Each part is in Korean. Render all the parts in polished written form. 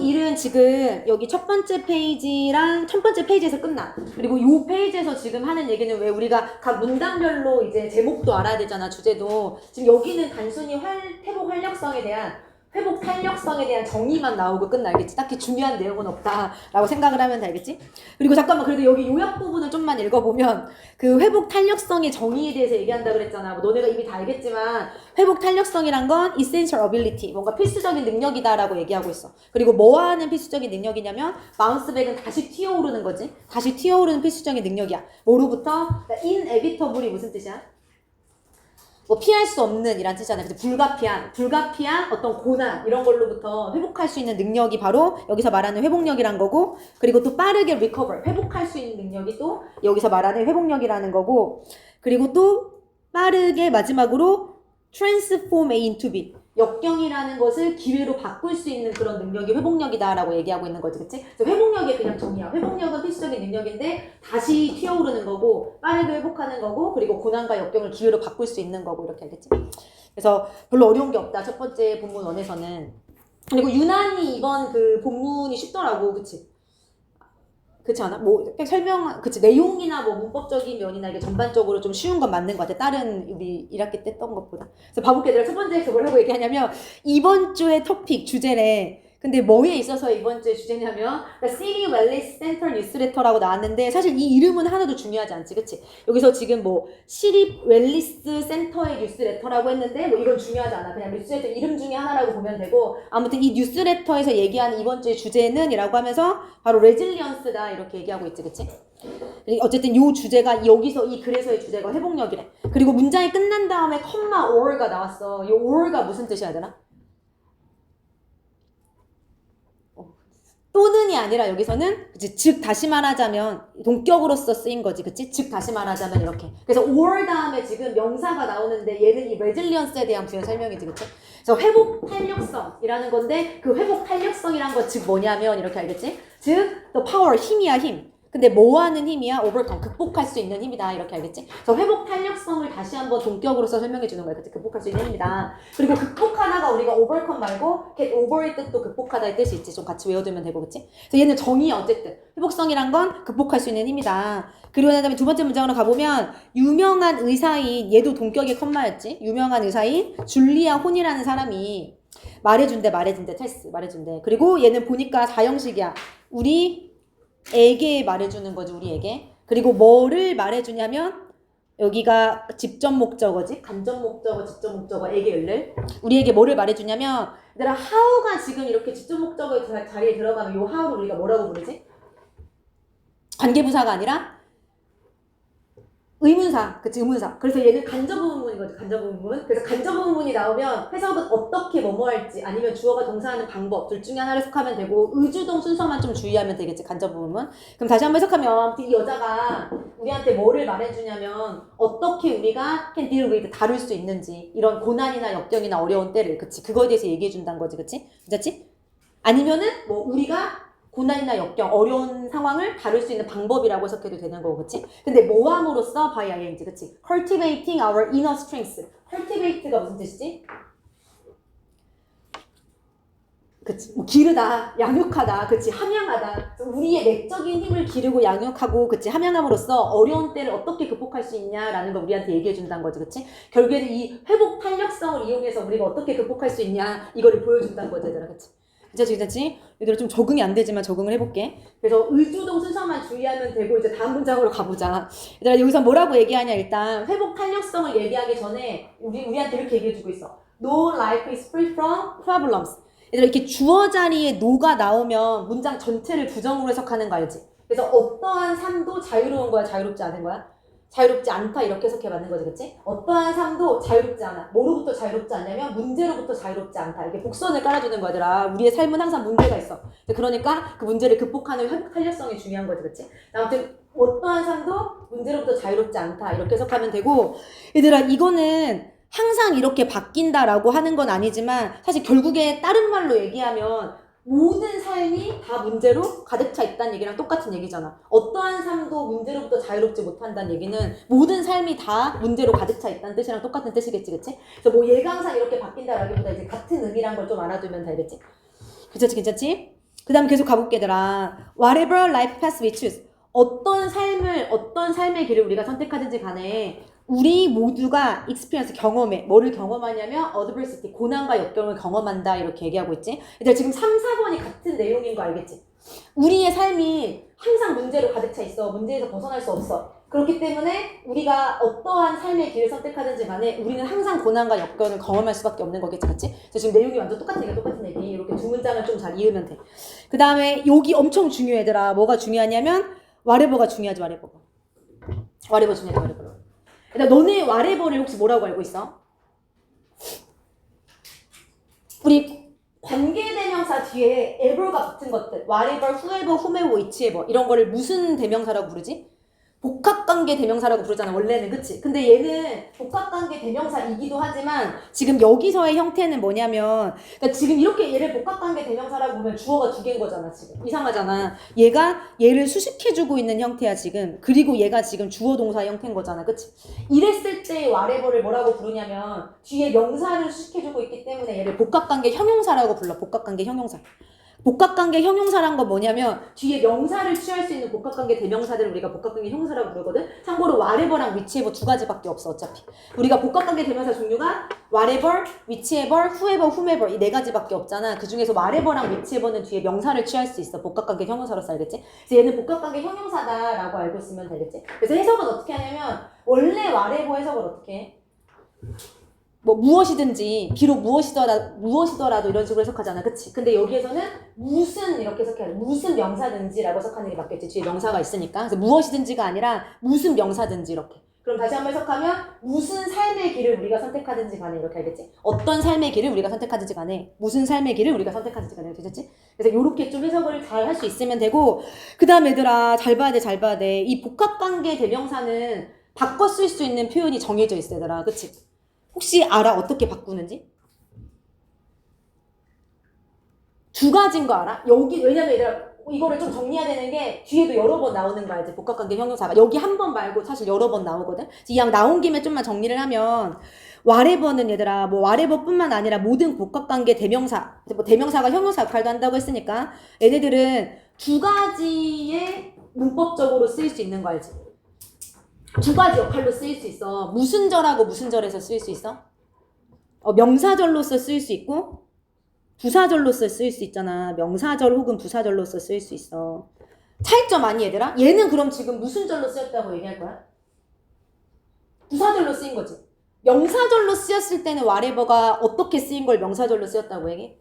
일은 지금 여기 첫 번째 페이지랑 첫 번째 페이지에서 끝나. 그리고 이 페이지에서 지금 하는 얘기는 왜 우리가 각 문단별로 이제 제목도 알아야 되잖아, 주제도. 지금 여기는 단순히 회복 활력성에 대한 회복 탄력성에 대한 정의만 나오고 끝나. 알겠지? 딱히 중요한 내용은 없다라고 생각을 하면 되겠지? 그리고 잠깐만, 그래도 여기 요약 부분을 좀만 읽어보면 그 회복 탄력성의 정의에 대해서 얘기한다 그랬잖아. 뭐 너네가 이미 다 알겠지만 회복 탄력성이란 건 essential ability, 뭔가 필수적인 능력이다라고 얘기하고 있어. 그리고 뭐 하는 필수적인 능력이냐면 바운스백은 다시 튀어오르는 거지. 다시 튀어오르는 필수적인 능력이야. 뭐로부터? inevitably 무슨 뜻이야? 뭐 피할 수 없는 이란 뜻이잖아요. 그래서 불가피한 어떤 고난 이런 걸로부터 회복할 수 있는 능력이 바로 여기서 말하는 회복력이란 거고, 그리고 또 빠르게 recover, 회복할 수 있는 능력이 또 여기서 말하는 회복력이라는 거고, 그리고 또 빠르게 마지막으로 transform A into B, 역경이라는 것을 기회로 바꿀 수 있는 그런 능력이 회복력이다라고 얘기하고 있는 거지, 그치? 그래서 회복력이 그냥 정의야. 회복력은 필수적인 능력인데 다시 튀어오르는 거고, 빠르게 회복하는 거고, 그리고 고난과 역경을 기회로 바꿀 수 있는 거고, 이렇게 알겠지? 그래서 별로 어려운 게 없다, 첫 번째 본문 1에서는. 그리고 유난히 이번 그 본문이 쉽더라고, 그치? 그렇지 않아? 뭐 그치, 내용이나 뭐 문법적인 면이나 이게 전반적으로 좀 쉬운 건 맞는 것 같아. 다른 우리 1학기 때 했던 것보다. 그래서 바보게 내가 첫 번째 뭐라고 얘기하냐면 이번 주의 토픽 주제래. 근데 뭐에 있어서 이번 주의 주제냐면 City Wellness Center 뉴스레터라고 나왔는데 사실 이 이름은 하나도 중요하지 않지, 그치? 여기서 지금 뭐 City Wellness Center의 뉴스레터라고 했는데 뭐 이건 중요하지 않아. 그냥 뉴스레터 이름 중에 하나라고 보면 되고, 아무튼 이 뉴스레터에서 얘기하는 이번 주의 주제는 이라고 하면서 바로 레질리언스다 이렇게 얘기하고 있지, 그치? 어쨌든 요 주제가 여기서 이 글에서의 주제가 회복력이래. 그리고 문장이 끝난 다음에 컴마 or가 나왔어. 이 or가 무슨 뜻이어야 되나? 또는이 아니라 여기서는 그치, 즉 다시 말하자면 동격으로서 쓰인 거지, 그치? 즉 다시 말하자면 이렇게. 그래서 or 다음에 지금 명사가 나오는데 얘는 이 resilience에 대한 부연 설명이지, 그치? 그래서 회복 탄력성이라는 건데 그 회복 탄력성이란 거 즉 뭐냐면 이렇게 알겠지? 즉 the power, 힘이야, 힘. 근데 뭐 하는 힘이야? overcome, 극복할 수 있는 힘이다 이렇게 알겠지? 그래서 회복 탄력성을 다시 한번 동격으로서 설명해 주는 거야, 그치? 극복할 수 있는 힘이다. 그리고 극복하다가 우리가 overcome 말고 get over의 뜻도 극복하다의 뜻이 있지. 좀 같이 외워두면 되고, 그치? 그래서 얘는 정의야. 어쨌든 회복성이란 건 극복할 수 있는 힘이다. 그리고 그 다음에 두 번째 문장으로 가보면 유명한 의사인, 얘도 동격의 컴마였지? 유명한 의사인 줄리아 혼이라는 사람이 말해준대, 테스 말해준대. 그리고 얘는 보니까 4형식이야. 우리 에게 말해주는 거지, 우리에게. 그리고 뭐를 말해주냐면 여기가 직접 목적어지, 간접 목적어, 직접 목적어, 에게를 우리에게 뭐를 말해주냐면, 얘들아 how가 지금 이렇게 직접 목적어의 자리에 들어가면 요 how를 우리가 뭐라고 부르지? 관계부사가 아니라 의문사, 그치, 의문사. 그래서 얘는 간접의문문인 거지, 간접의문문. 그래서 간접의문문이 나오면 해석은 어떻게 뭐뭐 할지 아니면 주어가 동사하는 방법 둘 중에 하나를 해석하면 되고, 의주동 순서만 좀 주의하면 되겠지, 간접의문문. 그럼 다시 한번 해석하면 이 여자가 우리한테 뭐를 말해주냐면 어떻게 우리가 can deal with, 다룰 수 있는지, 이런 고난이나 역경이나 어려운 때를, 그치, 그거에 대해서 얘기해준다는 거지, 그치? 괜찮지? 아니면은 뭐 우리가 고난이나 역경, 어려운 상황을 다룰 수 있는 방법이라고 해석해도 되는 거고, 그치? 근데 뭐함으로써 by ing, 그치? cultivating our inner strength. cultivate가 무슨 뜻이지? 그치? 뭐 기르다, 양육하다, 그치? 함양하다. 우리의 내적인 힘을 기르고 양육하고, 그치? 함양함으로써 어려운 때를 어떻게 극복할 수 있냐라는 걸 우리한테 얘기해 준다는 거지, 그치? 결국에는 이 회복 탄력성을 이용해서 우리가 어떻게 극복할 수 있냐, 이거를 보여준다는 거지, 얘들아, 그치? 괜찮지? 얘들아 좀 적응이 안 되지만 적응을 해볼게. 그래서 의주동 순서만 주의하면 되고, 이제 다음 문장으로 가보자. 얘들아 여기서 뭐라고 얘기하냐, 일단 회복 탄력성을 얘기하기 전에 우리한테 이렇게 얘기해주고 있어. No life is free from problems. 얘들아 이렇게 주어 자리에 no가 나오면 문장 전체를 부정으로 해석하는 거 알지? 그래서 어떠한 삶도 자유로운 거야, 자유롭지 않은 거야? 자유롭지 않다 이렇게 해석해 맞는 거지, 그치? 어떠한 삶도 자유롭지 않아. 뭐로부터 자유롭지 않냐면 문제로부터 자유롭지 않다. 이게 복선을 깔아주는 거더라. 우리의 삶은 항상 문제가 있어. 그러니까 그 문제를 극복하는 회복 탄력성이 중요한 거지, 그치? 아무튼 어떠한 삶도 문제로부터 자유롭지 않다 이렇게 해석하면 되고, 얘들아 이거는 항상 이렇게 바뀐다라고 하는 건 아니지만 사실 결국에 다른 말로 얘기하면 모든 삶이 다 문제로 가득 차 있다는 얘기랑 똑같은 얘기잖아. 어떠한 삶도 문제로부터 자유롭지 못한다는 얘기는 모든 삶이 다 문제로 가득 차 있다는 뜻이랑 똑같은 뜻이겠지, 그치? 그래서 뭐 예가 항상 이렇게 바뀐다라기보다 이제 같은 의미란 걸 좀 알아두면 되겠지? 괜찮지? 그 다음 계속 가볼게 얘들아. Whatever life path we choose. 어떤 삶의 길을 우리가 선택하든지 간에 우리 모두가 experience, 경험해. 뭐를 경험하냐면 adversity, 고난과 역경을 경험한다 이렇게 얘기하고 있지. 얘들아 지금 3, 4번이 같은 내용인 거 알겠지? 우리의 삶이 항상 문제로 가득 차 있어. 문제에서 벗어날 수 없어. 그렇기 때문에 우리가 어떠한 삶의 길을 선택하든지 간에 우리는 항상 고난과 역경을 경험할 수밖에 없는 거겠지, 맞지? 그래서 지금 내용이 완전 똑같은 얘기. 이렇게 두 문장을 좀 잘 이으면 돼. 그 다음에 여기 엄청 중요해, 얘들아. 뭐가 중요하냐면 whatever가 중요하지, whatever. whatever 중요하지, whatever. 일단 너네 whatever를 혹시 뭐라고 알고 있어? 우리 관계대명사 뒤에 ever가 붙은 것들, whatever, whoever, whomever, whichever 이런 거를 무슨 대명사라고 부르지? 복합관계 대명사라고 부르잖아 원래는, 그치? 근데 얘는 복합관계 대명사이기도 하지만 지금 여기서의 형태는 뭐냐면, 그러니까 지금 이렇게 얘를 복합관계 대명사라고 보면 주어가 두 개인 거잖아. 지금 이상하잖아. 얘가 얘를 수식해주고 있는 형태야 지금. 그리고 얘가 지금 주어 동사 형태인 거잖아, 그치? 이랬을 때 whatever를 뭐라고 부르냐면 뒤에 명사를 수식해주고 있기 때문에 얘를 복합관계 형용사라고 불러. 복합관계 형용사. 복합관계 형용사란 건 뭐냐면 뒤에 명사를 취할 수 있는 복합관계 대명사들을 우리가 복합관계 형용사라고 부르거든. 참고로 whatever랑 whichever 두 가지밖에 없어 어차피. 우리가 복합관계 대명사 종류가 whatever, whichever, whoever, whomever 이 네 가지밖에 없잖아. 그 중에서 whatever랑 whichever는 뒤에 명사를 취할 수 있어. 복합관계 형용사로서 알겠지? 그래서 얘는 복합관계 형용사다라고 알고 있으면 되겠지? 그래서 해석은 어떻게 하냐면 원래 whatever 해석을 어떻게 해? 뭐 무엇이든지, 비록 무엇이더라도 이런 식으로 해석하잖아, 그치? 근데 여기에서는 무슨 이렇게 해석해야 돼. 무슨 명사든지라고 해석하는 게 맞겠지. 뒤에 명사가 있으니까. 그래서 무엇이든지가 아니라 무슨 명사든지 이렇게. 그럼 다시 한번 해석하면 무슨 삶의 길을 우리가 선택하든지 간에 이렇게 알겠지? 어떤 삶의 길을 우리가 선택하든지 간에 무슨 삶의 길을 우리가 선택하든지 간에 되겠지? 그래서 이렇게 좀 해석을 잘 할 수 있으면 되고, 그 다음 얘들아 잘 봐야 돼. 이 복합관계 대명사는 바꿔 쓸 수 있는 표현이 정해져 있어 얘들아, 그치? 혹시 알아? 어떻게 바꾸는지? 두 가지인 거 알아? 여기, 왜냐면 얘들아, 이거를 좀 정리해야 되는 게 뒤에도 여러 번 나오는 거 알지? 복합관계 형용사가. 여기 한 번 말고 사실 여러 번 나오거든? 이 양 나온 김에 좀만 정리를 하면, whatever는 얘들아, 뭐 whatever 뿐만 아니라 모든 복합관계 대명사, 뭐 대명사가 형용사 역할도 한다고 했으니까, 얘네들은 두 가지의 문법적으로 쓰일 수 있는 거 알지? 두 가지 역할로 쓰일 수 있어. 무슨 절하고 무슨 절에서 쓰일 수 있어? 명사절로서 쓰일 수 있고 부사절로서 쓰일 수 있잖아. 명사절 혹은 부사절로서 쓰일 수 있어. 차이점 아니 얘들아? 얘는 그럼 지금 무슨 절로 쓰였다고 얘기할 거야? 부사절로 쓰인 거지. 명사절로 쓰였을 때는 whatever가 어떻게 쓰인 걸 명사절로 쓰였다고 얘기해?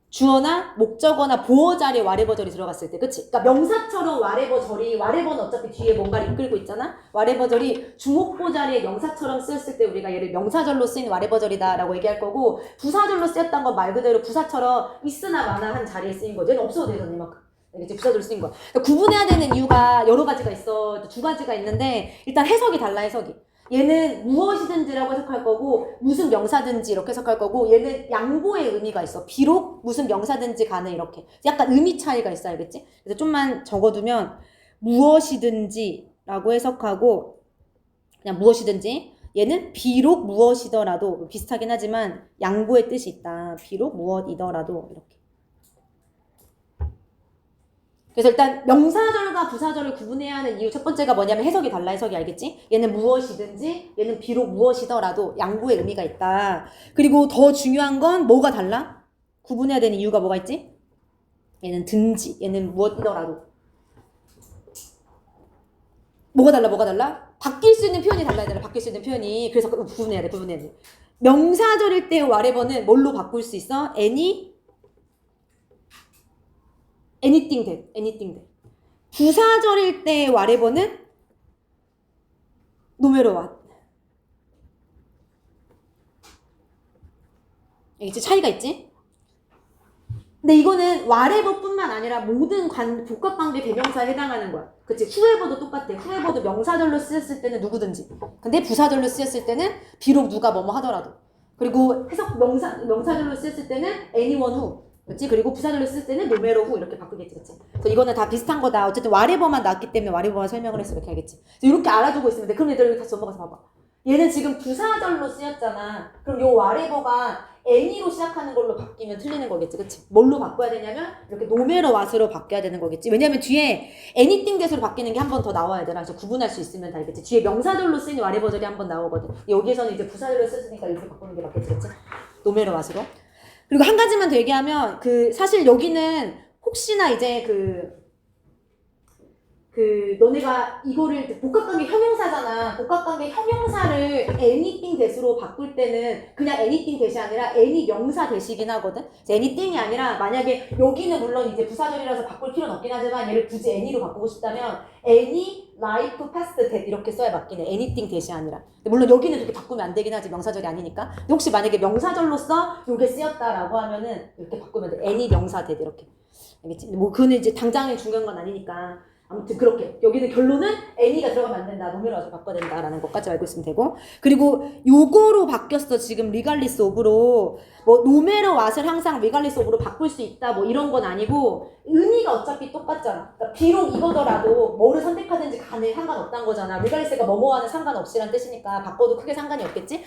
주어나 목적어나 보어 자리에 whatever 절이 들어갔을 때, 그치? 그러니까 명사처럼 whatever는 어차피 뒤에 뭔가를 이끌고 있잖아? whatever 절이 주목보 자리에 명사처럼 쓰였을 때 우리가 얘를 명사절로 쓰인 whatever 절이다라고 얘기할 거고, 부사절로 쓰였던 건 말 그대로 부사처럼 있으나 마나 한 자리에 쓰인 거죠. 얘는 없어도 되잖아, 이만큼. 이제 부사절로 쓰인 거야. 그러니까 구분해야 되는 이유가 여러 가지가 있어. 두 가지가 있는데 일단 해석이 달라, 해석이. 얘는 무엇이든지라고 해석할 거고 무슨 명사든지 이렇게 해석할 거고, 얘는 양보의 의미가 있어. 비록 무슨 명사든지 간에 이렇게 약간 의미 차이가 있어, 알겠지? 그래서 좀만 적어두면 무엇이든지라고 해석하고 그냥 무엇이든지, 얘는 비록 무엇이더라도, 비슷하긴 하지만 양보의 뜻이 있다. 비록 무엇이더라도 이렇게. 그래서 일단 명사절과 부사절을 구분해야 하는 이유 첫 번째가 뭐냐면 해석이 달라, 해석이, 알겠지? 얘는 무엇이든지, 얘는 비록 무엇이더라도 양보의 의미가 있다. 그리고 더 중요한 건 뭐가 달라? 구분해야 되는 이유가 뭐가 있지? 얘는 든지, 얘는 무엇이더라도. 뭐가 달라? 바뀔 수 있는 표현이 달라야 돼. 바뀔 수 있는 표현이. 그래서 구분해야 돼. 명사절일 때 whatever는 뭘로 바꿀 수 있어? anything that. 부사절일 때 whatever는 no matter what. 알겠지? 차이가 있지? 근데 이거는 whatever 뿐만 아니라 모든 복합관계 대명사에 해당하는 거야. 그치? whoever도 똑같아. whoever도 명사절로 쓰였을 때는 누구든지. 근데 부사절로 쓰였을 때는 비록 누가 뭐뭐 하더라도. 그리고 해석 명사절로 쓰였을 때는 anyone who. 그치? 그리고 부사절로 쓸 때는 no matter who 이렇게 바꾸겠지, 그치? 그래서 이거는 다 비슷한 거다. 어쨌든 whatever만 나왔기 때문에 whatever만 설명을 했어, 이렇게 알겠지? 이렇게 알아두고 있으면 돼. 그럼 얘들 다시 넘어가서 봐봐. 얘는 지금 부사절로 쓰였잖아. 그럼 요 whatever가 any로 시작하는 걸로 바뀌면 틀리는 거겠지, 그치? 뭘로 바꿔야 되냐면 이렇게 no matter what으로 바뀌어야 되는 거겠지. 왜냐면 뒤에 anything that으로 바뀌는 게 한 번 더 나와야 되나? 그래서 구분할 수 있으면 다 알겠지. 뒤에 명사절로 쓰이는 whatever절이 한 번 나오거든. 여기에서는 이제 부사절로 쓰니까 이렇게 바꾸는 게 맞겠지, 그치? no matter what으로. 그리고 한 가지만 더 얘기하면 사실 여기는 혹시나 이제 너네가 이거를 복합관계 형용사잖아. 복합관계 형용사를 anything that으로 바꿀 때는 그냥 anything that이 아니라 any 명사 that이긴 하거든. anything이 아니라 만약에 여기는 물론 이제 부사절이라서 바꿀 필요는 없긴 하지만 얘를 굳이 any로 바꾸고 싶다면 any, life, past, that 이렇게 써야 맞긴 해. anything that이 아니라. 물론 여기는 그렇게 바꾸면 안 되긴 하지. 명사절이 아니니까. 근데 혹시 만약에 명사절로서 요게 쓰였다라고 하면은 이렇게 바꾸면 돼. any 명사 that 이렇게. 알겠지? 뭐 그거는 이제 당장에 중요한 건 아니니까. 아무튼 그렇게 여기는 결론은 any가 들어가면 안 된다. 노메로서 바꿔야 된다라는 것까지 알고 있으면 되고 그리고 요거로 바뀌었어. 지금 regardless of로 뭐 no matter what을 항상 regardless of로 바꿀 수 있다 뭐 이런 건 아니고 의미가 어차피 똑같잖아. 그러니까 비록 이거더라도 뭐를 선택하든지 간에 상관없다는 거잖아. regardless가 뭐뭐와는 상관없이란 뜻이니까 바꿔도 크게 상관이 없겠지.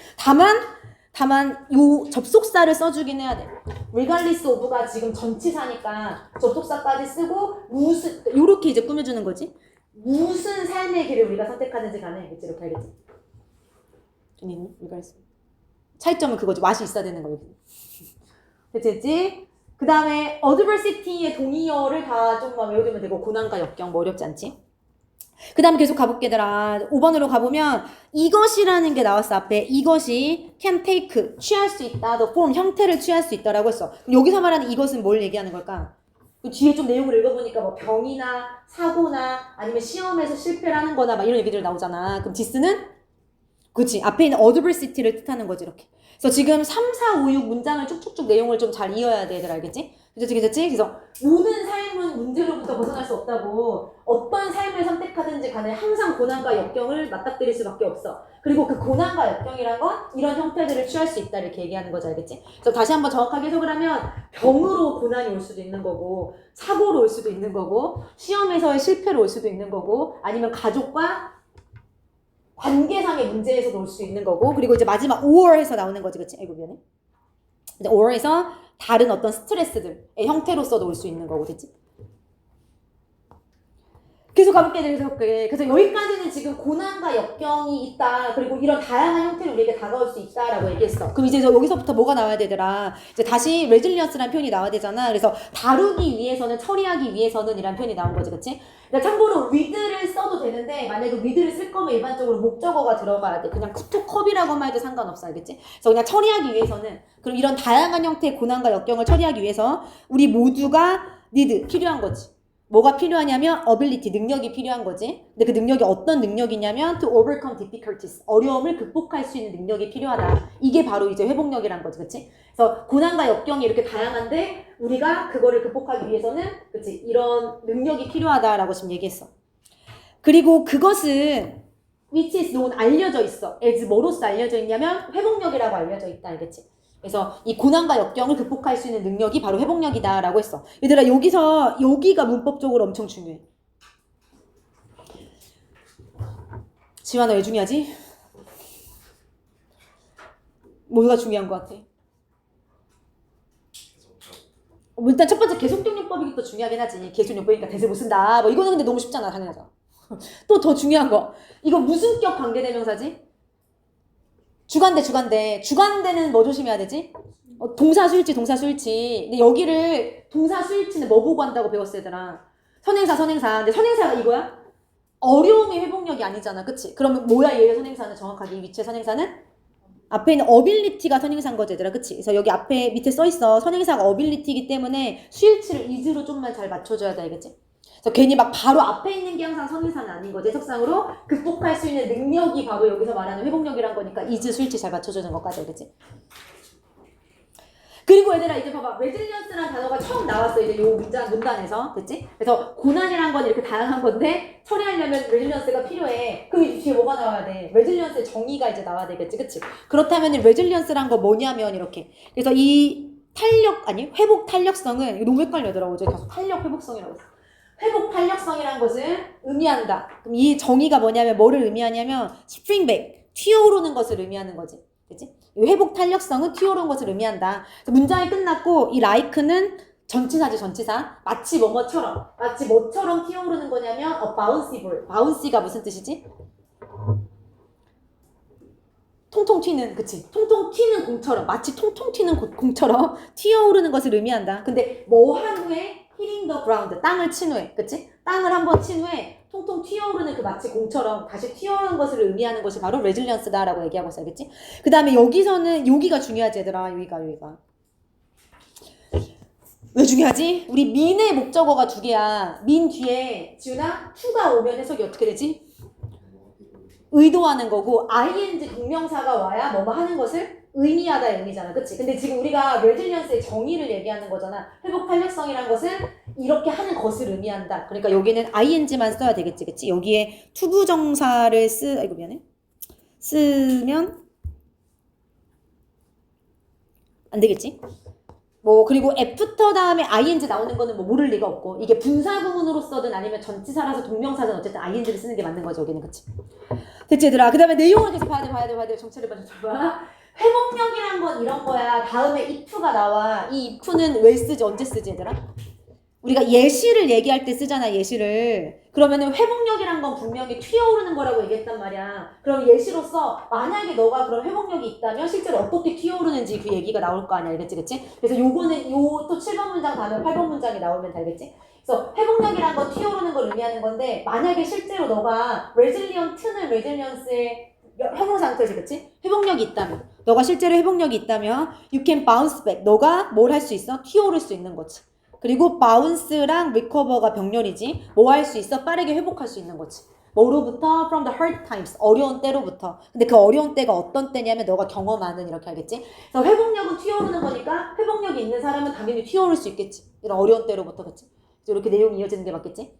다만 요 접속사를 써주긴 해야 돼. regardless of가 지금 전치사니까 접속사까지 쓰고 무슨 요렇게 이제 꾸며주는 거지. 무슨 삶의 길을 우리가 선택하든지 간에 그치 이렇게 알겠지. regardless. 차이점은 그거지. 맛이 있어야 되는 거지. 됐지? 그 다음에 adversity의 동의어를 다 조금만 외워두면 되고 고난과 역경 뭐 어렵지 않지? 그 다음에 계속 가볼게 얘들아. 5번으로 가보면 이것이라는 게 나왔어. 앞에 이것이 can take 취할 수 있다. the form 형태를 취할 수 있다라고 했어. 여기서 말하는 이것은 뭘 얘기하는 걸까? 그 뒤에 좀 내용을 읽어보니까 뭐 병이나 사고나 아니면 시험에서 실패를 하는 거나 막 이런 얘기들 나오잖아. 그럼 디스는? 그치. 앞에 있는 adversity를 뜻하는 거지 이렇게. 그래서 지금 3, 4, 5, 6 문장을 쭉쭉쭉 내용을 좀 잘 이어야 돼 얘들 알겠지? 그치? 그래서 모든 삶은 문제로부터 벗어날 수 없다고 어떤 삶을 선택하든지 간에 항상 고난과 역경을 맞닥뜨릴 수밖에 없어. 그리고 그 고난과 역경이란 건 이런 형태들을 취할 수 있다 이렇게 얘기하는 거지 알겠지? 그래서 다시 한번 정확하게 해석을 하면 병으로 고난이 올 수도 있는 거고 사고로 올 수도 있는 거고 시험에서의 실패로 올 수도 있는 거고 아니면 가족과 관계상의 문제에서도 올 수 있는 거고 그리고 이제 마지막 or에서 나오는 거지 그치? 아이고 미안해. 이제 or에서 다른 어떤 스트레스들의 형태로서도 올 수 있는 거고, 됐지? 계속 가볼게. 그래서 여기까지는 지금 고난과 역경이 있다. 그리고 이런 다양한 형태로 우리에게 다가올 수 있다라고 얘기했어. 그럼 이제 여기서부터 뭐가 나와야 되더라? 이제 다시 resilience라는 표현이 나와야 되잖아. 그래서 다루기 위해서는, 처리하기 위해서는 이란 표현이 나온 거지, 그치? 그러니까 참고로 with를 써도 되는데 만약에 with를 쓸 거면 일반적으로 목적어가 들어가야 돼. 그냥 to cup이라고만 해도 상관없어, 알겠지? 그래서 그냥 처리하기 위해서는 그럼 이런 다양한 형태의 고난과 역경을 처리하기 위해서 우리 모두가 need, 필요한 거지. 뭐가 필요하냐면 ability, 능력이 필요한 거지. 근데 그 능력이 어떤 능력이냐면 to overcome difficulties, 어려움을 극복할 수 있는 능력이 필요하다. 이게 바로 이제 회복력이란 거지, 그치? 그래서 고난과 역경이 이렇게 다양한데 우리가 그거를 극복하기 위해서는 그치? 이런 능력이 필요하다라고 지금 얘기했어. 그리고 그것은 which is known, 알려져 있어. as 뭐로서 알려져 있냐면 회복력이라고 알려져 있다, 알겠지? 그래서 이 고난과 역경을 극복할 수 있는 능력이 바로 회복력이다라고 했어. 얘들아 여기가 문법적으로 엄청 중요해. 지환아 왜 중요하지? 뭐가 중요한 것 같아? 일단 첫 번째 계속적용법이 또 중요하긴 하지. 계속용법이니까 대세 못 쓴다. 뭐 이거는 근데 너무 쉽잖아. 당연하잖아. 또 더 중요한 거. 이거 무슨 격 관계대명사지? 주관대는 뭐 조심해야 되지? 동사 수일치. 근데 여기를 동사 수일치는 뭐 보고 한다고 배웠어 얘들아? 선행사. 근데 선행사가 이거야? 어려움이 회복력이 아니잖아, 그치? 그러면 뭐야 얘의 선행사는 정확하게 이 위치의 선행사는? 앞에 있는 ability가 선행사인 거지 얘들아, 그치? 그래서 여기 앞에 밑에 써있어. 선행사가 ability이기 때문에 수일치를 is로 좀만 잘 맞춰줘야 돼, 알겠지? 그래서 괜히 막 바로 앞에 있는 게 항상 선행사는 아닌 거지. 해석상으로 극복할 수 있는 능력이 바로 여기서 말하는 회복력이란 거니까 is 수일치 잘 맞춰주는 것까지 알겠지? 그리고 얘들아 이제 봐봐. resilience라는 단어가 처음 나왔어. 이제 요 문단에서. 됐지? 그래서 고난이란 건 이렇게 다양한 건데 처리하려면 resilience가 필요해. 그럼 이제 뒤에 뭐가 나와야 돼? resilience의 정의가 이제 나와야 되겠지. 그치? 그렇다면 resilience란 거 뭐냐면 이렇게. 그래서 이 회복 탄력성은 이거 너무 헷갈려더라고. 제가 계속 탄력 회복성이라고 했어. 회복 탄력성이란 것을 의미한다. 그럼 이 정의가 뭐냐면 뭐를 의미하냐면 spring back, 튀어오르는 것을 의미하는 거지. 그치? 이 회복 탄력성은 튀어오른 것을 의미한다. 그래서 문장이 끝났고 이 like는 전치사지 전치사. 마치 뭐뭐처럼. 마치 뭐처럼 튀어오르는 거냐면 bounceable. bounce가 무슨 뜻이지? 통통 튀는, 그치? 통통 튀는 공처럼, 마치 통통 튀는 공처럼 튀어오르는 것을 의미한다. 근데 뭐 한 후에 hitting the ground, 땅을 친 후에, 그치? 땅을 한번 친 후에 통통 튀어오르는 그 마치 공처럼 다시 튀어오르는 것을 의미하는 것이 바로 resilience다라고 얘기하고 있어요, 그치? 그 다음에 여기서는 여기가 중요하지, 얘들아. 여기가. 왜 중요하지? 우리 민의 목적어가 두 개야. 민 뒤에 지훈아, to가 오면 해석이 어떻게 되지? 의도하는 거고 ing 동명사가 와야 뭐뭐 하는 것을 의미하다의 의미잖아. 그치? 근데 지금 우리가 resilience의 정의를 얘기하는 거잖아. 회복 탄력성이란 것은 이렇게 하는 것을 의미한다. 그러니까 여기는 ing만 써야 되겠지. 그치? 여기에 투부정사를 아이고 미안해. 쓰면 안 되겠지? 뭐 그리고 애프터 다음에 ing 나오는 거는 뭐 모를 리가 없고 이게 분사구문으로 써든 아니면 전치사라서 동명사든 어쨌든 ing를 쓰는 게 맞는 거죠. 여기는. 그치? 됐지 얘들아. 그 다음에 내용을 계속 봐야 돼. 정체를 봐. 회복력이란 건 이런 거야. 다음에 if가 나와. 이 if는 왜 쓰지? 언제 쓰지 얘들아? 우리가 예시를 얘기할 때 쓰잖아. 예시를. 그러면은 회복력이란 건 분명히 튀어오르는 거라고 얘기했단 말이야. 그럼 예시로서 만약에 너가 그런 회복력이 있다면 실제로 어떻게 튀어오르는지 그 얘기가 나올 거 아니야. 그치? 그래서 요거는 요 또 7번 문장 다음에 8번 문장이 나오면 되겠지? 그래서 회복력이란 건 튀어오르는 걸 의미하는 건데 만약에 실제로 너가 resilient는 resilience의 형용사형태지, 그치? 회복력이 있다면 너가 실제로 회복력이 있다면 you can bounce back. 너가 뭘 할 수 있어? 튀어오를 수 있는 거지. 그리고 bounce랑 recover가 병렬이지. 뭐 할 수 있어? 빠르게 회복할 수 있는 거지. 뭐로부터? From the hard times. 어려운 때로부터. 근데 그 어려운 때가 어떤 때냐면 너가 경험하는 이렇게 알겠지? 그래서 회복력은 튀어오르는 거니까 회복력이 있는 사람은 당연히 튀어오를 수 있겠지. 이런 어려운 때로부터. 그치? 이렇게 내용이 이어지는 게 맞겠지?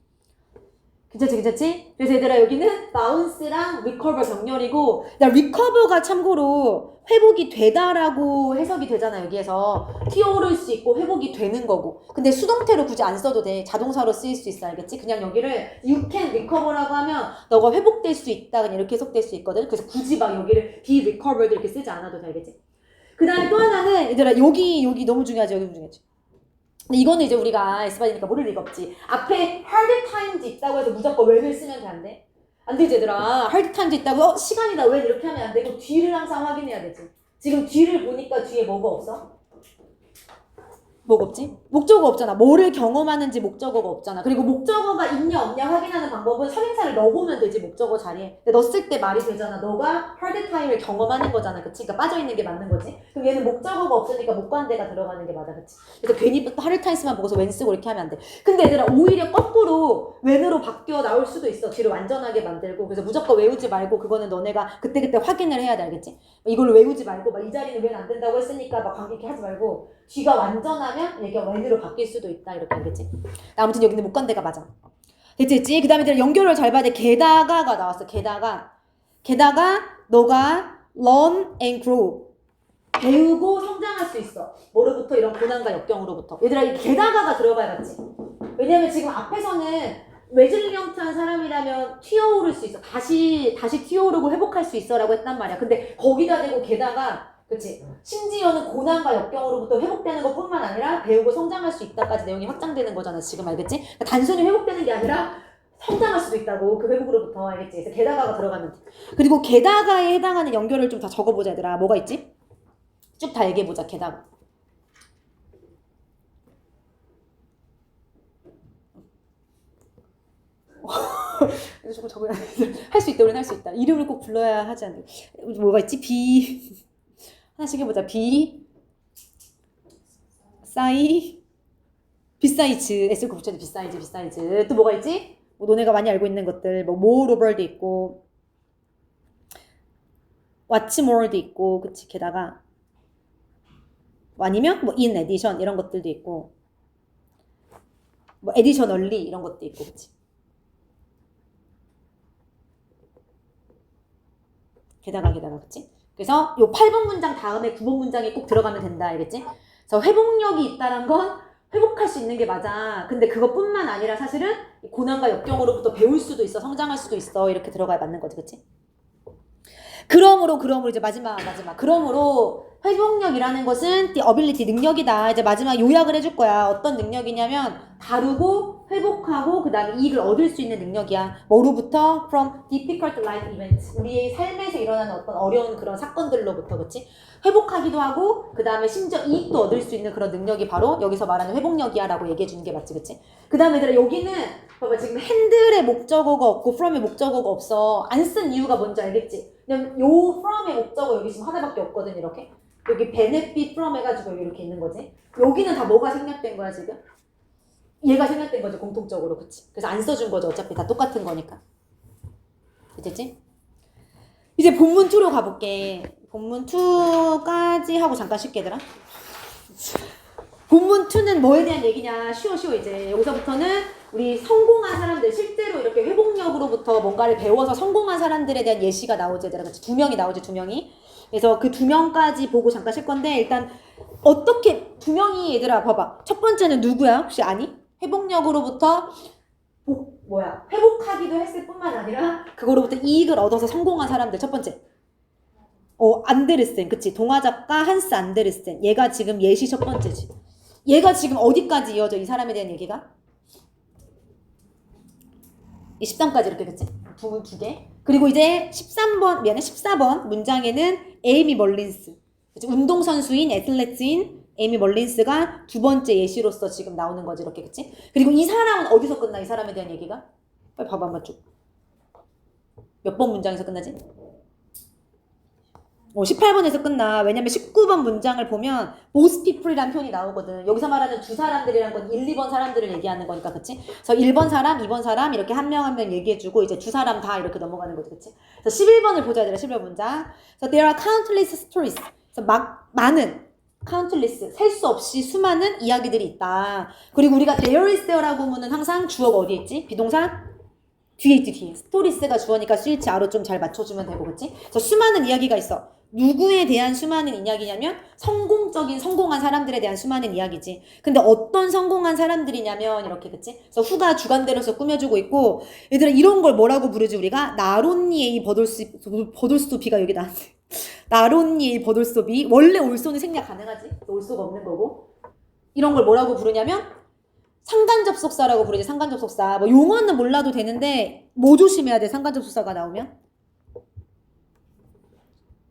괜찮지? 그래서 얘들아 여기는 bounce랑 recover 병렬이고 recover가 참고로 회복이 되다라고 해석이 되잖아. 여기에서 튀어오를 수 있고 회복이 되는 거고 근데 수동태로 굳이 안 써도 돼. 자동사로 쓰일 수 있어. 알겠지? 그냥 여기를 you can recover라고 하면 너가 회복될 수 있다 그냥 이렇게 해석될 수 있거든. 그래서 굳이 막 여기를 be recovered 이렇게 쓰지 않아도 돼. 알겠지? 그 다음에 또 하나는 얘들아 여기 너무 중요하지. 여기 중요하지. 근데 이거는 이제 우리가 S반이니까 모를 리가 없지. 앞에 hard times 있다고 해서 무조건 when을 쓰면 안 돼? 안 되지 얘들아. hard times 있다고 시간이다 when 이렇게 하면 안 되고 뒤를 항상 확인해야 되지. 지금 뒤를 보니까 뒤에 뭐가 없어? 뭐가 없지? 목적어가 없잖아. 뭐를 경험하는지 목적어가 없잖아. 그리고 목적어가 있냐 없냐 확인하는 방법은 선행사를 넣어보면 되지. 목적어 자리에. 근데 넣었을 때 말이 되잖아. 너가 hard time을 경험하는 거잖아. 그치? 그러니까 빠져있는 게 맞는 거지. 그럼 얘는 목적어가 없으니까 못 가는 데가 들어가는 게 맞아. 그치? 그래서 괜히 hard times만 보고서 when 쓰고 이렇게 하면 안 돼. 근데 얘들아 오히려 거꾸로 when으로 바뀌어 나올 수도 있어. 뒤를 완전하게 만들고. 그래서 무조건 외우지 말고 그거는 너네가 그때그때 확인을 해야 돼. 알겠지? 이걸로 외우지 말고 막 이 자리는 when 안 된다고 했으니까 막 관계 있게 하지 말고 뒤가 완전하면 얘가 when으로 바뀔 수도 있다. 이렇게 알겠지? 아무튼 여기는 못 간 데가 맞아. 됐지? 그 다음에 연결을 잘 봐야 돼. 게다가가 나왔어. 게다가 너가 learn and grow. 배우고 성장할 수 있어. 뭐로부터? 이런 고난과 역경으로부터. 얘들아 이 게다가가 들어봐야겠지? 왜냐면 지금 앞에서는 레질리언트한 사람이라면 튀어오를 수 있어. 다시 튀어오르고 회복할 수 있어 라고 했단 말이야. 근데 거기다 대고 게다가 그치? 심지어는 고난과 역경으로부터 회복되는 것 뿐만 아니라 배우고 성장할 수 있다까지 내용이 확장되는 거잖아. 지금 알겠지? 그러니까 단순히 회복되는 게 아니라 성장할 수도 있다고. 그 회복으로부터. 알겠지? 그래서 게다가가 들어가면 돼. 그리고 게다가에 해당하는 연결을 좀 다 적어보자 얘들아. 뭐가 있지? 쭉 다 얘기해보자. 게다가. 조금 적어야 할 수 있다. 우리는 할 수 있다. 이름을 꼭 불러야 하지 않나. 뭐가 있지? 하나씩 해보자. 비사이즈. S를 붙여야 돼. 비사이즈. 또 뭐가 있지? 뭐 너네가 많이 알고 있는 것들. 뭐 moreover도 있고 what's more도 있고 그치? 게다가 뭐 아니면 뭐 in addition 이런 것들도 있고 뭐 additionally 이런 것도 있고 그치? 게다가 그치? 그래서 요 8번 문장 다음에 9번 문장이 꼭 들어가면 된다. 알겠지? 그래서 회복력이 있다는 건 회복할 수 있는 게 맞아. 근데 그것뿐만 아니라 사실은 고난과 역경으로부터 배울 수도 있어. 성장할 수도 있어. 이렇게 들어가야 맞는 거지. 그치? 그러므로 이제 마지막. 그러므로 회복력이라는 것은 the ability, 능력이다. 이제 마지막 요약을 해줄 거야. 어떤 능력이냐면 다루고 회복하고 그 다음에 이익을 얻을 수 있는 능력이야. 뭐로부터? From difficult life events. 우리의 삶에서 일어나는 어떤 어려운 그런 사건들로부터, 그치? 회복하기도 하고 그 다음에 심지어 이익도 얻을 수 있는 그런 능력이 바로 여기서 말하는 회복력이야 라고 얘기해 주는 게 맞지, 그치? 그 다음에 얘들아 여기는 봐봐, 지금 핸들의 목적어가 없고 from의 목적어가 없어. 안 쓴 이유가 뭔지 알겠지? 그냥 요 from의 목적어 여기 지금 하나밖에 없거든. 이렇게 여기 benefit from 해가지고 이렇게 있는 거지. 여기는 다 뭐가 생략된 거야 지금? 얘가 생략된 거지 공통적으로. 그치? 그래서 안 써준 거죠. 어차피 다 똑같은 거니까. 됐지? 이제 본문 2로 가볼게. 본문 2까지 하고 잠깐 쉴게 얘들아. 본문 2는 뭐에 대한 얘기냐? 쉬워 이제. 여기서부터는 우리 성공한 사람들, 실제로 이렇게 회복력으로부터 뭔가를 배워서 성공한 사람들에 대한 예시가 나오지 얘들아. 그치? 2명이 나오지 2명이. 그래서 그 2명까지 보고 잠깐 쉴 건데 일단 어떻게 2명이 얘들아 봐봐. 첫 번째는 누구야? 혹시 아니? 회복력으로부터 회복하기도 했을 뿐만 아니라 그거로부터 이익을 얻어서 성공한 사람들. 첫 번째 안데르센. 그치? 동화작가 한스 안데르센. 얘가 지금 예시 첫 번째지. 얘가 지금 어디까지 이어져? 이 사람에 대한 얘기가? 이 13까지 이렇게. 그치? 두 개. 그리고 이제 14번 문장에는 에이미 멀린스. 그치? 운동선수인 애틀레트인 에이미 멀린스가 두 번째 예시로서 지금 나오는 거지. 이렇게. 그치? 그리고 이 사람은 어디서 끝나? 이 사람에 대한 얘기가? 빨리 봐봐 한번 쭉. 몇 번 문장에서 끝나지? 18번에서 끝나. 왜냐면 19번 문장을 보면 most people이라는 표현이 나오거든. 여기서 말하는 두 사람들이란 건 1, 2번 사람들을 얘기하는 거니까. 그치? 그래서 1번 사람, 2번 사람 이렇게 한 명 한 명 얘기해주고 이제 두 사람 다 이렇게 넘어가는 거지. 그치? 그래서 11번을 보자 얘들아. 11번 문장. So there are countless stories. 그래서 많은 countless, 셀 수 없이 수많은 이야기들이 있다. 그리고 우리가 there is there라고 하면은 항상 주어가 어디에 있지? 비동사? 뒤에 있지, 뒤에. 스토리스가 주어니까 스위치 아로 좀 잘 맞춰주면 되고, 그치? 그래서 수많은 이야기가 있어. 누구에 대한 수많은 이야기냐면 성공한 사람들에 대한 수많은 이야기지. 근데 어떤 성공한 사람들이냐면 이렇게. 그치? 그래서 후가 주관대로서 꾸며주고 있고 얘들아 이런 걸 뭐라고 부르지 우리가? 나론니에이 버돌스토비가 여기 나왔네. 나론니에이 버돌스토비. 원래 올소는 생략 가능하지? 올소가 없는 거고. 이런 걸 뭐라고 부르냐면 상관접속사라고 부르지. 상관접속사. 뭐 용어는 몰라도 되는데 뭐 조심해야 돼? 상관접속사가 나오면?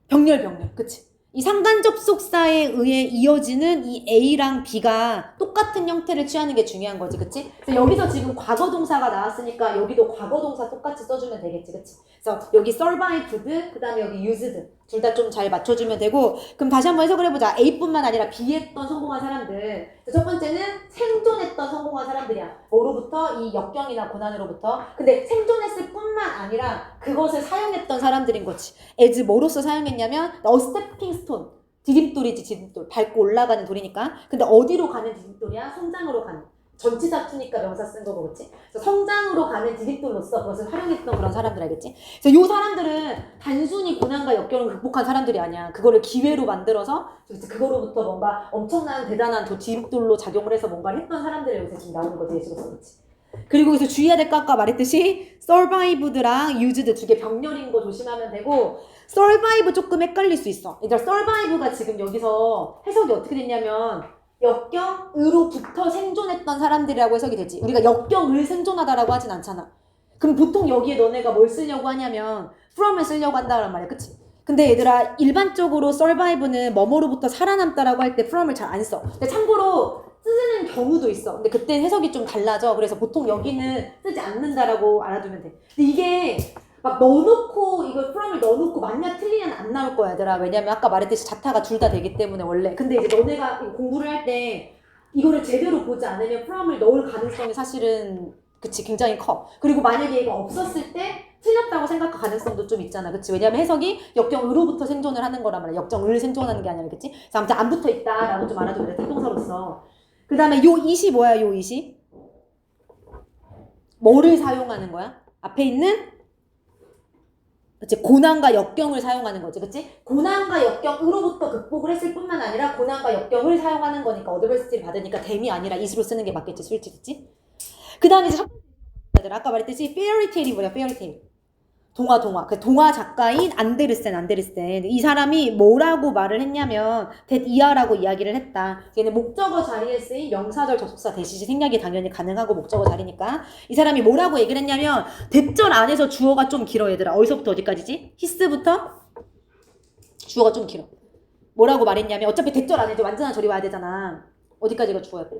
병렬. 그치? 이 상관접속사에 의해 이어지는 이 A랑 B가 똑같은 형태를 취하는 게 중요한 거지. 그치? 그래서 여기서 지금 과거동사가 나왔으니까 여기도 과거동사 똑같이 써주면 되겠지. 그치? 그래서 여기 survived, 그 다음에 여기 used 둘 다 좀 잘 맞춰주면 되고. 그럼 다시 한번 해석을 해보자. A뿐만 아니라 B 했던 성공한 사람들. 첫 번째는 생존했던 성공한 사람들이야. 뭐로부터? 이 역경이나 고난으로부터. 근데 생존했을 뿐만 아니라 그것을 사용했던 사람들인 거지. as 뭐로서 사용했냐면 a stepping stone. 디딤돌이지, 디딤돌. 밟고 올라가는 돌이니까. 근데 어디로 가는 디딤돌이야? 성장으로 가는. 전치사 투니까 명사 쓴 거고. 그치? 그래서 성장으로 가는 디딤돌로서 그것을 활용했던 그런 사람들 알겠지? 그래서 요 사람들은 단순히 고난과 역경을 극복한 사람들이 아니야. 그거를 기회로 만들어서 그거로부터 뭔가 엄청난 대단한 디딤돌로 작용을 해서 뭔가를 했던 사람들이 여기서 지금 나오는 거지. 예시로서. 그치? 그리고 여기서 주의해야 될 거 아까 말했듯이 survived랑 used 두 개 병렬인 거 조심하면 되고 survive 조금 헷갈릴 수 있어. 얘들아 survive가 지금 여기서 해석이 어떻게 됐냐면 역경으로부터 생존했던 사람들이라고 해석이 되지. 우리가 역경을 생존하다라고 하진 않잖아. 그럼 보통 여기에 너네가 뭘 쓰려고 하냐면 from을 쓰려고 한다란 말이야. 그치? 근데 얘들아 일반적으로 survive는 뭐뭐로부터 살아남다라고 할 때 from을 잘 안 써. 근데 참고로 쓰는 경우도 있어. 근데 그때 해석이 좀 달라져. 그래서 보통 여기는 쓰지 않는다라고 알아두면 돼. 근데 이게 막 넣어놓고 이걸 from을 넣어놓고 맞냐 틀리냐는 안 나올 거야 얘들아. 왜냐면 아까 말했듯이 자타가 둘 다 되기 때문에 원래. 근데 이제 너네가 공부를 할 때 이거를 제대로 보지 않으면 from을 넣을 가능성이 사실은 그치 굉장히 커. 그리고 만약에 얘가 없었을 때 틀렸다고 생각할 가능성도 좀 있잖아. 그치? 왜냐면 해석이 역경으로부터 생존을 하는 거란 말이야. 역경을 생존하는 게 아니라. 그치? 그래서 아무튼 안 붙어 있다라고 좀 알아두면 돼. 특동사로서. 그 다음에 요 이시 뭐야? 요 이시? 뭐를 사용하는 거야? 앞에 있는 그치? 고난과 역경을 사용하는 거지. 그치? 고난과 역경으로부터 극복을 했을 뿐만 아니라 고난과 역경을 사용하는 거니까 어드버시티를 받으니까 댐이 아니라 is로 쓰는 게 맞겠지. 솔직히. 그치? 그 다음에 이제 첫 번째 아까 말했듯이 fairy tale이 뭐야? fairy tale. 그 동화 작가인 안데르센. 이 사람이 뭐라고 말을 했냐면 that 이하라고 이야기를 했다. 얘는 목적어 자리에 쓰인 명사절 접속사 대시시 생략이 당연히 가능하고 목적어 자리니까 이 사람이 뭐라고 얘기를 했냐면 대절 안에서 주어가 좀 길어 얘들아. 어디서부터 어디까지지? 히스부터 주어가 좀 길어. 뭐라고 말했냐면 어차피 대절 안에 완전한 절이 와야 되잖아. 어디까지가 주어야 돼?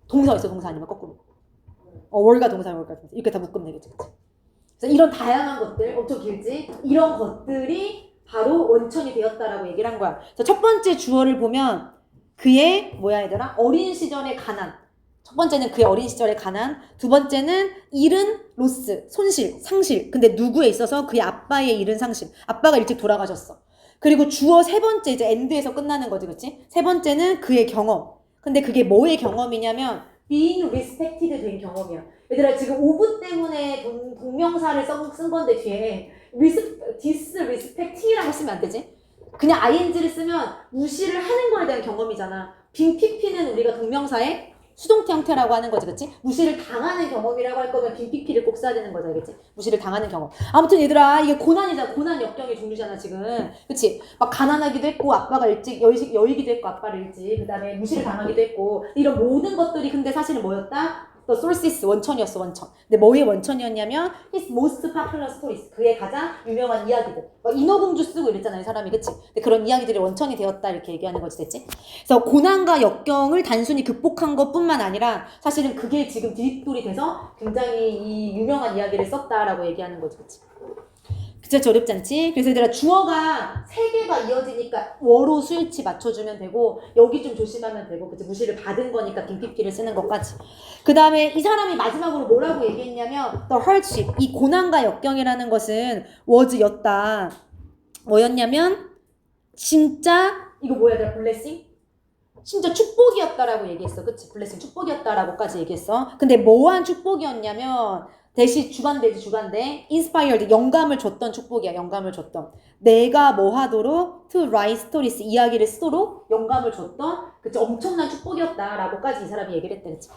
동사 있어 동사 아니면 거꾸로. 월가 동사 이렇게 다 묶으면 되겠지. 그치? 그래서 이런 다양한 것들, 엄청 길지? 이런 것들이 바로 원천이 되었다라고 얘기를 한 거야. 그래서 첫 번째 주어를 보면 그의 뭐야 얘들아? 어린 시절의 가난. 첫 번째는 그의 어린 시절의 가난. 두 번째는 잃은 로스, 손실, 상실. 근데 누구에 있어서 그의 아빠의 잃은 상실. 아빠가 일찍 돌아가셨어. 그리고 주어 세 번째 이제 엔드에서 끝나는 거지, 그치? 세 번째는 그의 경험. 근데 그게 뭐의 경험이냐면 being respected 된 경험이야. 얘들아 지금 오브 때문에 동명사를 쓴 건데 뒤에 disrespect이라고 쓰면 안 되지? 그냥 ing를 쓰면 무시를 하는 거에 대한 경험이잖아. 빈 pp는 우리가 동명사의 수동태 형태라고 하는 거지, 그치? 무시를 당하는 경험이라고 할 거면 빈 pp를 꼭 써야 되는 거죠, 그치? 무시를 당하는 경험. 아무튼 얘들아 이게 고난이잖아. 고난 역경의 종류잖아 지금, 그치? 막 가난하기도 했고 아빠가 일찍 여의기도 했고 아빠를 일찍 그 다음에 무시를 당하기도 했고 이런 모든 것들이 근데 사실은 뭐였다? The sources 원천이었어 원천. 근데 뭐의 원천이었냐면 his most popular stories 그의 가장 유명한 이야기들. 막 인어공주 쓰고 이랬잖아요 사람이, 그치? 근데 그런 이야기들이 원천이 되었다 이렇게 얘기하는 거지, 됐지? 그래서 고난과 역경을 단순히 극복한 것뿐만 아니라 사실은 그게 지금 뒷돌이 돼서 굉장히 이 유명한 이야기를 썼다라고 얘기하는 거지, 그치? 그쵸, 어렵지 않지? 그래서 얘들아 주어가 세 개가 이어지니까 워로 수일치 맞춰주면 되고 여기 좀 조심하면 되고, 그치? 무시를 받은 거니까 빈 pp를 쓰는 것까지. 그 다음에 이 사람이 마지막으로 뭐라고 얘기했냐면 the hardship, 이 고난과 역경이라는 것은 was였다. 뭐였냐면 진짜 이거 뭐야 얘들아? blessing? 진짜 축복이었다라고 얘기했어, 그치? 블레싱 축복이었다라고까지 얘기했어. 근데 뭐한 축복이었냐면 대시 주관대 inspired 영감을 줬던 축복이야. 영감을 줬던 내가 뭐 하도록 to write stories 이야기를 쓰도록 영감을 줬던 그치 엄청난 축복이었다라고까지 이 사람이 얘기를 했대, 그치?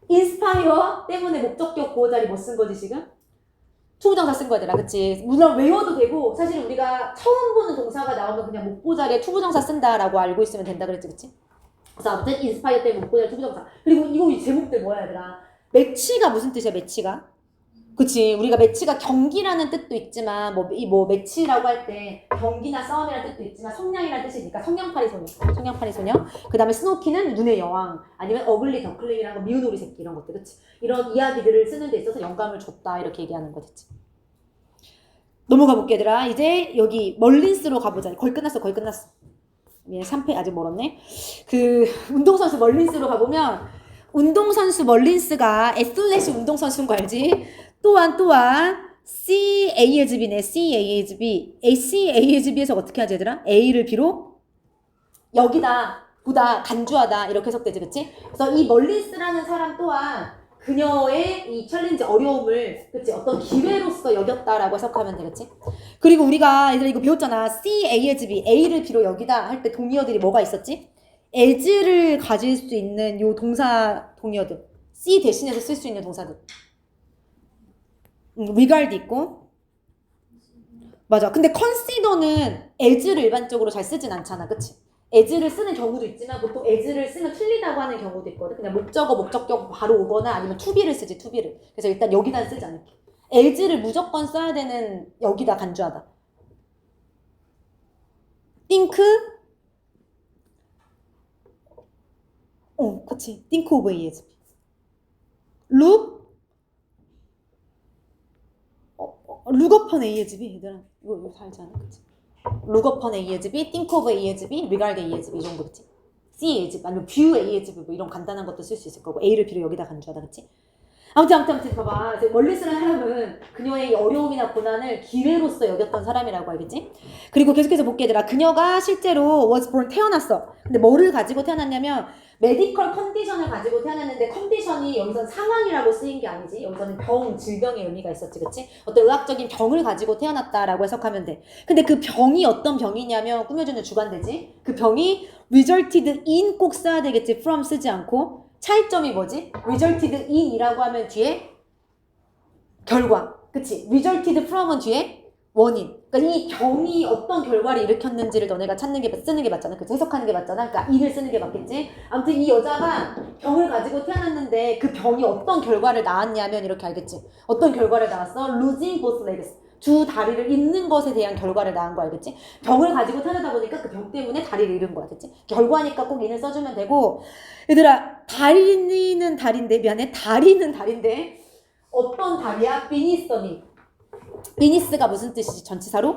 inspire 때문에 목적격 보호자리 뭐 쓴 거지 지금? 투부정사 쓴 거야, 그치? 물론 외워도 되고 사실 우리가 처음 보는 동사가 나오면 그냥 목보 자리에 투부정사 쓴다라고 알고 있으면 된다 그랬지, 그치? 그래서 아무튼 inspire 때문에 목보 자리에 투부정사. 그리고 이거 제목들 뭐야 얘들아? 매치가 무슨 뜻이야, 매치가? 그치? 우리가 매치가 경기라는 뜻도 있지만 뭐 매치라고 할 때 경기나 싸움이라는 뜻도 있지만 성냥이라는 뜻이니까 성냥팔이 소녀. 그 다음에 스노키는 눈의 여왕, 아니면 어글리 더클링이라는 거 미운 오리 새끼 이런 것들, 그치? 이런 이야기들을 쓰는 데 있어서 영감을 줬다 이렇게 얘기하는 거지. 넘어가 볼게 얘들아. 이제 여기 멀린스로 가보자. 거의 끝났어. 3페 아직 멀었네. 그 운동선수 멀린스로 가보면 운동선수 멀린스가 애슬렛이 운동선수인 거 알지? 또한 CASB네. CASB에서 어떻게 하지 얘들아? A를 B로 여기다 보다 간주하다 이렇게 해석되지, 그치? 그래서 이 멀린스라는 사람 또한 그녀의 이 챌린지 어려움을, 그치? 어떤 기회로서 여겼다라고 해석하면 되겠지? 그리고 우리가 얘들아 이거 배웠잖아. CASB A를 B로 여기다 할 때 동의어들이 뭐가 있었지? as를 가질 수 있는 요 동사 동의어들, C 대신해서 쓸 수 있는 동사들. regard 있고, 맞아. 근데 consider는 as를 일반적으로 잘 쓰진 않잖아, 그치? as를 쓰는 경우도 있지만 보통 as를 쓰면 틀리다고 하는 경우도 있거든. 그냥 목적격 바로 오거나 아니면 to be를 쓰지, to be를. 그래서 일단 여기다 쓰지 않을게. as를 무조건 써야 되는 여기다 간주하다. think, 그치. think of ASB. look upon ASB. 얘들아, 이거 다 알지 않아? 그치? look upon ASB, think of ASB, regard ASB 이 정도, 그치? see ASB, 아니면 view ASB 뭐 이런 간단한 것도 쓸 수 있을 거고 A를 B로 여기다 간주하다, 그치? 아무튼 봐봐. 멀리스라는 사람은 그녀의 어려움이나 고난을 기회로서 여겼던 사람이라고 알겠지? 그리고 계속해서 볼게 얘들아. 그녀가 실제로 was born 태어났어. 근데 뭐를 가지고 태어났냐면 메디컬 컨디션을 가지고 태어났는데 컨디션이 여기선 상황이라고 쓰인 게 아니지. 여기서는 질병의 의미가 있었지, 그치? 어떤 의학적인 병을 가지고 태어났다라고 해석하면 돼. 근데 그 병이 어떤 병이냐면 꾸며주는 주관되지. 그 병이 resulted in 꼭 써야 되겠지. from 쓰지 않고. 차이점이 뭐지? resulted in 이라고 하면 뒤에 결과. 그치? resulted from은 뒤에 원인. 그러니까 이 병이 어떤 결과를 일으켰는지를 너네가 쓰는 게 맞잖아. 그치? 해석하는 게 맞잖아. 그러니까 인을 쓰는 게 맞겠지? 아무튼 이 여자가 병을 가지고 태어났는데 그 병이 어떤 결과를 낳았냐면 이렇게 알겠지? 어떤 결과를 낳았어? losing both legs. 두 다리를 잃는 것에 대한 결과를 낳은 거 알겠지? 병을 가지고 태어나다 보니까 그 병 때문에 다리를 잃은 거야. 그치? 결과니까 꼭 인을 써주면 되고 얘들아 다리는 다리인데 미안해. 다리는 다리인데 어떤 다리야? 비니스더니. 비니스가 무슨 뜻이지? 전치사로?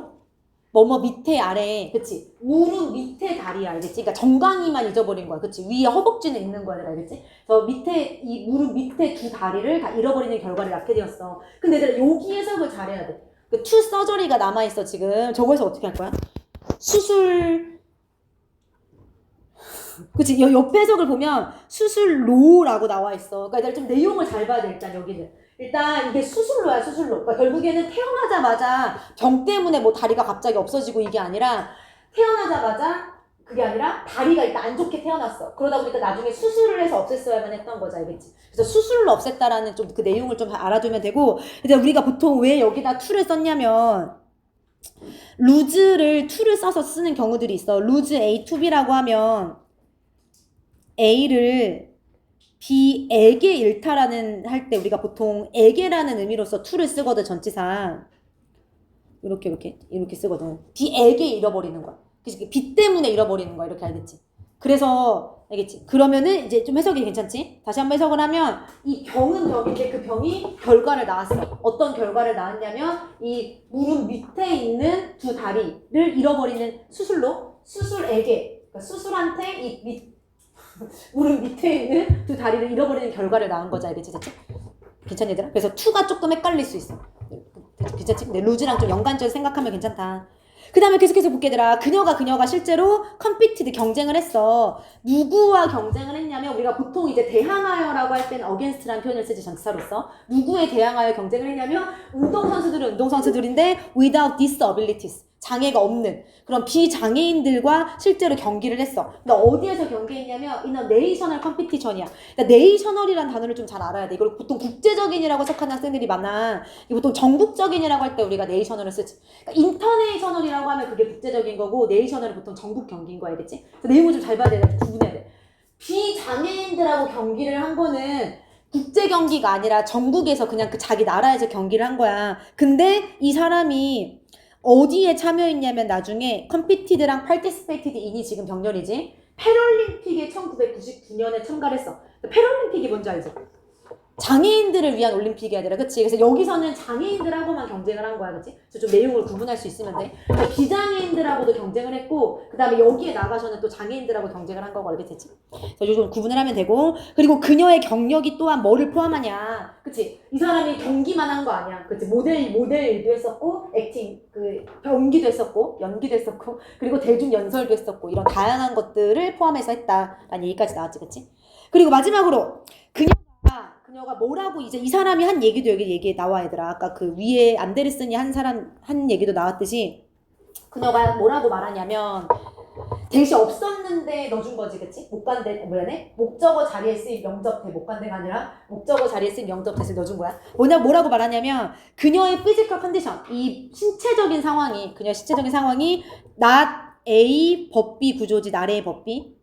뭐뭐 밑에 아래, 그치? 무릎 밑에 다리 알겠지? 그러니까 정강이만 잊어버린 거야, 그치? 위에 허벅지는 있는 거야, 알겠지? 그래서 밑에 이 무릎 밑에 두 다리를 다 잃어버리는 결과를 낳게 되었어. 근데 얘들아 여기 해석을 잘해야 돼. 그 투 서저리가 남아있어 지금. 저거에서 어떻게 할 거야? 수술, 그치? 옆 해석을 보면 수술로라고 나와있어. 그러니까 얘들아 좀 내용을 잘 봐야 돼, 일단 여기는. 일단 이게 수술로야, 수술로. 그러니까 결국에는 태어나자마자 병 때문에 뭐 다리가 갑자기 없어지고 이게 아니라 태어나자마자 그게 아니라 다리가 일단 안 좋게 태어났어. 그러다 보니까 나중에 수술을 해서 없앴어야만 했던 거지, 알겠지? 그래서 수술로 없앴다라는 좀 그 내용을 좀 알아두면 되고, 이제 우리가 보통 왜 여기다 to를 썼냐면 루즈를 to를 써서 쓰는 경우들이 있어. 루즈 A to B라고 하면 A를 B에게 일탈하는 할 때 우리가 보통 에게라는 의미로서 to를 쓰거든, 전치사. 이렇게 쓰거든. B에게 잃어버리는 거야. 그치? B 때문에 잃어버리는 거야. 이렇게 알겠지? 그래서 알겠지? 그러면은 이제 좀 해석이 괜찮지? 다시 한번 해석을 하면 이 병은 병인데 그 병이 결과를 낳았어. 어떤 결과를 낳았냐면 이 무릎 밑에 있는 두 다리를 잃어버리는 수술로 수술에게, 그러니까 수술한테 이 무릎 밑에 있는 두 다리를 잃어버리는 결과를 낳은 거지, 알겠지? 됐지? 괜찮니 얘들아? 그래서 투가 조금 헷갈릴 수 있어. 괜찮지? 근데 루즈랑 좀 연관적으로 생각하면 괜찮다. 그 다음에 계속해서 볼게 얘들아. 그녀가 실제로 컴피티드 경쟁을 했어. 누구와 경쟁을 했냐면 우리가 보통 이제 대항하여라고 할 때는 against라는 표현을 쓰지, 전치사로서. 누구에 대항하여 경쟁을 했냐면 운동선수들은 운동선수들인데 without disabilities. 장애가 없는 그런 비장애인들과 실제로 경기를 했어. 근데 어디에서 경기했냐면 in a national competition이야. 그러니까 national이라는 단어를 좀 잘 알아야 돼. 이걸 보통 국제적인이라고 해석하는 학생들이 많아. 보통 전국적인이라고 할 때 우리가 national을 쓰지. 그러니까 international이라고 하면 그게 국제적인 거고 national은 보통 전국 경기인 거 알겠지? 그래서 내용을 좀 잘 봐야 돼. 구분해야 돼. 비장애인들하고 경기를 한 거는 국제 경기가 아니라 전국에서 그냥 그 자기 나라에서 경기를 한 거야. 근데 이 사람이 어디에 참여했냐면 나중에 컴피티드랑 파티시페이티드 인이 지금 병렬이지. 패럴림픽에 1999년에 참가를 했어. 패럴림픽이 뭔지 알지? 장애인들을 위한 올림픽이 아니라, 그치? 그래서 여기서는 장애인들하고만 경쟁을 한 거야, 그치? 그래서 좀 내용을 구분할 수 있으면 돼. 비장애인들하고도 경쟁을 했고, 그 다음에 여기에 나가서는 또 장애인들하고 경쟁을 한 거고, 알겠지? 그래서 요즘 구분을 하면 되고, 그리고 그녀의 경력이 또한 뭐를 포함하냐, 그치? 이 사람이 경기만 한 거 아니야, 그치? 모델 일도 했었고, 액팅, 연기도 했었고, 그리고 대중 연설도 했었고, 이런 다양한 것들을 포함해서 했다라는 얘기까지 나왔지, 그치? 그리고 마지막으로, 그녀가 뭐라고 이제 이 사람이 한 얘기도 여기 얘기에 나와 얘들아. 아까 그 위에 안데르슨이 한 얘기도 나왔듯이 그녀가 뭐라고 말하냐면 대시 없었는데 넣어준 거지, 그치? 목적어 자리에 쓰인 명접대, 목간대가 아니라 목적어 자리에 쓰인 명접대를 넣어준 거야. 뭐라고 말하냐면 그녀의 피지컬 컨디션, 이 신체적인 상황이 not A 법 B 구조지, 나래의 법 B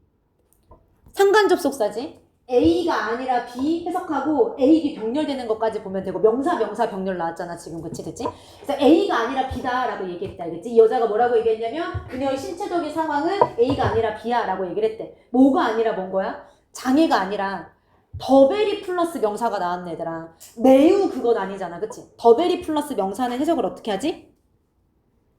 상관 접속사지. A가 아니라 B 해석하고 A, B 병렬되는 것까지 보면 되고 명사 병렬 나왔잖아 지금, 그치? 됐지? 그래서 A가 아니라 B다 라고 얘기했다, 알겠지? 이 여자가 뭐라고 얘기했냐면 그녀의 신체적인 상황은 A가 아니라 B야 라고 얘기를 했대. 뭐가 아니라 뭔 거야? 장애가 아니라 더베리 플러스 명사가 나왔네 얘들아. 매우 그건 아니잖아, 그치? 더베리 플러스 명사는 해석을 어떻게 하지?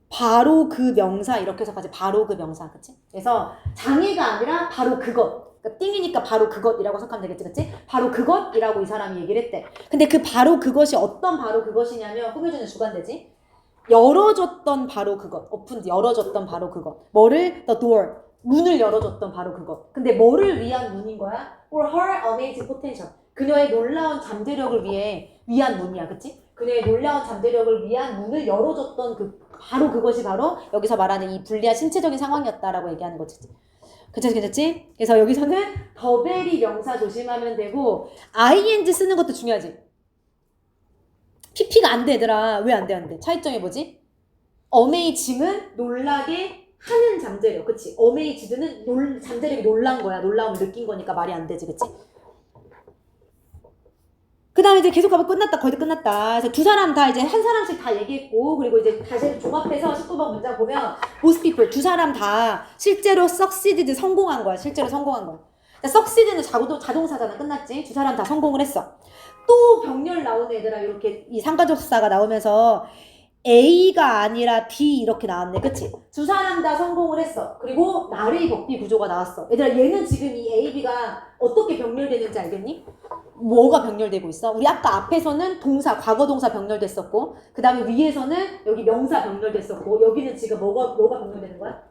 바로 그 명사 이렇게 해석하지. 바로 그 명사, 그치? 그래서 장애가 아니라 바로 그것, 그러니까 띵이니까 바로 그것이라고 생각하면 되겠지, 그치? 바로 그것이라고 이 사람이 얘기를 했대. 근데 그 바로 그것이 어떤 바로 그것이냐면 꾸며주는 주관되지. 열어줬던 바로 그것, 오픈드 열어줬던 바로 그것. 뭐를? The door, 문을 열어줬던 바로 그것. 근데 뭐를 위한 문인 거야? For her amazing potential, 그녀의 놀라운 잠재력을 위한 문이야, 그치? 그녀의 놀라운 잠재력을 위한 문을 열어줬던 바로 그것이 바로 여기서 말하는 이 불리한 신체적인 상황이었다라고 얘기하는 거지. 괜찮지? 그래서 여기서는 더베리 명사 조심하면 되고 ing 쓰는 것도 중요하지. PP가 안 돼, 얘들아. 왜 안 돼, 안 돼? 차이점이 뭐지? 어메이징은 놀라게 하는 잠재력, 그치? 어메이지드는 잠재력이 놀란 거야. 놀라움을 느낀 거니까 말이 안 되지, 그치? 그 다음에 이제 계속 가면 끝났다, 거의 다 끝났다. 그래서 두 사람 다 이제 한 사람씩 다 얘기했고, 그리고 이제 다시 종합해서 19번 문장 보면, both people, 두 사람 다 실제로 succeeded, 성공한 거야. 실제로 성공한 거야. succeed는 자동사잖아. 끝났지? 두 사람 다 성공을 했어. 또 병렬 나오는 애들아, 이렇게 이 상관접사가 나오면서 A가 아니라 B 이렇게 나왔네. 그치? 두 사람 다 성공을 했어. 그리고 나의 격비 구조가 나왔어. 얘들아, 얘는 지금 이 A, B가 어떻게 병렬되는지 알겠니? 뭐가 병렬되고 있어? 우리 아까 앞에서는 동사, 과거 동사 병렬됐었고, 그 다음에 위에서는 여기 명사 병렬됐었고, 여기는 지금 뭐가 병렬되는 거야?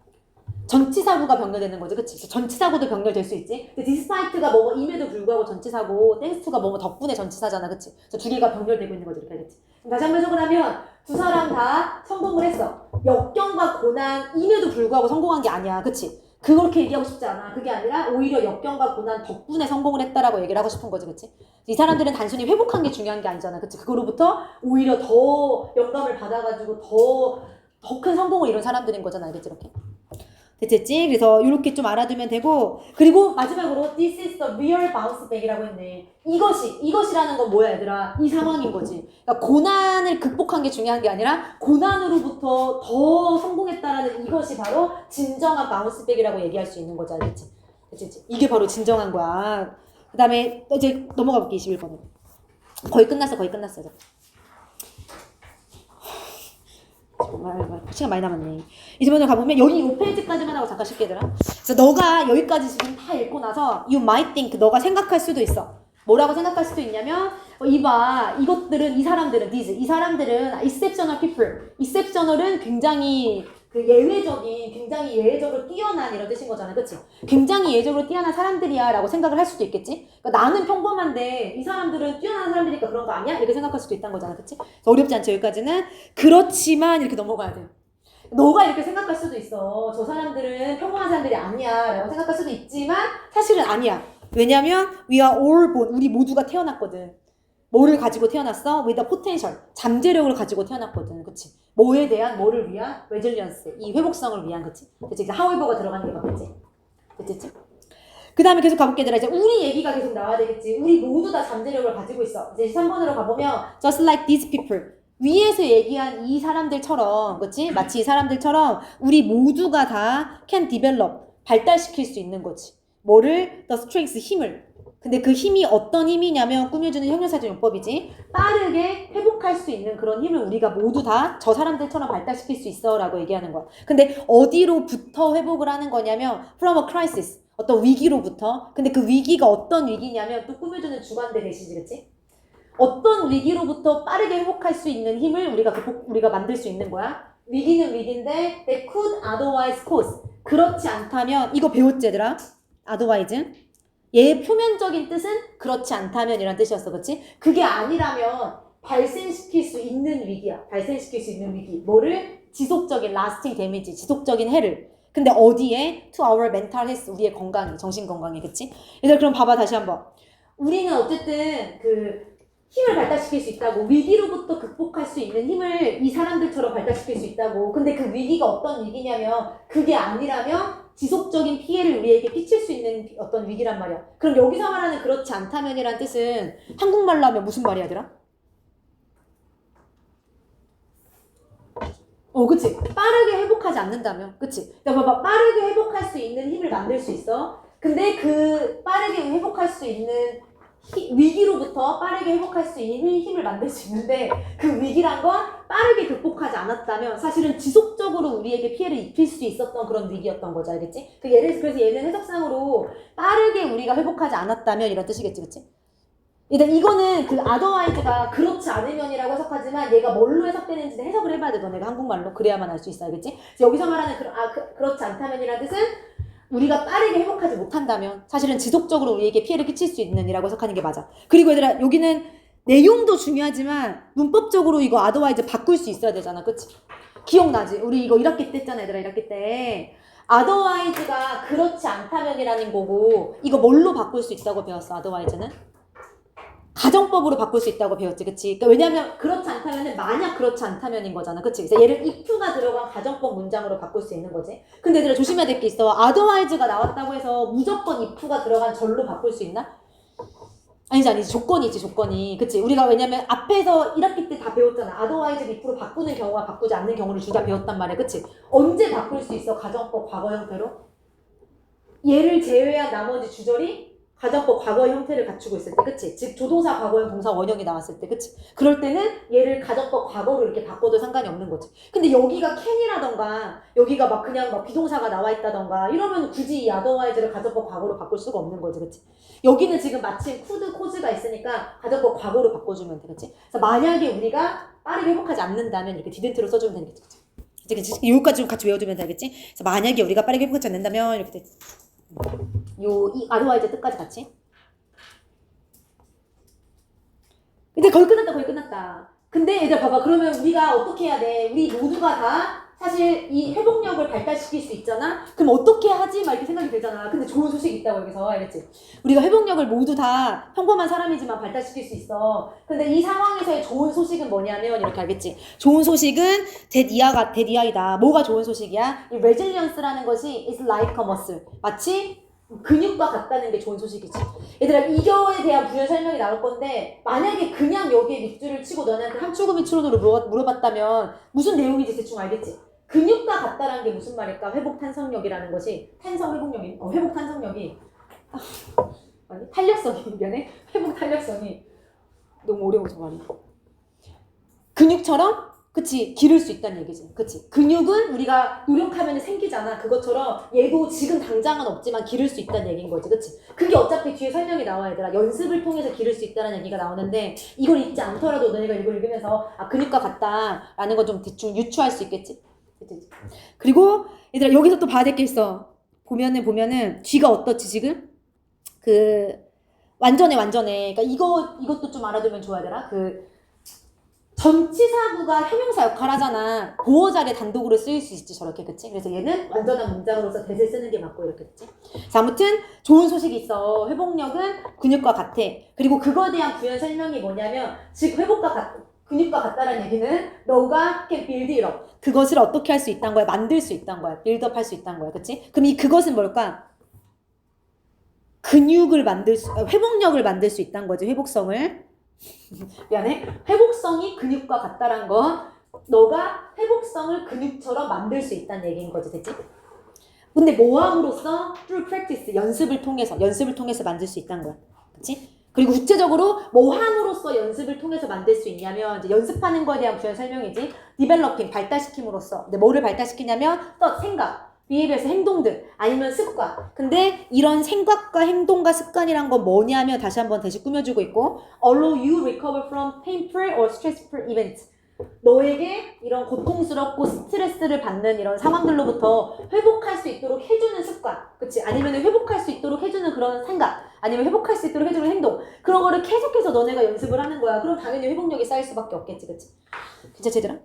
전치사구가 병렬되는 거지, 그치? 전치사구도 병렬될 수 있지. 근데 despite가 뭐뭐 임에도 불구하고 전치사고, thanks to가 뭐뭐 덕분에 전치사잖아, 그치? 그래서 두 개가 병렬되고 있는 거지, 이렇게 알겠지? 다시 한번 해석을 하면 두 사람 다 성공을 했어. 역경과 고난임에도 불구하고 성공한 게 아니야, 그치? 그렇게 얘기하고 싶지 않아. 그게 아니라 오히려 역경과 고난 덕분에 성공을 했다라고 얘기를 하고 싶은 거지, 그치? 이 사람들은 단순히 회복한 게 중요한 게 아니잖아, 그치? 그거로부터 오히려 더 영감을 받아가지고 더 큰 성공을 이룬 사람들인 거잖아, 알겠지? 이렇게. 됐지? 그래서 이렇게 좀 알아두면 되고, 그리고 마지막으로 This is the real bounce back이라고 했네. 이것이라는 건 뭐야, 얘들아? 이 상황인 거지. 그러니까 고난을 극복한 게 중요한 게 아니라 고난으로부터 더 성공했다라는 이것이 바로 진정한 바운스 백이라고 얘기할 수 있는 거지, 알겠지? 그치? 이게 바로 진정한 거야. 그 다음에 이제 넘어가 볼게, 21번으로. 거의 끝났어. 시간 많이 남았네. 이제 먼저 가보면 여기 5페이지까지만 하고 잠깐 쉽게 얘들아. 그래서 너가 여기까지 지금 다 읽고 나서 you might think, 너가 생각할 수도 있어. 뭐라고 생각할 수도 있냐면 이봐, 이 사람들은 exceptional people. exceptional은 굉장히 굉장히 예외적으로 뛰어난 이런 뜻인 거잖아, 그치? 굉장히 예외적으로 뛰어난 사람들이야 라고 생각을 할 수도 있겠지? 그러니까 나는 평범한데 이 사람들은 뛰어난 사람들이니까 그런 거 아니야? 이렇게 생각할 수도 있다는 거잖아, 그치? 어렵지 않죠, 여기까지는? 그렇지만 이렇게 넘어가야 돼. 너가 이렇게 생각할 수도 있어. 저 사람들은 평범한 사람들이 아니야 라고 생각할 수도 있지만 사실은 아니야. 왜냐면 we are all born, 우리 모두가 태어났거든. 뭐를 가지고 태어났어? with the potential, 잠재력을 가지고 태어났거든, 그치? 뭐를 위한? resilience, 이 회복성을 위한, 그치? 그치? 이제 however가 들어가는 게 맞겠지? 됐지? 그 다음에 계속 가볼게, 얘들아. 이제 우리 얘기가 계속 나와야 되겠지. 우리 모두 다 잠재력을 가지고 있어. 이제 3번으로 가보면 just like these people, 위에서 얘기한 이 사람들처럼, 그치? 마치 이 사람들처럼 우리 모두가 다 can develop, 발달시킬 수 있는 거지. 뭐를? the strength, 힘을. 근데 그 힘이 어떤 힘이냐면 꾸며주는 형용사적 용법이지. 빠르게 회복할 수 있는 그런 힘을 우리가 모두 다 저 사람들처럼 발달시킬 수 있어 라고 얘기하는 거야. 근데 어디로부터 회복을 하는 거냐면 from a crisis, 어떤 위기로부터. 근데 그 위기가 어떤 위기냐면 또 꾸며주는 주관대 대시지, 그치? 어떤 위기로부터 빠르게 회복할 수 있는 힘을 우리가 만들 수 있는 거야. 위기는 위기인데 they could otherwise cause, 그렇지 않다면, 이거 배웠지 얘들아? otherwise, 얘의 표면적인 뜻은 그렇지 않다면 이란 뜻이었어, 그치? 그게 아니라면 발생시킬 수 있는 위기야. 발생시킬 수 있는 위기. 뭐를? 지속적인 lasting damage, 지속적인 해를. 근데 어디에? to our mental health, 우리의 건강에, 정신 건강에, 그치? 얘들 그럼 봐봐, 다시 한번. 우리는 어쨌든 힘을 발달시킬 수 있다고, 위기로부터 극복할 수 있는 힘을 이 사람들처럼 발달시킬 수 있다고. 근데 그 위기가 어떤 위기냐면 그게 아니라면 지속적인 피해를 우리에게 끼칠 수 있는 어떤 위기란 말이야. 그럼 여기서 말하는 그렇지 않다면이란 뜻은 한국말로 하면 무슨 말이야, 얘들아? 그치? 빠르게 회복하지 않는다면, 그치? 그러니까 봐봐, 빠르게 회복할 수 있는 힘을 만들 수 있어. 근데 그 빠르게 회복할 수 있는 위기로부터 빠르게 회복할 수 있는 힘을 만들 수 있는데 그 위기란 건 빠르게 극복하지 않았다면 사실은 지속적으로 우리에게 피해를 입힐 수 있었던 그런 위기였던 거죠, 알겠지? 그래서 얘는 해석상으로 빠르게 우리가 회복하지 않았다면 이런 뜻이겠지, 그치? 일단 이거는 otherwise가 그렇지 않으면이라고 해석하지만 얘가 뭘로 해석되는지 해석을 해봐야 돼, 너네가 한국말로. 그래야만 알 수 있어, 알겠지? 그래서 여기서 말하는 그렇지 않다면이라는 뜻은 우리가 빠르게 회복하지 못한다면 사실은 지속적으로 우리에게 피해를 끼칠 수 있는 이라고 해석하는 게 맞아. 그리고 얘들아, 여기는 내용도 중요하지만 문법적으로 이거 otherwise 바꿀 수 있어야 되잖아, 그치? 기억나지? 우리 이거 1학기 때 했잖아, 얘들아. 1학기 때 otherwise가 그렇지 않다면이라는 거고 이거 뭘로 바꿀 수 있다고 배웠어, otherwise는? 가정법으로 바꿀 수 있다고 배웠지, 그치? 그러니까 왜냐면 그렇지 않다면은 만약 그렇지 않다면인 거잖아, 그치? 그래서 얘를 if가 들어간 가정법 문장으로 바꿀 수 있는 거지. 근데 얘들아 조심해야 될 게 있어. otherwise가 나왔다고 해서 무조건 if가 들어간 절로 바꿀 수 있나? 아니지 조건이지 조건이, 그치? 우리가 왜냐면 앞에서 1학기 때 다 배웠잖아. otherwise if로 바꾸는 경우와 바꾸지 않는 경우를 둘 다 배웠단 말이야, 그치? 언제 바꿀 수 있어 가정법 과거 형태로? 얘를 제외한 나머지 주절이 가정법 과거의 형태를 갖추고 있을 때, 그치? 즉 조동사 과거형 동사 원형이 나왔을 때, 그치? 그럴 때는 얘를 가정법 과거로 이렇게 바꿔도 상관이 없는 거지. 근데 여기가 can이라던가 여기가 막 그냥 막 비동사가 나와 있다던가 이러면 굳이 이 otherwise를 가정법 과거로 바꿀 수가 없는 거지, 그치? 여기는 지금 마침 could, could가 있으니까 가정법 과거로 바꿔주면 돼, 그치? 그래서 만약에 우리가 빠르게 회복하지 않는다면 이렇게 didn't로 써주면 되겠지, 그치? 여기까지 좀 같이 외워두면 되겠지? 그래서 만약에 우리가 빠르게 회복하지 않는다면 이렇게 돼. 이 otherwise 뜻까지 같이. 근데 거의 끝났다. 근데 얘들 봐봐. 그러면 우리가 어떻게 해야 돼? 우리 모두가 다 사실 이 회복력을 발달시킬 수 있잖아? 그럼 어떻게 하지? 막 이렇게 생각이 들잖아. 근데 좋은 소식이 있다고 여기서, 알겠지? 우리가 회복력을 모두 다 평범한 사람이지만 발달시킬 수 있어. 근데 이 상황에서의 좋은 소식은 뭐냐면 이렇게, 알겠지? 좋은 소식은 that 뭐가 좋은 소식이야? 이 resilience라는 것이 is like a muscle. 마치 근육과 같다는 게 좋은 소식이지. 얘들아, 이거에 대한 부연 설명이 나올 건데 만약에 그냥 여기에 밑줄을 치고 너네한테 함축과 밑줄로 물어봤다면 무슨 내용인지 대충 알겠지? 근육과 같다라는 게 무슨 말일까? 회복 탄성력이라는 것이 회복 탄성력이 아니 탄력성이 미안해. 회복 탄력성이 너무 어려워서 말이야. 근육처럼 그치 기를 수 있다는 얘기지. 그치 근육은 우리가 노력하면 생기잖아. 그것처럼 얘도 지금 당장은 없지만 기를 수 있다는 얘기인 거지. 그치 그게 어차피 뒤에 설명이 나와. 얘들아 연습을 통해서 기를 수 있다는 얘기가 나오는데 이걸 읽지 않더라도 너네가 이걸 읽으면서 아 근육과 같다라는 건 좀 대충 유추할 수 있겠지. 그리고 얘들아 여기서 또 봐야 될 게 있어. 보면은 뒤가 어떻지 지금? 그 완전해. 그러니까 이것도 좀 알아두면 좋아야 되나? 그 전치사구가 형용사 역할 하잖아. 보어 자리에 단독으로 쓰일 수 있지 저렇게, 그치? 그래서 얘는 완전한 문장으로서 대세 쓰는 게 맞고 이렇게, 그치? 자, 아무튼 좋은 소식이 있어. 회복력은 근육과 같아. 그리고 그거에 대한 부연 설명이 뭐냐면 즉 근육과 같다라는 얘기는 너가 can build it up. 그것을 어떻게 할 수 있다는 거야? 만들 수 있다는 거야. build up 할 수 있다는 거야. 그치? 그럼 이 그것은 뭘까? 회복력을 만들 수 있다는 거지. 회복성을. 미안해. 회복성이 근육과 같다란 건 너가 회복성을 근육처럼 만들 수 있다는 얘기인 거지. 됐지? 근데 뭐함으로써? through practice. 연습을 통해서 만들 수 있다는 거야. 그치? 그리고 구체적으로 뭐함으로써 연습을 통해서 만들 수 있냐면 이제 연습하는 거에 대한 부연 설명이지. developing, 발달시킴으로써. 근데 뭐를 발달시키냐면 생각, behavior에서 행동들, 아니면 습관. 근데 이런 생각과 행동과 습관이란 건 뭐냐면 다시 꾸며주고 있고 allow you recover from painful or stressful events. 너에게 이런 고통스럽고 스트레스를 받는 이런 상황들로부터 회복할 수 있도록 해주는 습관, 그치? 아니면 회복할 수 있도록 해주는 그런 생각, 아니면 회복할 수 있도록 해주는 행동, 그런 거를 계속해서 너네가 연습을 하는 거야. 그럼 당연히 회복력이 쌓일 수밖에 없겠지, 그치? 진짜 제대로?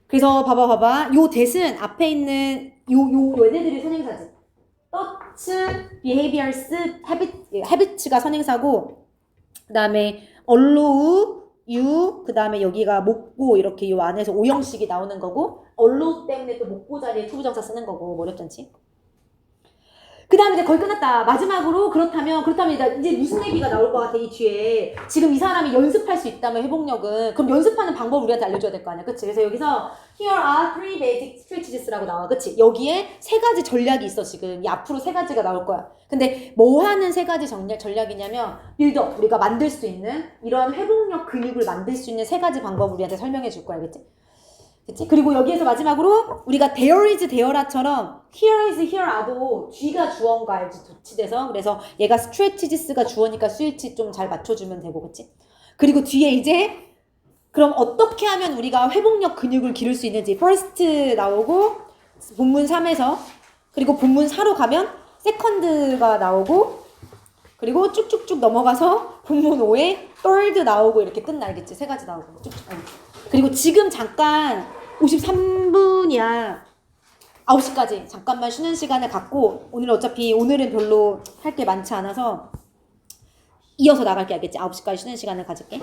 그래서 봐봐. 요 that은 앞에 있는 요 얘네들이 선행사지. thoughts, behaviors, habits가 선행사고, 그 다음에 allow, you, 그 다음에 여기가 목고 이렇게 요 안에서 오형식이 나오는 거고, allow 때문에 또 목고 자리에 투부정사 쓰는 거고, 어렵지 않지? 그 다음에 이제 거의 끝났다. 마지막으로 그렇다면 이제 무슨 얘기가 나올 것 같아, 이 뒤에. 지금 이 사람이 연습할 수 있다면 회복력은. 그럼 연습하는 방법을 우리한테 알려줘야 될 거 아니야, 그치? 그래서 여기서 Here are 3 basic strategies라고 나와, 그치? 여기에 3가지 전략이 있어, 지금. 이 앞으로 3가지가 나올 거야. 근데 뭐 하는 3가지 전략이냐면 빌드업, 우리가 만들 수 있는 이런 회복력 근육을 만들 수 있는 3가지 방법을 우리한테 설명해 줄 거야, 그치? 그치? 그리고 여기에서 마지막으로 우리가 there is there아처럼 here is here아도 뒤가 주어인가 알지? 도치돼서. 그래서 얘가 strategies가 주어니까 수일치 좀 잘 맞춰주면 되고, 그치? 그리고 뒤에 이제 그럼 어떻게 하면 우리가 회복력 근육을 기를 수 있는지 first 나오고 본문 3에서, 그리고 본문 4로 가면 second가 나오고, 그리고 쭉쭉쭉 넘어가서 본문 5에 third 나오고 이렇게 끝나, 알겠지? 3가지 나오고 쭉쭉. 그리고 지금 잠깐 53분이야. 9시까지 잠깐만 쉬는 시간을 갖고, 오늘은 별로 할 게 많지 않아서 이어서 나갈게. 알겠지? 9시까지 쉬는 시간을 가질게.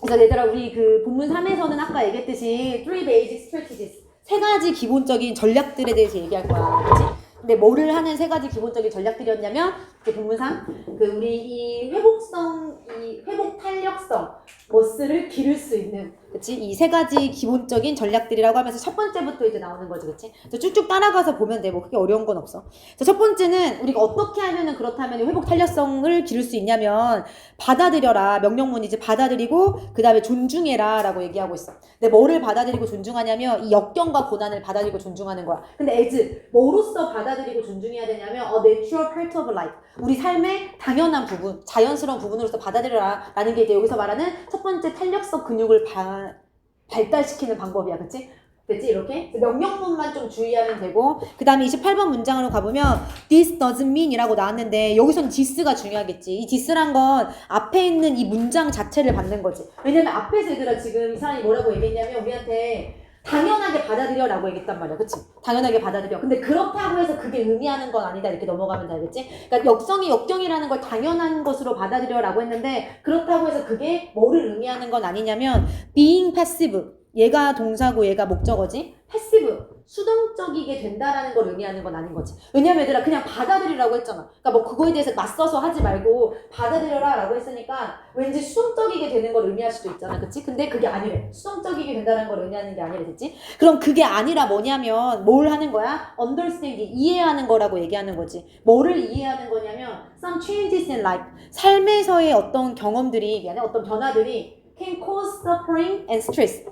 그래서 얘들아, 우리 그 본문 3에서는 아까 얘기했듯이 three basic strategies, 세 가지 기본적인 전략들에 대해서 얘기할 거야. 그렇지? 근데 뭐를 하는 세 가지 기본적인 전략들이었냐면 그 본문 3, 그 우리 이 회복성, 이 회복 탄력성 머슬을 기를 수 있는, 그치? 이 세 가지 기본적인 전략들이라고 하면서 첫 번째부터 이제 나오는 거지, 그치? 그래서 쭉쭉 따라가서 보면 돼. 뭐 그게 어려운 건 없어. 그래서 첫 번째는 우리가 어떻게 하면은 그렇다면 회복 탄력성을 기를 수 있냐면 받아들여라. 명령문이지. 받아들이고 그 다음에 존중해라 라고 얘기하고 있어. 근데 뭐를 받아들이고 존중하냐면 이 역경과 고난을 받아들이고 존중하는 거야. 근데 as 뭐로서 받아들이고 존중해야 되냐면 a natural part of life, 우리 삶의 당연한 부분, 자연스러운 부분으로서 받아들여라 라는 게 이제 여기서 말하는 첫 번째 탄력성 근육을 발달시키는 방법이야. 그치? 됐지? 이렇게 명령문만 좀 주의하면 되고, 그 다음에 28번 문장으로 가보면 this doesn't mean 이라고 나왔는데 여기서는 this가 중요하겠지. 이 this란 건 앞에 있는 이 문장 자체를 받는 거지. 왜냐면 앞에서 얘들아 지금 이 사람이 뭐라고 얘기했냐면 우리한테 당연하게 받아들여 라고 얘기했단 말이야. 그치? 당연하게 받아들여. 근데 그렇다고 해서 그게 의미하는 건 아니다 이렇게 넘어가면 되겠지? 그러니까 역경이라는 걸 당연한 것으로 받아들여 라고 했는데 그렇다고 해서 그게 뭐를 의미하는 건 아니냐면 being passive, 얘가 동사고 얘가 목적어지. 패시브, 수동적이게 된다라는 걸 의미하는 건 아닌 거지. 왜냐면 얘들아 그냥 받아들이라고 했잖아. 그러니까 뭐 그거에 대해서 맞서서 하지 말고 받아들여라 라고 했으니까 왠지 수동적이게 되는 걸 의미할 수도 있잖아. 그치? 근데 그게 아니래. 수동적이게 된다는 걸 의미하는 게 아니래. 됐지? 그럼 그게 아니라 뭐냐면 뭘 하는 거야? understanding, 이해하는 거라고 얘기하는 거지. 뭐를 이해하는 거냐면 some changes in life, 삶에서의 어떤 경험들이, 어떤 변화들이 can cause suffering and stress,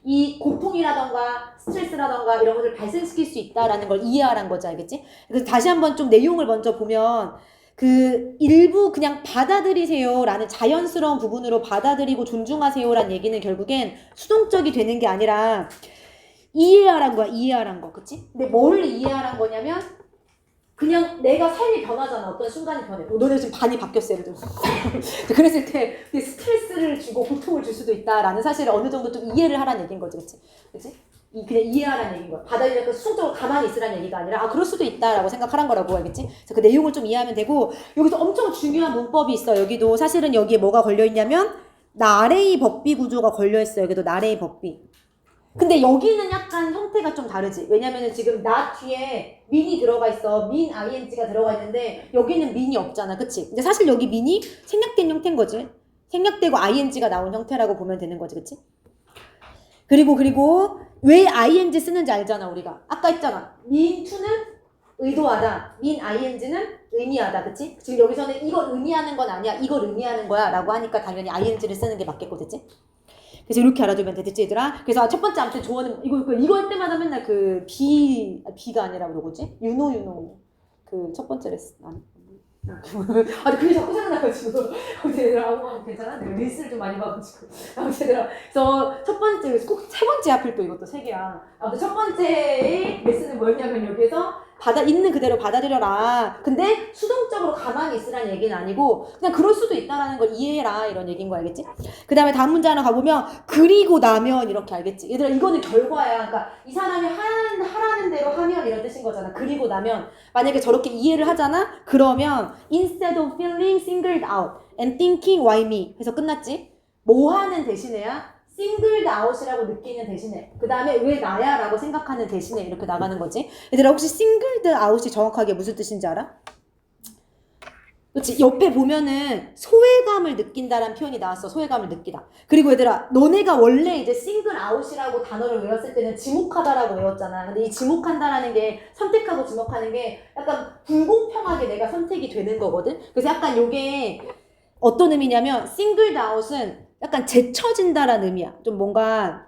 이 고통이라던가 스트레스라던가 이런 것을 발생시킬 수 있다라는 걸 이해하라는 거지. 알겠지? 그래서 다시 한번 좀 내용을 먼저 보면 그 일부 그냥 받아들이세요 라는 자연스러운 부분으로 받아들이고 존중하세요 라는 얘기는 결국엔 수동적이 되는 게 아니라 이해하라는 거야. 이해하라는 거. 그치? 근데 뭘 이해하라는 거냐면 그냥 내가 삶이 변하잖아. 어떤 순간이 변해. 너네 지금 반이 바뀌었어, 예를 들어서. 그랬을 때 스트레스를 주고 고통을 줄 수도 있다라는 사실을 어느 정도 좀 이해를 하라는 얘기인 거지. 그치? 그치? 그냥 이해하라는 얘기인 거야. 받아들이니까 수동적으로 가만히 있으라는 얘기가 아니라 그럴 수도 있다라고 생각하라는 거라고. 알겠지? 그래서 그 내용을 좀 이해하면 되고, 여기서 엄청 중요한 문법이 있어. 여기도 사실은 여기에 뭐가 걸려있냐면 나레이 법비 구조가 걸려있어. 여기도 나레이 법비. 근데 여기는 약간 형태가 좀 다르지. 왜냐면은 지금 나 뒤에 민이 들어가 있어. 민 ing가 들어가 있는데 여기는 민이 없잖아. 그치? 근데 사실 여기 민이 생략된 형태인 거지. 생략되고 ing가 나온 형태라고 보면 되는 거지. 그치? 그리고 왜 ing 쓰는지 알잖아. 우리가 아까 했잖아. mean to는 의도하다, mean ing는 의미하다. 그치? 지금 여기서는 이걸 의미하는 건 아니야, 이걸 의미하는 거야 라고 하니까 당연히 ing를 쓰는 게 맞겠고. 됐지? 그래서 이렇게 알아두면 돼. 됐지, 얘들아? 그래서 첫 번째 아무튼 조언은 이거 할 때마다 맨날 그 비가 아니라 뭐지? 유노 그 첫 번째 레슨. 아니 그게 자꾸 생각나가지고. 아무튼 얘들아, 괜찮아? 내가 릴스를 좀 많이 봐가지고. 아무튼 얘들아, 그래서 첫 번째, 꼭 세 번째 하필 또 이것도 세 개야. 아무튼 첫 번째의 레슨은 뭐였냐면 여기에서 있는 그대로 받아들여라. 근데 수동적으로 가만히 있으라는 얘기는 아니고 그냥 그럴 수도 있다라는 걸 이해해라 이런 얘기인 거. 알겠지? 그 다음에 다음 문제 하나 가보면 그리고 나면 이렇게. 알겠지? 얘들아 이거는 결과야. 그러니까 이 사람이 하라는 대로 하면 이런 뜻인 거잖아. 그리고 나면 만약에 저렇게 이해를 하잖아? 그러면 instead of feeling singled out and thinking why me 해서 끝났지? 뭐 하는 대신에야? singled out이라고 느끼는 대신에, 그 다음에 왜 나야 라고 생각하는 대신에 이렇게 나가는 거지. 얘들아 혹시 singled out이 정확하게 무슨 뜻인지 알아? 그렇지? 옆에 보면은 소외감을 느낀다라는 표현이 나왔어. 소외감을 느끼다. 그리고 얘들아 너네가 원래 이제 single out이라고 단어를 외웠을 때는 지목하다라고 외웠잖아. 근데 이 지목한다라는 게 선택하고 지목하는 게 약간 불공평하게 내가 선택이 되는 거거든. 그래서 약간 요게 어떤 의미냐면 singled out은 약간 제쳐진다라는 의미야. 좀 뭔가